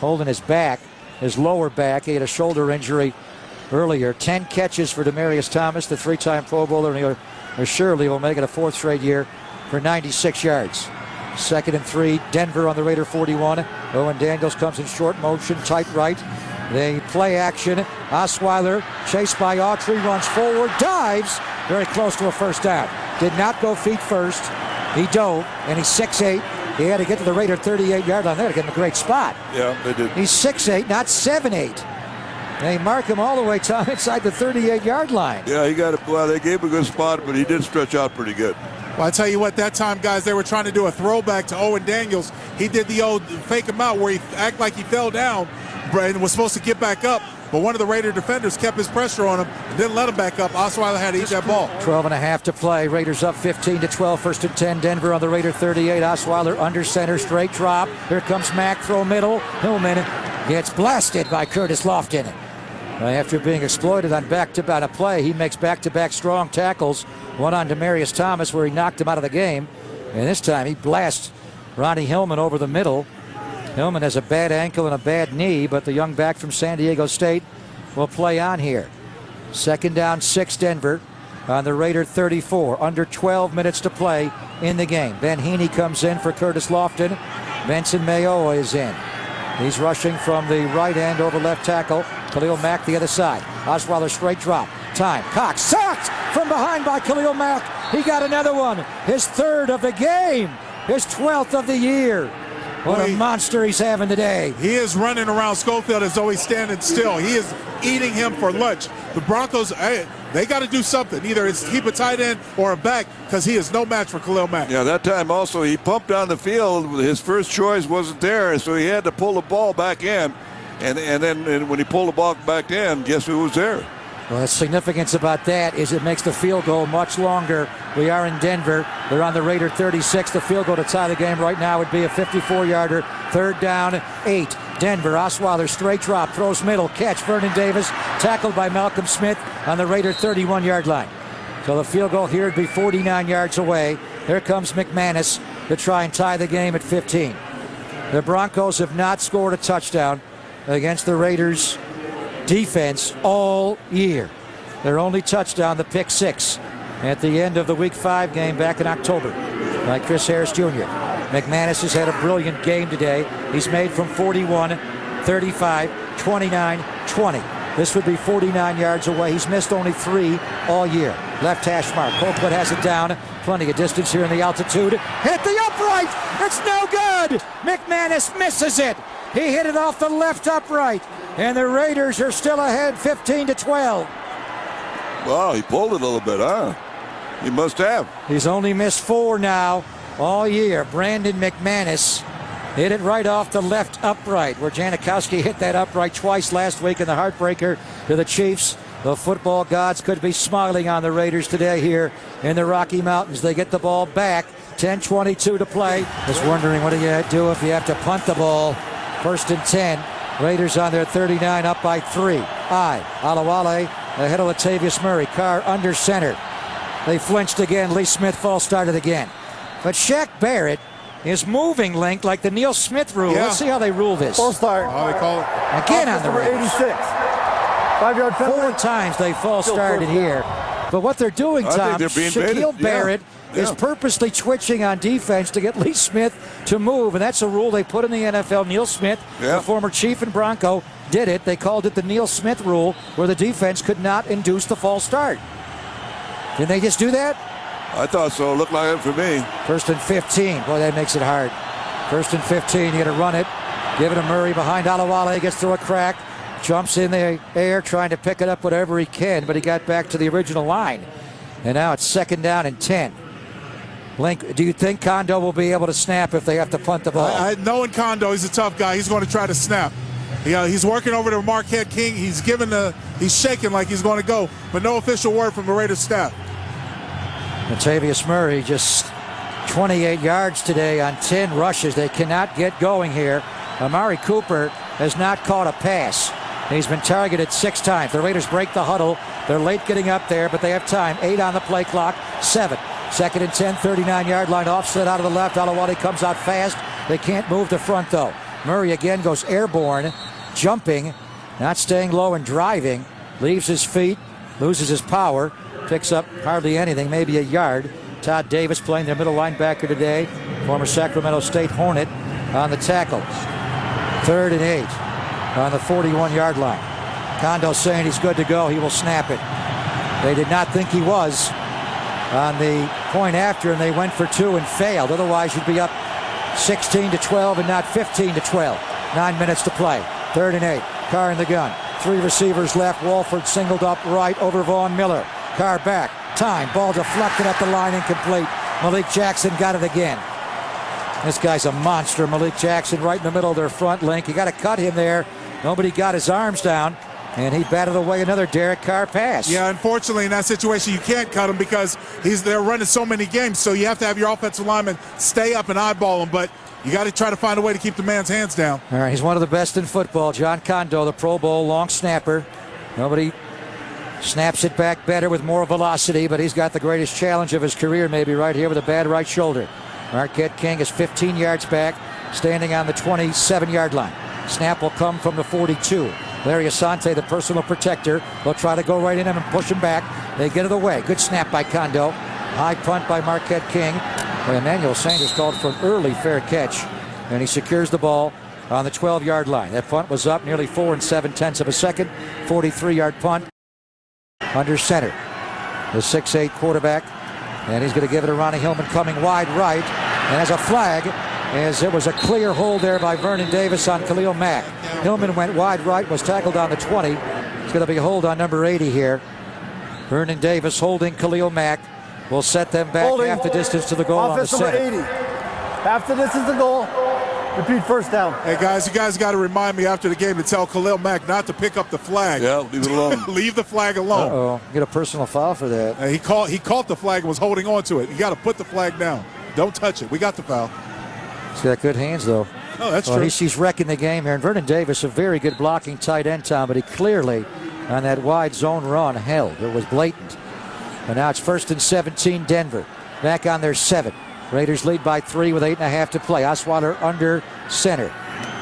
holding his back, his lower back. He had a shoulder injury earlier. 10 catches for Demaryius Thomas, the 3-time Pro Bowler, and he surely will make it a 4th straight year for 96 yards. 2nd and 3, Denver on the Raider 41. Owen Daniels comes in short motion, tight right. They play action. Osweiler, chased by Autry, runs forward, dives, very close to a first down. Did not go feet first. He dove, and he's 6'8". He had to get to the Raider 38-yard line there to get him a great spot. Yeah, they did. He's 6'8", not 7'8". They mark him all the way inside the 38-yard line. Yeah, he got it. Well, they gave him a good spot, but he did stretch out pretty good. Well, I tell you what, that time, guys, they were trying to do a throwback to Owen Daniels. He did the old fake him out where he act like he fell down, and was supposed to get back up, but one of the Raider defenders kept his pressure on him and didn't let him back up. Osweiler had to eat that ball. 12.5 to play. Raiders up 15-12. First and 10. Denver on the Raider 38. Osweiler under center. Straight drop. Here comes Mack. Throw middle. Hillman gets blasted by Curtis Lofton. After being exploited on back-to-back play, he makes back-to-back strong tackles. One on Demaryius Thomas where he knocked him out of the game. And this time he blasts Ronnie Hillman over the middle. Hillman has a bad ankle and a bad knee, but the young back from San Diego State will play on here. Second down, 6 Denver on the Raider 34. Under 12 minutes to play in the game. Ben Heaney comes in for Curtis Lofton. Benson Mayo is in. He's rushing from the right end over left tackle. Khalil Mack the other side. Osweiler straight drop. Time. Cox sacked from behind by Khalil Mack. He got another one. His 3rd of the game. His 12th of the year. What a monster he's having today. He is running around Schofield as though he's standing still. He is eating him for lunch. The Broncos, they got to do something. Either it's keep a tight end or a back because he is no match for Khalil Mack. Yeah, that time also he pumped down the field. His first choice wasn't there, so he had to pull the ball back in. And then when he pulled the ball back in, guess who was there? Well, the significance about that is it makes the field goal much longer. We are in Denver. They're on the Raider 36. The field goal to tie the game right now would be a 54-yarder. 3rd down, 8. Denver. Osweiler straight drop. Throws middle. Catch. Vernon Davis. Tackled by Malcolm Smith on the Raider 31-yard line. So the field goal here would be 49 yards away. Here comes McManus to try and tie the game at 15. The Broncos have not scored a touchdown against the Raiders defense all year. Their only touchdown, the pick 6 at the end of the Week 5 game back in October by Chris Harris Jr. McManus has had a brilliant game today. He's made from 41, 35, 29, 20. This would be 49 yards away. He's missed only 3 all year. Left hash mark. Colquitt has it down. Plenty of distance here in the altitude. Hit the upright. It's no good. McManus misses it. He hit it off the left upright. And the Raiders are still ahead 15-12. Wow, he pulled it a little bit, huh? He must have. He's only missed 4 now all year. Brandon McManus hit it right off the left upright, where Janikowski hit that upright twice last week in the heartbreaker to the Chiefs. The football gods could be smiling on the Raiders today here in the Rocky Mountains. They get the ball back. 10:22 to play. Just wondering what do you do if you have to punt the ball. 1st and 10. Raiders on their 39, up by 3. Alawale ahead of Latavius Murray. Carr under center. They flinched again. Lee Smith false started again. But Shaq Barrett is moving linked like the Neil Smith rule. Yeah. Let's see how they rule this. False start. How they call it? Again on the Number Raiders. 86. 5-yard penalty. 4 times they false started here. But what they're doing, I think Tom, they're being Shaquille baited. Barrett is Yeah. purposely twitching on defense to get Lee Smith to move, and that's a rule they put in the NFL. Neil Smith, Yeah. the former Chief and Bronco, did it. They called it the Neil Smith rule, where the defense could not induce the false start. Didn't they just do that? I thought so. Looked like it for me. 1st and 15. Boy, that makes it hard. 1st and 15. You got to run it. Give it to Murray behind Alawale. Gets through a crack. Jumps in the air trying to pick it up whatever he can, but he got back to the original line. And now it's 2nd down and 10. Link, do you think Kondo will be able to snap if they have to punt the ball? Knowing Kondo, he's a tough guy. He's going to try to snap. Yeah, he's working over to Marquette King. He's shaking like he's going to go, but no official word from the Raiders staff. Latavius Murray just 28 yards today on 10 rushes. They cannot get going here. Amari Cooper has not caught a pass. He's been targeted 6 times. The Raiders break the huddle. They're late getting up there, but they have time. 8 on the play clock, 7. 2nd and 10, 39-yard line, offset out of the left. Alawale comes out fast. They can't move the front, though. Murray again goes airborne, jumping, not staying low and driving. Leaves his feet, loses his power, picks up hardly anything, maybe a yard. Todd Davis playing their middle linebacker today, former Sacramento State Hornet, on the tackle. 3rd and 8 on the 41-yard line. Kondo saying he's good to go. He will snap it. They did not think he was on the point after, and they went for 2 and failed. Otherwise, you'd be up 16-12 and not 15-12. 9 minutes to play. 3rd and 8. Carr in the gun. 3 receivers left. Walford singled up right over Vaughn Miller. Carr back. Time. Ball deflected at the line. Incomplete. Malik Jackson got it again. This guy's a monster. Malik Jackson right in the middle of their front link. You got to cut him there. Nobody got his arms down, and he batted away another Derek Carr pass. Yeah, unfortunately, in that situation, you can't cut him because they're running so many games. So you have to have your offensive lineman stay up and eyeball him. But you got to try to find a way to keep the man's hands down. All right, he's one of the best in football. John Kondo, the Pro Bowl long snapper. Nobody snaps it back better with more velocity, but he's got the greatest challenge of his career maybe right here with a bad right shoulder. Marquette King is 15 yards back, standing on the 27-yard line. Snap will come from the 42. Larry Asante, the personal protector, will try to go right in him and push him back. They get it away. Good snap by Kondo. High punt by Marquette King. Well, Emmanuel Sanders called for an early fair catch, and he secures the ball on the 12-yard line. That punt was up nearly 4 7/10 of a second. 43-yard punt under center. The 6'8 quarterback, and he's going to give it to Ronnie Hillman coming wide right. And as a flag, as it was a clear hold there by Vernon Davis on Khalil Mack. Hillman went wide right, was tackled on the 20. It's going to be a hold on number 80 here. Vernon Davis holding Khalil Mack. Will set them back half the distance to the goal on the center. 80. Half the distance to goal. Repeat first down. Hey, guys, you guys got to remind me after the game to tell Khalil Mack not to pick up the flag. Yeah, leave it alone. Leave the flag alone. Uh-oh, get a personal foul for that. He caught the flag and was holding on to it. You got to put the flag down. Don't touch it. We got the foul. He's got good hands, though. Oh, that's true. He's wrecking the game here. And Vernon Davis, a very good blocking tight end, Tom, but he clearly, on that wide zone run, held. It was blatant. And now it's 1st and 17, Denver. Back on their 7. Raiders lead by 3 with 8.5 to play. Osweiler under center.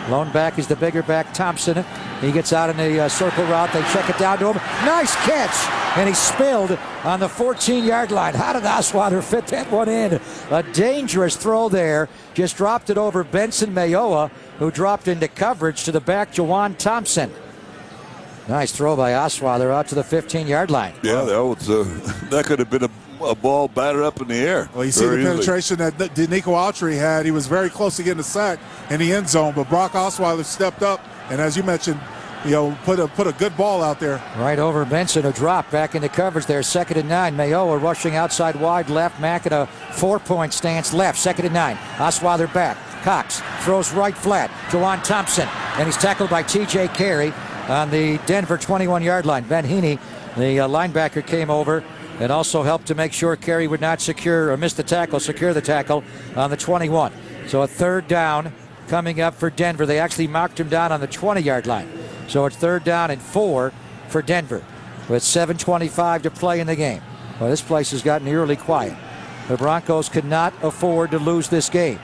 Lone back is the bigger back, Thompson. He gets out in the circle route. They check it down to him. Nice catch. And he spilled on the 14-yard line. How did Osweiler fit that one in? A dangerous throw there. Just dropped it over Benson Mayowa, who dropped into coverage to the back, Juwan Thompson. Nice throw by Osweiler out to the 15-yard line. Yeah, that could have been a ball battered up in the air. Well, you see the penetration that Denico Autry had. He was very close to getting a sack in the end zone, but Brock Osweiler stepped up, and as you mentioned, put a good ball out there. Right over Benson, who dropped back into coverage there. 2nd and 9. Mayowa rushing outside wide left. Mack at a 4-point stance left. 2nd and 9. Osweiler back. Cox throws right flat. Juwan Thompson, and he's tackled by T.J. Carey on the Denver 21-yard line. Ben Heaney, the linebacker, came over and also helped to make sure Carey would not secure the tackle on the 21. So a 3rd down coming up for Denver. They actually marked him down on the 20-yard line. So it's 3rd down and 4 for Denver with 7:25 to play in the game. Well, this place has gotten eerily quiet. The Broncos could not afford to lose this game.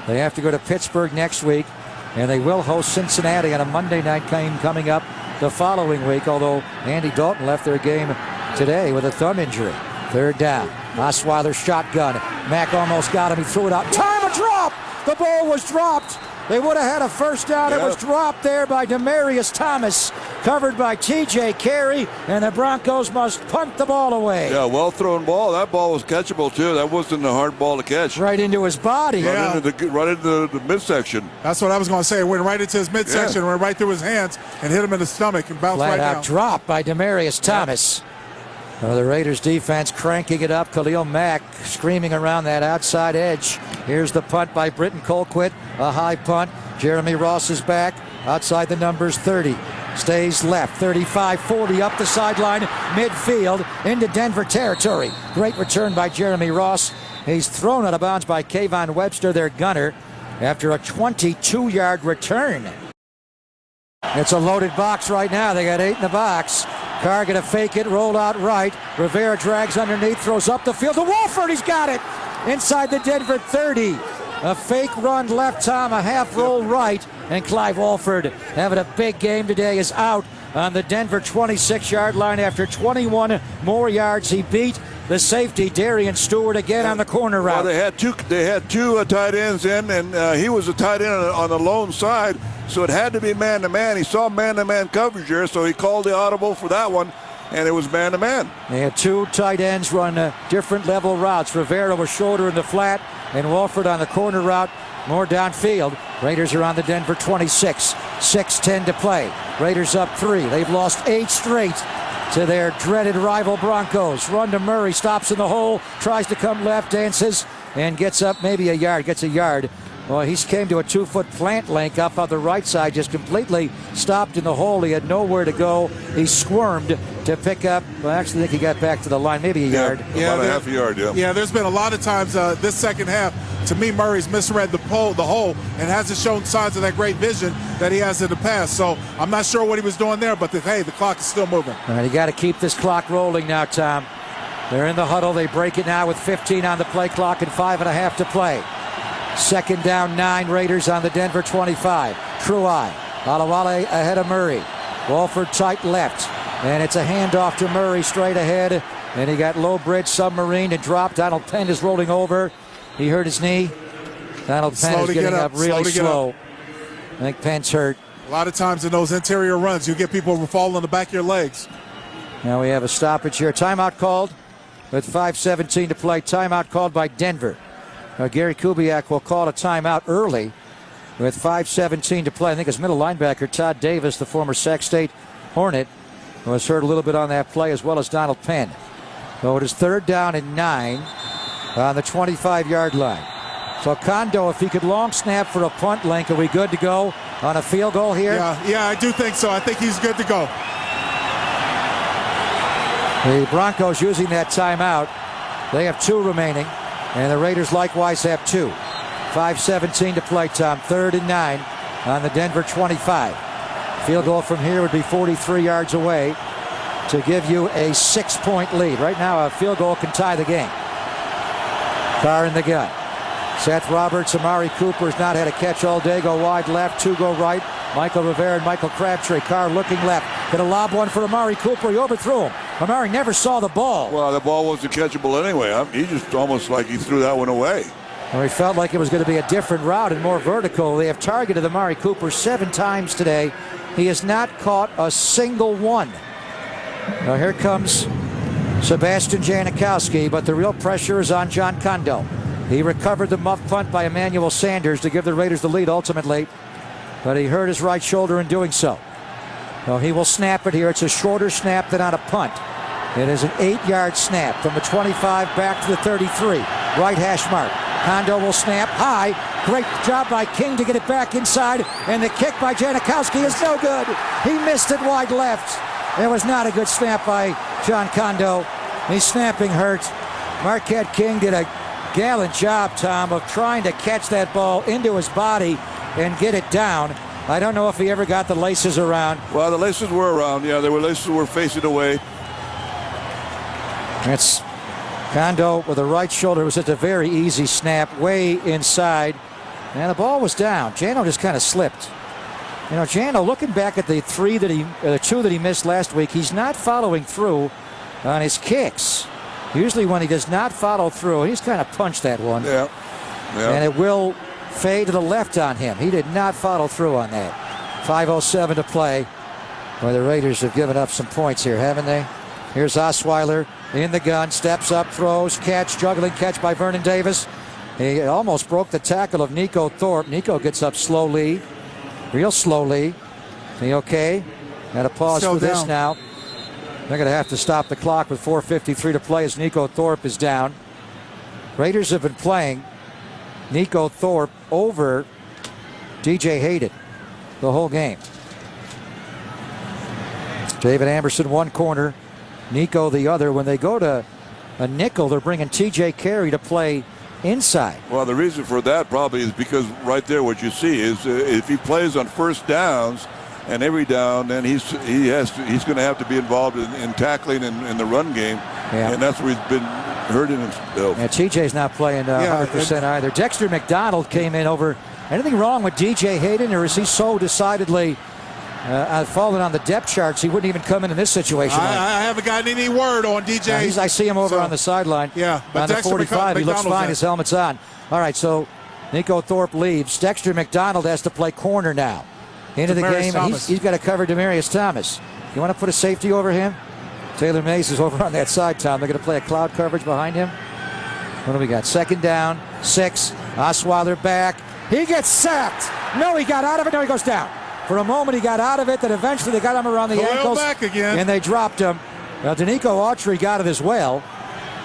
They have to go to Pittsburgh next week, and they will host Cincinnati on a Monday night game coming up the following week, although Andy Dalton left their game today with a thumb injury. 3rd down. Osweiler shotgun. Mack almost got him. He threw it out. Time, a drop! The ball was dropped. They would have had a 1st down. It was dropped there by Demaryius Thomas, covered by T.J. Carey, and the Broncos must punt the ball away. Yeah, well-thrown ball. That ball was catchable, too. That wasn't a hard ball to catch. Right into his body. Right into the midsection. That's what I was going to say. It went right into his midsection, went right through his hands, and hit him in the stomach and bounced right down. Flat-out drop by Demaryius Thomas. The Raiders defense cranking it up. Khalil Mack screaming around that outside edge. Here's the punt by Britton Colquitt. A high punt. Jeremy Ross is back outside the numbers 30. Stays left. 35, 40 up the sideline. Midfield into Denver territory. Great return by Jeremy Ross. He's thrown out of bounds by Kayvon Webster, their gunner, after a 22-yard return. It's a loaded box right now. They got 8 in the box. Carr gonna fake it, roll out right. Rivera drags underneath, throws up the field to Wolford. He's got it inside the Denver 30. A fake run left, Tom, a half roll right, and Clive Wolford, having a big game today, is out on the Denver 26-yard line after 21 more yards. He beat the safety, Darian Stewart, again on the corner route. Well, they had two tight ends in, and he was a tight end on the lone side, so it had to be man-to-man. He saw man-to-man coverage here, so he called the audible for that one, and it was man-to-man. They had 2 tight ends run different level routes. Rivera was shorter in the flat, and Wolford on the corner route, more downfield. Raiders are on the Denver 26. 6:10 to play. Raiders up 3. They've lost 8 straight to their dreaded rival Broncos. Run to Murray, stops in the hole, tries to come left, dances, and gets up maybe a yard. Gets a yard Well, he came to a 2-foot plant link up on the right side, just completely stopped in the hole. He had nowhere to go. He squirmed to pick up. Well, I actually think he got back to the line, maybe a yard. About a half a yard, yeah. Yeah, there's been a lot of times this second half, to me, Murray's misread the hole and hasn't shown signs of that great vision that he has in the past. So I'm not sure what he was doing there, but the clock is still moving. All right, you got to keep this clock rolling now, Tom. They're in the huddle. They break it now with 15 on the play clock and 5.5 to play. Second down, 9, Raiders on the Denver 25. True eye. Alawale ahead of Murray. Walford tight left. And it's a handoff to Murray straight ahead. And he got low bridge, submarine, and dropped. Donald Penn is rolling over. He hurt his knee. Donald Penn is getting up really slow. I think Penn's hurt. A lot of times in those interior runs, you get people who fall on the back of your legs. Now we have a stoppage here. Timeout called with 5:17 to play. Timeout called by Denver. Gary Kubiak will call a timeout early with 5:17 to play. I think his middle linebacker, Todd Davis, the former Sac State Hornet, was hurt a little bit on that play, as well as Donald Penn. So it is 3rd down and 9 on the 25-yard line. So Kondo, if he could long snap for a punt link, are we good to go on a field goal here? Yeah, I do think so. I think he's good to go. The Broncos using that timeout. They have 2 remaining. And the Raiders likewise have 2. 5:17 to play, Tom. 3rd and 9 on the Denver 25. Field goal from here would be 43 yards away to give you a 6-point lead. Right now, a field goal can tie the game. Carr in the gun. Seth Roberts, Amari Cooper has not had a catch all day. Go wide left, 2 go right. Michael Rivera and Michael Crabtree. Carr looking left. Gonna lob one for Amari Cooper. He overthrew him. Amari never saw the ball. Well, the ball wasn't catchable anyway. He just almost like he threw that one away. Well, he felt like it was going to be a different route and more vertical. They have targeted Amari Cooper 7 times today. He has not caught a single one. Now here comes Sebastian Janikowski, but the real pressure is on John Kondo. He recovered the muff punt by Emmanuel Sanders to give the Raiders the lead ultimately, but he hurt his right shoulder in doing so. Well, he will snap it here. It's a shorter snap than on a punt. It is an 8-yard snap from the 25 back to the 33. Right hash mark. Kondo will snap high. Great job by King to get it back inside. And the kick by Janikowski is no good. He missed it wide left. It was not a good snap by John Kondo. He's snapping hurt. Marquette King did a gallant job, Tom, of trying to catch that ball into his body and get it down. I don't know if he ever got the laces around. Well, the laces were around. Yeah, the laces were facing away. It's Kondo with the right shoulder. It was just a very easy snap way inside. And the ball was down. Jano just kind of slipped. You know, Jano, looking back at the 2 that he missed last week, he's not following through on his kicks. Usually when he does not follow through, he's kind of punched that one. Yeah. And it will fade to the left on him. He did not follow through on that. 5:07 to play. Well, the Raiders have given up some points here, haven't they? Here's Osweiler in the gun, steps up, throws, catch, juggling catch by Vernon Davis. He almost broke the tackle of Nico Thorpe. Nico gets up slowly, real slowly. Is he okay? Got a pause Still for this down. now. They're going to have to stop the clock with 4:53 to play as Nico Thorpe is down. Raiders have been playing Nico Thorpe over DJ Hayden the whole game. David Anderson one corner, Nico the other. When they go to a nickel, they're bringing TJ Carey to play inside. Well, the reason for that probably is because right there what you see is if he plays on first downs and every down, then he's going to have to be involved in tackling in the run game, and that's where he's been hurting himself. Yeah, TJ's not playing 100% either. Dexter McDonald came in over. Anything wrong with DJ Hayden, or is he so decidedly fallen on the depth charts he wouldn't even come in this situation? I haven't gotten any word on DJ. I see him over on the sideline. Yeah, but on the 45, he looks fine. His helmet's on. All right, so Nico Thorpe leaves. Dexter McDonald has to play corner now into the game. And he's got to cover Demarius Thomas. You want to put a safety over him? Taylor Mays is over on that side, Tom. They're going to play a cloud coverage behind him. What do we got? 2nd down, 6. Osweiler back. He gets sacked. No, he got out of it. No, he goes down. For a moment, he got out of it. Then eventually they got him around the ankles. Back again. And they dropped him. Danico Autry got it as well.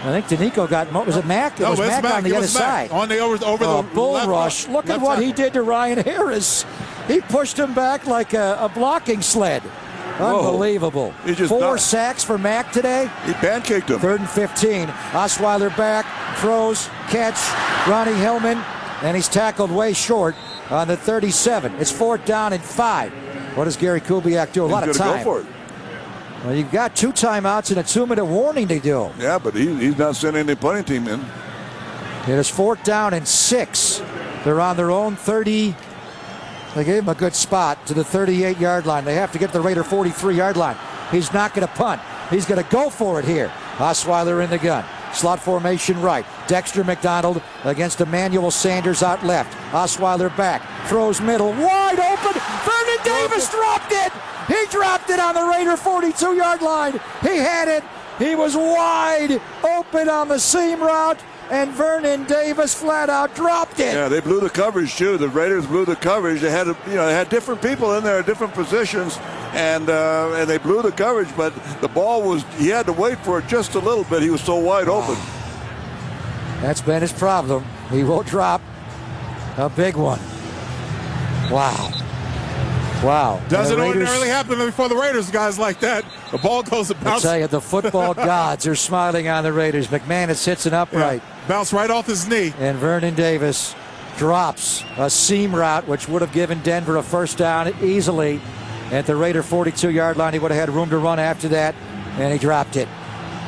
I think Danico got, was it Mack? It No, was it's Mack on the It other was Mack. side. On the over the bull left, rush. Look at left what he tackle. did to Ryan Harris. He pushed him back like a blocking sled. Unbelievable. He just 4 not- sacks for Mack today. He pancaked him. 3rd and 15. Osweiler back, throws, catch, Ronnie Hillman, and he's tackled way short on the 37. It's 4th down and 5. What does Gary Kubiak do? A lot of He's gonna time. go for it. Well, you've got 2 timeouts and a 2-minute warning to do. Yeah, but he's not sending any punting team in. It is 4th down and 6. They're on their own 30. They gave him a good spot to the 38-yard line. They have to get to the Raider 43-yard line. He's not going to punt. He's going to go for it here. Osweiler in the gun. Slot formation right. Dexter McDonald against Emmanuel Sanders out left. Osweiler back. Throws middle. Wide open. Vernon Davis dropped it. He dropped it on the Raider 42-yard line. He had it. He was wide open on the seam route, and Vernon Davis flat out dropped it. Yeah, they blew the coverage too. The Raiders blew the coverage. They had, they had different people in there at different positions, and they blew the coverage. But the ball was, he had to wait for it just a little bit. He was so wide open. That's been his problem. He will drop a big one. Wow. Wow. Doesn't The Raiders, ordinarily happen before the Raiders, guys like that. The ball goes and I bounces. tell you, the football gods are smiling on the Raiders. McManus hits an upright. Bounce right off his knee. And Vernon Davis drops a seam route, which would have given Denver a 1st down easily. At the Raider 42-yard line, he would have had room to run after that, and he dropped it.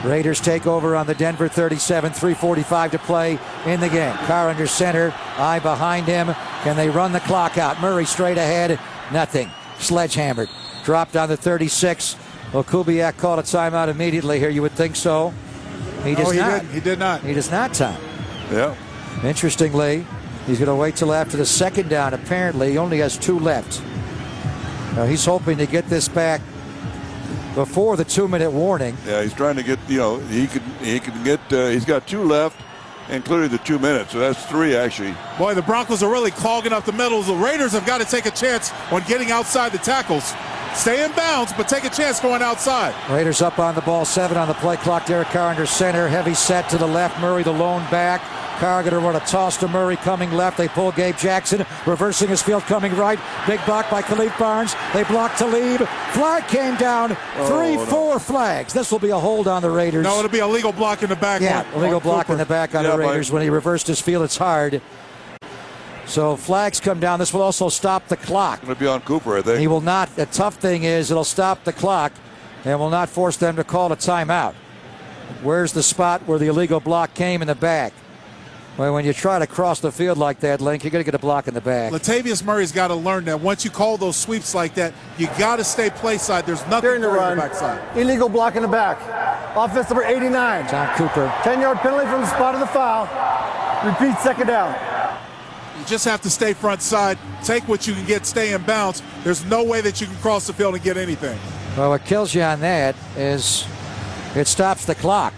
Raiders take over on the Denver 37, 3:45 to play in the game. Carr under center, eye behind him. Can they run the clock out? Murray straight ahead, nothing. Sledgehammered. Dropped on the 36. Well, Kubiak called a timeout immediately here. You would think so. He does not. He did not. He does not time. Yeah. Interestingly, he's going to wait till after the 2nd down. Apparently, he only has 2 left. Now, he's hoping to get this back before the 2-minute warning. Yeah, he's trying to get, he can get, he's got 2 left, including the 2 minutes. So that's 3 actually. Boy, the Broncos are really clogging up the middles. The Raiders have got to take a chance on getting outside the tackles. Stay in bounds, but take a chance going outside. Raiders up on the ball, 7 on the play clock. Derek Carr under center, heavy set to the left. Murray the lone back. Carr going to run a toss to Murray coming left. They pull Gabe Jackson, reversing his field coming right. Big block by Khalif Barnes. They block Talib. Flag came down. 4 flags. This will be a hold on the Raiders. No, it'll be a legal block in the back. Yeah, illegal block in the back on the Raiders when he reversed his field. It's hard. So flags come down. This will also stop the clock. Going to be on Cooper, I think. He will not. The tough thing is it'll stop the clock and will not force them to call a timeout. Where's the spot where the illegal block came in the back? Well, when you try to cross the field like that, Link, you're going to get a block in the back. Latavius Murray's got to learn that once you call those sweeps like that, you got to stay play side. There's nothing During the for run, the backside. illegal block in the back. Offense number 89. John Cooper. 10-yard penalty from the spot of the foul. Repeat, 2nd down. You just have to stay front side. Take what you can get, stay in bounds. There's no way that you can cross the field and get anything. Well, what kills you on that is it stops the clock.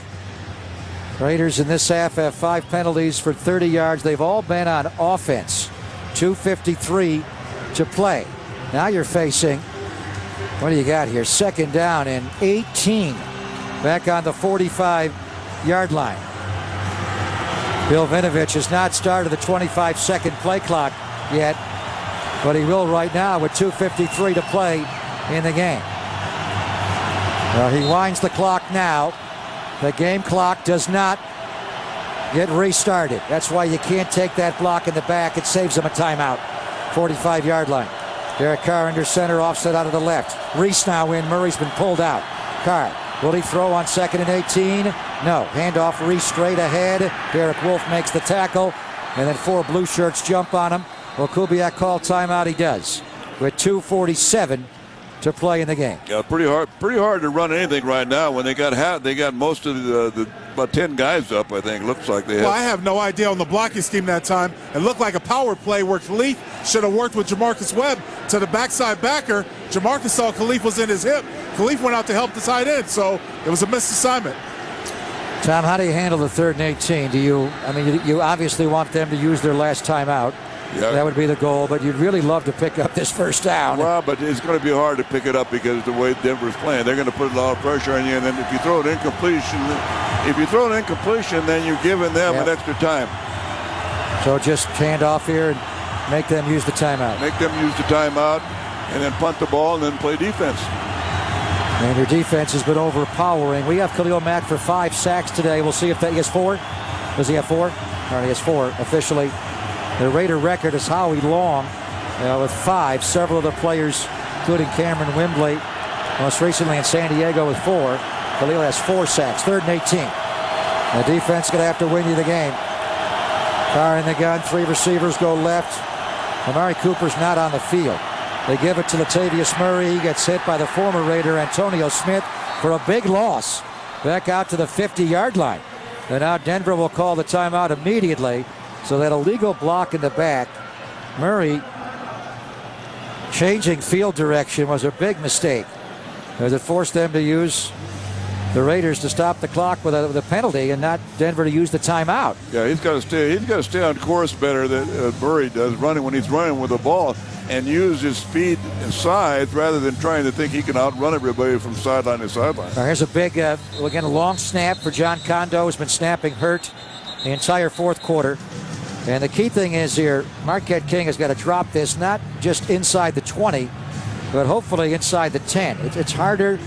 Raiders in this half have 5 penalties for 30 yards. They've all been on offense. 2:53 to play. Now you're facing, what do you got here? 2nd down and 18. Back on the 45-yard line. Bill Vinovich has not started the 25-second play clock yet, but he will right now with 2:53 to play in the game. Well, he winds the clock now. The game clock does not get restarted. That's why you can't take that block in the back. It saves him a timeout. 45-yard line. Derek Carr under center, offset out of the left. Reese now in. Murray's been pulled out. Carr, will he throw on 2nd and 18? No. Handoff, Reese straight ahead. Derek Wolfe makes the tackle. And then 4 blue shirts jump on him. Well, Kubiak called timeout. He does. With 2:47 to play in the game. Yeah, pretty hard to run anything right now when they got most of the about 10 guys up, I think. Looks like they have. Well, I have no idea on the blocking scheme that time. It looked like a power play where Khalif should have worked with Jamarcus Webb to the backside backer. Jamarcus saw Khalif was in his hip. Khalif went out to help the tight end, so it was a missed assignment. Tom, how do you handle the 3rd and 18? You obviously want them to use their last timeout. Yeah. That would be the goal, but you'd really love to pick up this first down. Well, but it's going to be hard to pick it up because of the way Denver's playing. They're going to put a lot of pressure on you, and then if you throw an incompletion, then you're giving them an extra time. So just hand off here and make them use the timeout. Make them use the timeout, and then punt the ball, and then play defense. And your defense has been overpowering. We have Khalil Mack for 5 sacks today. We'll see if he has 4. Does he have 4? All right, he has 4 officially. The Raider record is Howie Long with 5. Several other players, including Cameron Wimbley, most recently in San Diego with 4. Khalil has 4 sacks. 3rd and 18. The defense going to have to win you the game. Carr in the gun. 3 receivers go left. Amari Cooper's not on the field. They give it to Latavius Murray. He gets hit by the former Raider Antonio Smith for a big loss. Back out to the 50-yard line. And now Denver will call the timeout immediately. So that illegal block in the back. Murray changing field direction was a big mistake, as it forced them to use the Raiders to stop the clock with a penalty, and not Denver to use the timeout. Yeah, he's got to stay on course better than Murray does when he's running with the ball, and use his speed and size rather than trying to think he can outrun everybody from sideline to sideline. Now here's a big, again, a long snap for John Kondo, who's been snapping hurt the entire 4th quarter. And the key thing is here, Marquette King has got to drop this not just inside the 20, but hopefully inside the 10. It's harder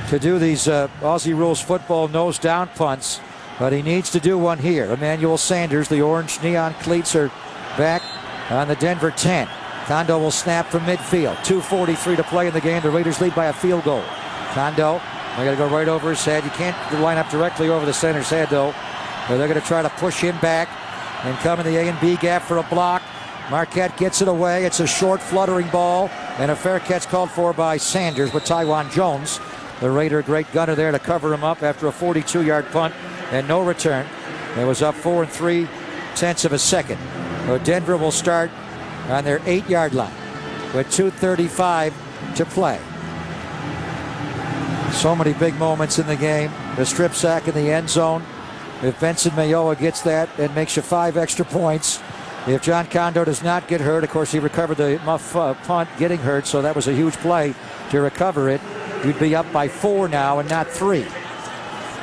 to do these Aussie rules football nose down punts, but he needs to do one here. Emmanuel Sanders, the orange neon cleats are back on the Denver 10. Kondo will snap from midfield. 2:43 to play in the game. The Raiders lead by a field goal. Kondo, they're going to go right over his head. You can't line up directly over the center's head, though. But they're going to try to push him back and come in the A and B gap for a block. Marquette gets it away. It's a short, fluttering ball, and a fair catch called for by Sanders with Tywan Jones. The Raider great gunner there to cover him up after a 42-yard punt and no return. It was up 4 3/10 seconds. So Denver will start on their 8-yard line with 2:35 to play. So many big moments in the game. The strip sack in the end zone. If Benson Mayowa gets that, it makes you 5 extra points. If John Kondo does not get hurt, of course he recovered the muff punt getting hurt, so that was a huge play to recover it. You'd be up by 4 now and not 3.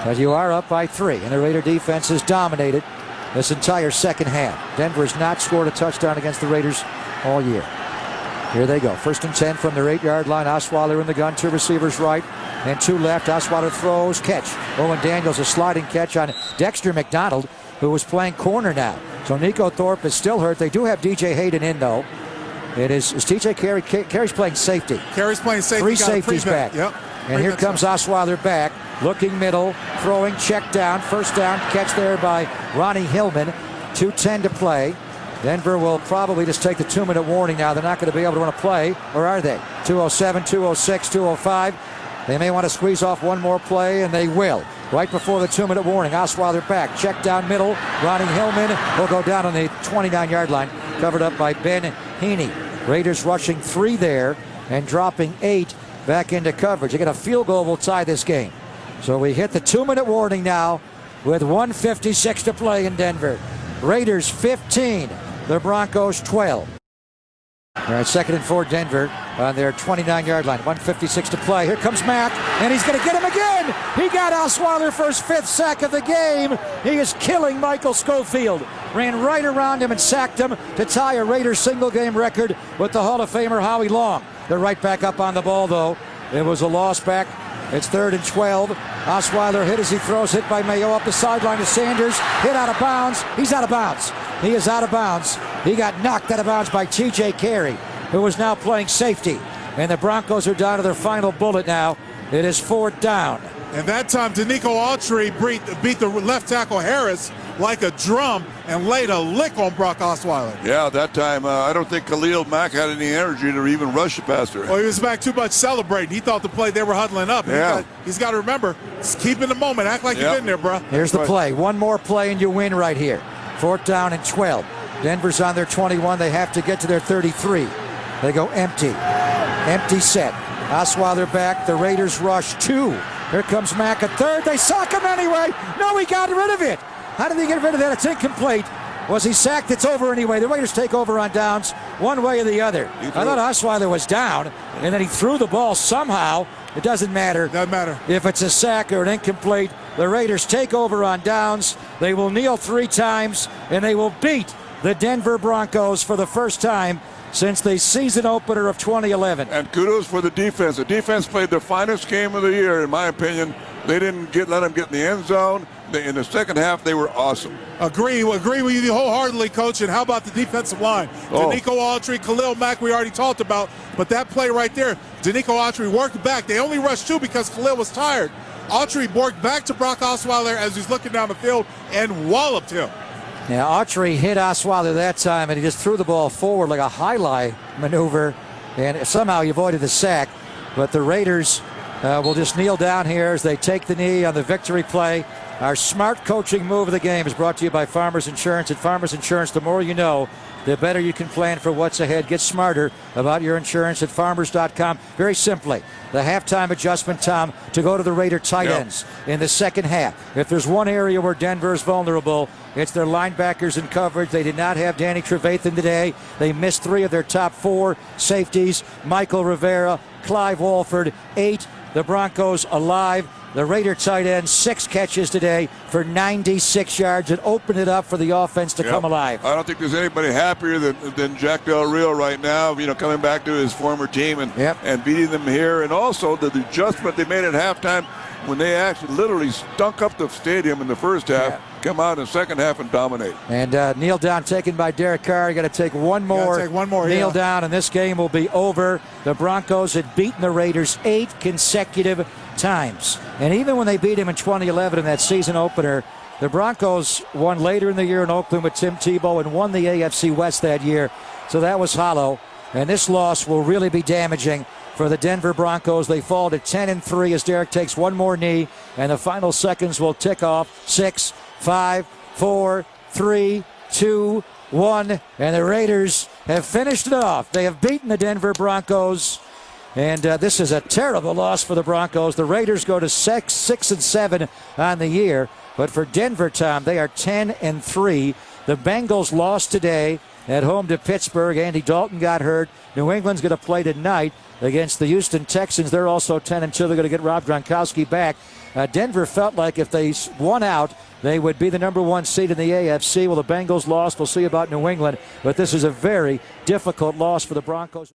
But you are up by 3, and the Raider defense has dominated this entire second half. Denver has not scored a touchdown against the Raiders all year. Here they go. 1st and 10 from their 8-yard line. Osweiler in the gun. 2 receivers right and 2 left. Osweiler throws. Catch. Owen Daniels, a sliding catch on Dexter McDonald, who was playing corner now. So Nico Thorpe is still hurt. They do have DJ Hayden in, though. It is TJ Carey. Carey's playing safety. Carey's playing safety. 3 safeties back. Yep. And here comes Osweiler back. Looking middle. Throwing. Check down. First down. Catch there by Ronnie Hillman. 2:10 to play. Denver will probably just take the 2-minute warning now. They're not going to be able to run a play, or are they? 2:07, 2:06, 2:05. They may want to squeeze off one more play, and they will. Right before the 2-minute warning, Osweiler back. Check down middle. Ronnie Hillman will go down on the 29-yard line, covered up by Ben Heaney. Raiders rushing 3 there and dropping 8 back into coverage. They get a field goal, will tie this game. So we hit the 2-minute warning now with 1:56 to play in Denver. Raiders 15. The Broncos 12. All right, 2nd and 4 Denver on their 29-yard line. 1:56 to play. Here comes Mack, and he's going to get him again. He got Osweiler for his 5th sack of the game. He is killing Michael Schofield. Ran right around him and sacked him to tie a Raiders single-game record with the Hall of Famer Howie Long. They're right back up on the ball, though. It was a loss back. It's 3rd and 12. Osweiler hit as he throws, hit by Mayo up the sideline to Sanders. Hit out of bounds. He's out of bounds. He is out of bounds. He got knocked out of bounds by TJ Carey, who is now playing safety. And the Broncos are down to their final bullet now. It is 4th down. And that time, Danico Autry beat the left tackle Harris like a drum and laid a lick on Brock Osweiler. Yeah, that time, I don't think Khalil Mack had any energy to even rush the passer. Well, he was back too much celebrating. He thought the play, they were huddling up. Yeah. He's got to remember, keep in the moment. Act like you've been there, bro. Here's the play. One more play and you win right here. 4th down and 12. Denver's on their 21. They have to get to their 33. They go empty. Empty set. Osweiler back. The Raiders rush 2. Here comes Mack at 3rd. They sock him anyway. No, he got rid of it. How did he get rid of that? It's incomplete. Was he sacked? It's over anyway. The Raiders take over on downs one way or the other. I thought Osweiler was down, and then he threw the ball somehow. It doesn't matter. Doesn't matter. If it's a sack or an incomplete, the Raiders take over on downs. They will kneel 3 times, and they will beat the Denver Broncos for the first time since the season opener of 2011. And kudos for the defense. The defense played their finest game of the year, in my opinion. They didn't let them get in the end zone. In the second half, they were awesome. Agree with you wholeheartedly, Coach. And how about the defensive line? Danico Autry, Khalil Mack, we already talked about. But that play right there, Danico Autry worked back. They only rushed 2 because Khalil was tired. Autry worked back to Brock Osweiler as he's looking down the field and walloped him. Yeah, Autry hit Osweiler that time, and he just threw the ball forward like a highlight maneuver, and somehow he avoided the sack. But the Raiders will just kneel down here as they take the knee on the victory play. Our smart coaching move of the game is brought to you by Farmers Insurance. At Farmers Insurance, the more you know, the better you can plan for what's ahead. Get smarter about your insurance at farmers.com. Very simply, the halftime adjustment, Tom, to go to the Raider tight ends in the second half. If there's one area where Denver is vulnerable, it's their linebackers in coverage. They did not have Danny Trevathan today. They missed 3 of their top 4 safeties. Michael Rivera, Clive Walford, 8. The Broncos alive. The Raider tight end, 6 catches today for 96 yards. It opened it up for the offense to come alive. I don't think there's anybody happier than Jack Del Rio right now, coming back to his former team and beating them here. And also the adjustment they made at halftime when they actually literally stunk up the stadium in the first half, come out in the second half and dominate. And kneel down taken by Derek Carr. You got to take one more. Kneel down, and this game will be over. The Broncos had beaten the Raiders 8 consecutive times. And even when they beat him in 2011 in that season opener, the Broncos won later in the year in Oakland with Tim Tebow and won the AFC West that year. So that was hollow. And this loss will really be damaging for the Denver Broncos. They fall to 10-3 as Derek takes one more knee, and the final seconds will tick off. 6, 5, 4, 3, 2, 1. And the Raiders have finished it off. They have beaten the Denver Broncos. And this is a terrible loss for the Broncos. The Raiders go to 6-7 on the year. But for Denver, Tom, they are 10-3. The Bengals lost today at home to Pittsburgh. Andy Dalton got hurt. New England's going to play tonight against the Houston Texans. They're also 10-2. They're going to get Rob Gronkowski back. Denver felt like if they won out, they would be the number 1 seed in the AFC. Well, the Bengals lost. We'll see about New England. But this is a very difficult loss for the Broncos.